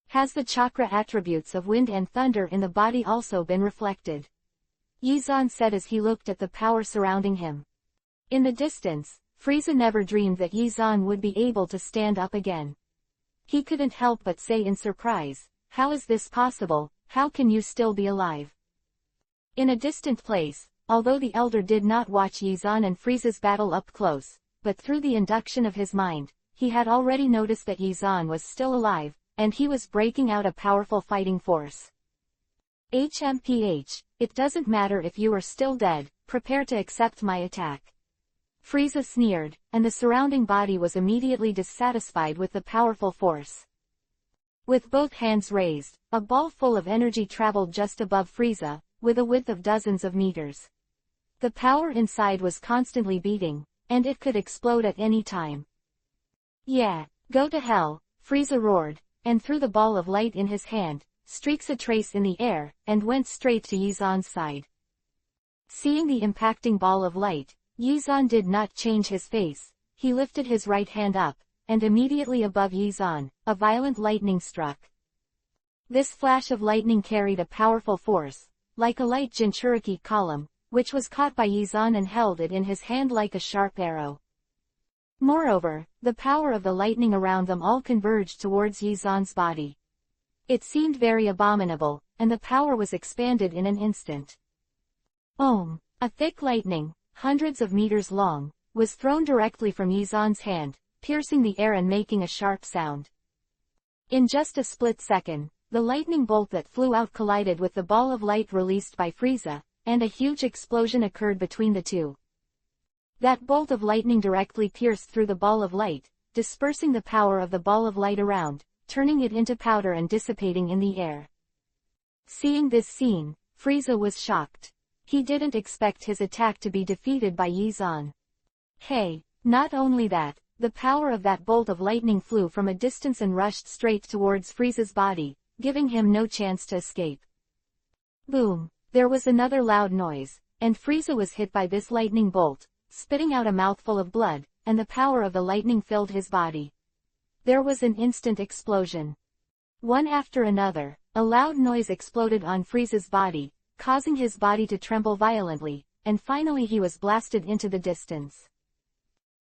Has the chakra attributes of wind and thunder in the body also been reflected? Yizan said as he looked at the power surrounding him. In the distance, Frieza never dreamed that Yizan would be able to stand up again. He couldn't help but say in surprise, "How is this possible? How can you still be alive?" In a distant place, although the elder did not watch Yizan and Frieza's battle up close, but through the induction of his mind, he had already noticed that Yizan was still alive, and he was breaking out a powerful fighting force. HMPH, it doesn't matter if you are still dead, prepare to accept my attack. Frieza sneered, and the surrounding body was immediately dissatisfied with the powerful force. With both hands raised, a ball full of energy traveled just above Frieza, with a width of dozens of meters. The power inside was constantly beating, and it could explode at any time. "Yeah, go to hell," Frieza roared, and threw the ball of light in his hand, streaks a trace in the air, and went straight to Yizan's side. Seeing the impacting ball of light, Yizan did not change his face. He lifted his right hand up, and immediately above Yizan, a violent lightning struck. This flash of lightning carried a powerful force, like a light Jinchuriki column, which was caught by Yizan and held it in his hand like a sharp arrow. Moreover, the power of the lightning around them all converged towards Yizan's body. It seemed very abominable, and the power was expanded in an instant. Om! A thick lightning, hundreds of meters long, was thrown directly from Yizan's hand, piercing the air and making a sharp sound. In just a split second, the lightning bolt that flew out collided with the ball of light released by Frieza, and a huge explosion occurred between the two. That bolt of lightning directly pierced through the ball of light, dispersing the power of the ball of light around, turning it into powder and dissipating in the air. Seeing this scene, Frieza was shocked. He didn't expect his attack to be defeated by Yizan. Hey, not only that, the power of that bolt of lightning flew from a distance and rushed straight towards Frieza's body, giving him no chance to escape. Boom! There was another loud noise, and Frieza was hit by this lightning bolt, spitting out a mouthful of blood, and the power of the lightning filled his body. There was an instant explosion. One after another, a loud noise exploded on Frieza's body, causing his body to tremble violently, and finally he was blasted into the distance.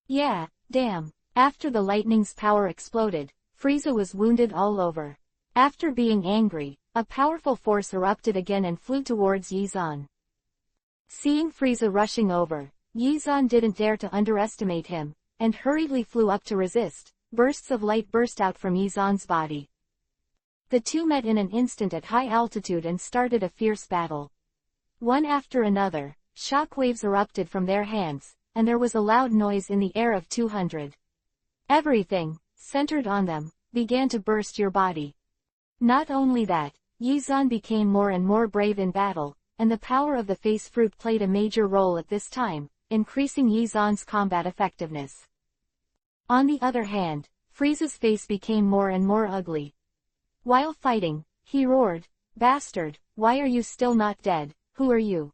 Yeah, damn. After the lightning's power exploded, Frieza was wounded all over. After being angry, a powerful force erupted again and flew towards Yizan. Seeing Frieza rushing over, Yizan didn't dare to underestimate him, and hurriedly flew up to resist. Bursts of light burst out from Yizan's body. The two met in an instant at high altitude and started a fierce battle. One after another, shock waves erupted from their hands, and there was a loud noise in the air of 200. Everything, centered on them, began to burst your body. Not only that, Yizan became more and more brave in battle, and the power of the face fruit played a major role at this time, increasing Yizan's combat effectiveness. On the other hand, Frieza's face became more and more ugly. While fighting, he roared, "Bastard, why are you still not dead? Who are you?"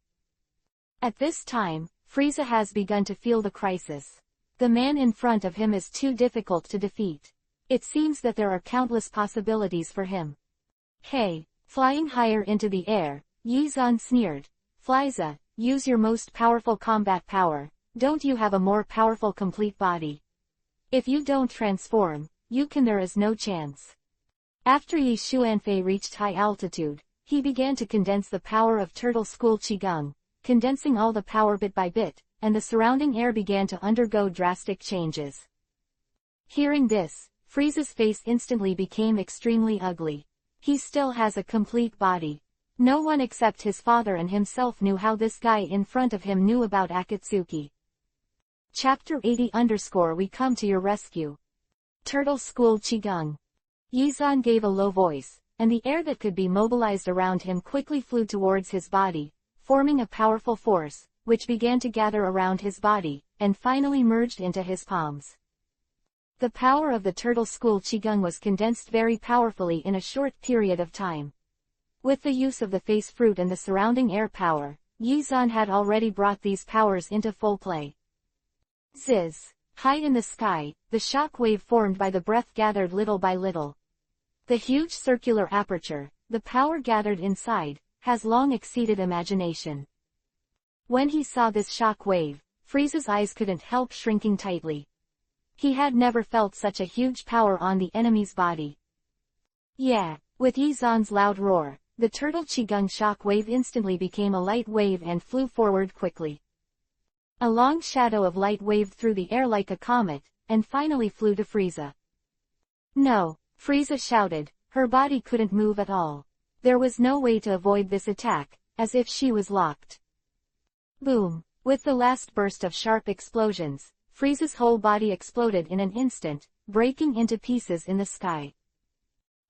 At this time, Frieza has begun to feel the crisis. The man in front of him is too difficult to defeat. It seems that there are countless possibilities for him. Hey, flying higher into the air, Yizan sneered. "Frieza, use your most powerful combat power. Don't you have a more powerful complete body? If you don't transform, there is no chance." After Yi Xuanfei reached high altitude, he began to condense the power of Turtle School Qigong, condensing all the power bit by bit, and the surrounding air began to undergo drastic changes. Hearing this, Frieza's face instantly became extremely ugly. He still has a complete body. No one except his father and himself knew how this guy in front of him knew about Akatsuki. Chapter 80 _ We come to your rescue. Turtle School Qigong. Yizan gave a low voice, and the air that could be mobilized around him quickly flew towards his body, forming a powerful force, which began to gather around his body, and finally merged into his palms. The power of the Turtle School Qigong was condensed very powerfully in a short period of time. With the use of the face fruit and the surrounding air power, Yizan had already brought these powers into full play. Ziz! High in the sky, the shock wave formed by the breath gathered little by little. The huge circular aperture, the power gathered inside, has long exceeded imagination. When he saw this shock wave, Frieza's eyes couldn't help shrinking tightly. He had never felt such a huge power on the enemy's body. Yeah, with Yizan's loud roar, the Turtle Qigong shock wave instantly became a light wave and flew forward quickly. A long shadow of light waved through the air like a comet, and finally flew to Frieza. No, Frieza shouted, her body couldn't move at all. There was no way to avoid this attack, as if she was locked. Boom! With the last burst of sharp explosions, Frieza's whole body exploded in an instant, breaking into pieces in the sky.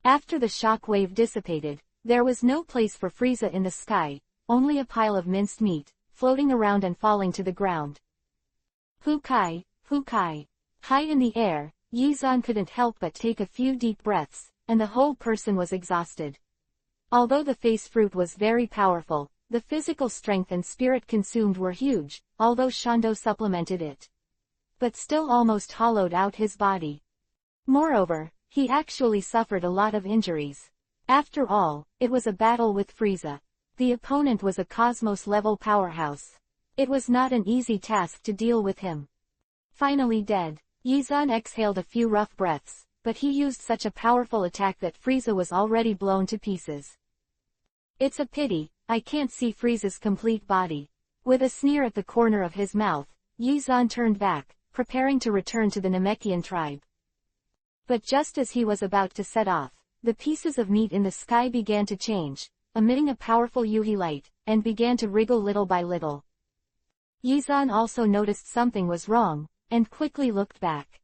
After the shock wave dissipated, there was no place for Frieza in the sky, only a pile of minced meat, floating around and falling to the ground. Hokage, Hokage. High in the air, Yizan couldn't help but take a few deep breaths, and the whole person was exhausted. Although the face fruit was very powerful, the physical strength and spirit consumed were huge, although Shando supplemented it. But still almost hollowed out his body. Moreover, he actually suffered a lot of injuries. After all, it was a battle with Frieza. The opponent was a Cosmos-level powerhouse. It was not an easy task to deal with him. Finally dead, Yizan exhaled a few rough breaths, but he used such a powerful attack that Frieza was already blown to pieces. It's a pity, I can't see Frieza's complete body. With a sneer at the corner of his mouth, Yizan turned back, preparing to return to the Namekian tribe. But just as he was about to set off, the pieces of meat in the sky began to change, emitting a powerful Yuhi light, and began to wriggle little by little. Yizan also noticed something was wrong, and quickly looked back.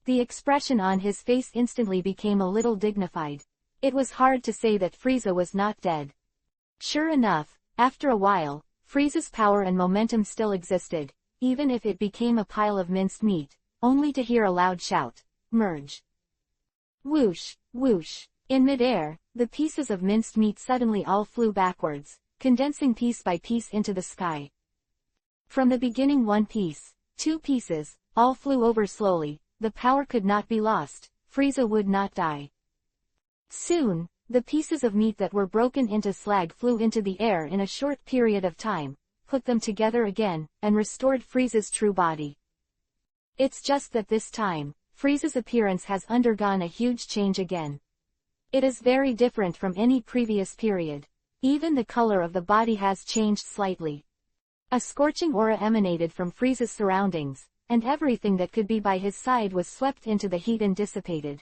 The expression on his face instantly became a little dignified. It was hard to say that Frieza was not dead. Sure enough, after a while, Frieza's power and momentum still existed, even if it became a pile of minced meat, only to hear a loud shout, "Merge!" Whoosh, whoosh. In midair, the pieces of minced meat suddenly all flew backwards, condensing piece by piece into the sky. From the beginning 1 piece, 2 pieces, all flew over slowly. The power could not be lost, Frieza would not die. Soon, the pieces of meat that were broken into slag flew into the air in a short period of time, put them together again, and restored Frieza's true body. It's just that this time, Frieza's appearance has undergone a huge change again. It is very different from any previous period. Even the color of the body has changed slightly. A scorching aura emanated from Frieza's surroundings, and everything that could be by his side was swept into the heat and dissipated.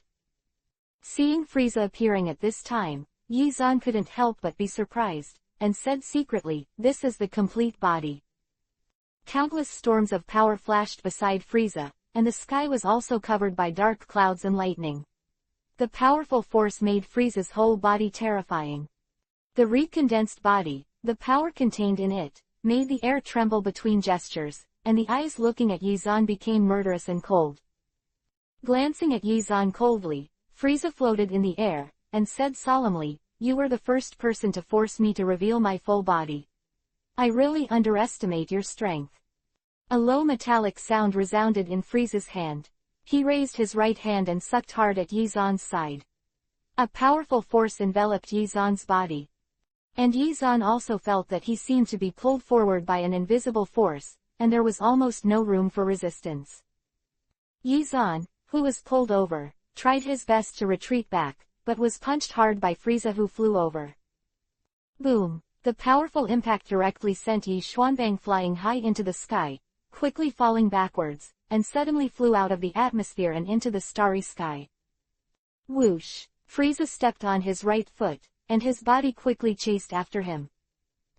Seeing Frieza appearing at this time, Yizan couldn't help but be surprised, and said secretly, "This is the complete body." Countless storms of power flashed beside Frieza, and the sky was also covered by dark clouds and lightning. The powerful force made Frieza's whole body terrifying. The recondensed body, the power contained in it, made the air tremble between gestures, and the eyes looking at Yizan became murderous and cold. Glancing at Yizan coldly, Frieza floated in the air, and said solemnly, "You were the first person to force me to reveal my full body. I really underestimate your strength." A low metallic sound resounded in Frieza's hand. He raised his right hand and sucked hard at Yizan's side. A powerful force enveloped Yizan's body. And Yizan also felt that he seemed to be pulled forward by an invisible force, and there was almost no room for resistance. Yizan, who was pulled over, tried his best to retreat back, but was punched hard by Frieza, who flew over. Boom! The powerful impact directly sent Yi Xuanbang flying high into the sky, quickly falling backwards, and suddenly flew out of the atmosphere and into the starry sky. Whoosh! Frieza stepped on his right foot, and his body quickly chased after him.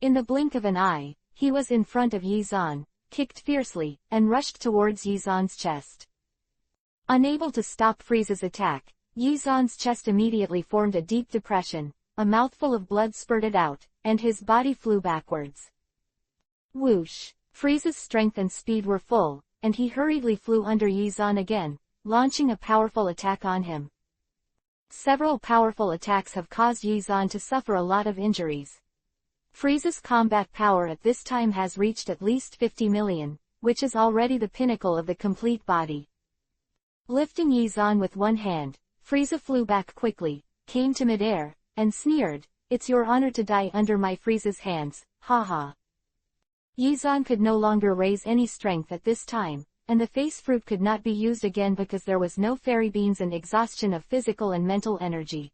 In the blink of an eye, he was in front of Yizan, kicked fiercely, and rushed towards Yizan's chest. Unable to stop Frieza's attack, Yizan's chest immediately formed a deep depression, a mouthful of blood spurted out, and his body flew backwards. Whoosh! Frieza's strength and speed were full, and he hurriedly flew under Yizan again, launching a powerful attack on him. Several powerful attacks have caused Yizan to suffer a lot of injuries. Frieza's combat power at this time has reached at least 50 million, which is already the pinnacle of the complete body. Lifting Yizan with one hand, Frieza flew back quickly, came to midair, and sneered, "It's your honor to die under my Frieza's hands, haha." Yizan could no longer raise any strength at this time, and the face fruit could not be used again because there was no fairy beans and exhaustion of physical and mental energy.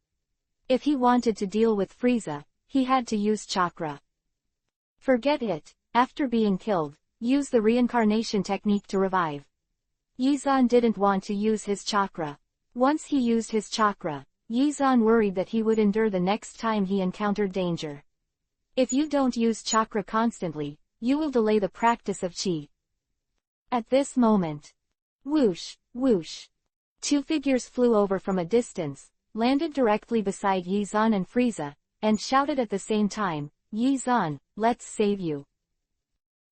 If he wanted to deal with Frieza, he had to use chakra. Forget it. After being killed, use the reincarnation technique to revive. Yizan didn't want to use his chakra. Once he used his chakra, Yizan worried that he would endure the next time he encountered danger. If you don't use chakra constantly, you will delay the practice of chi. At this moment, whoosh, whoosh, 2 figures flew over from a distance, landed directly beside Yizan and Frieza, and shouted at the same time, "Yizan, let's save you."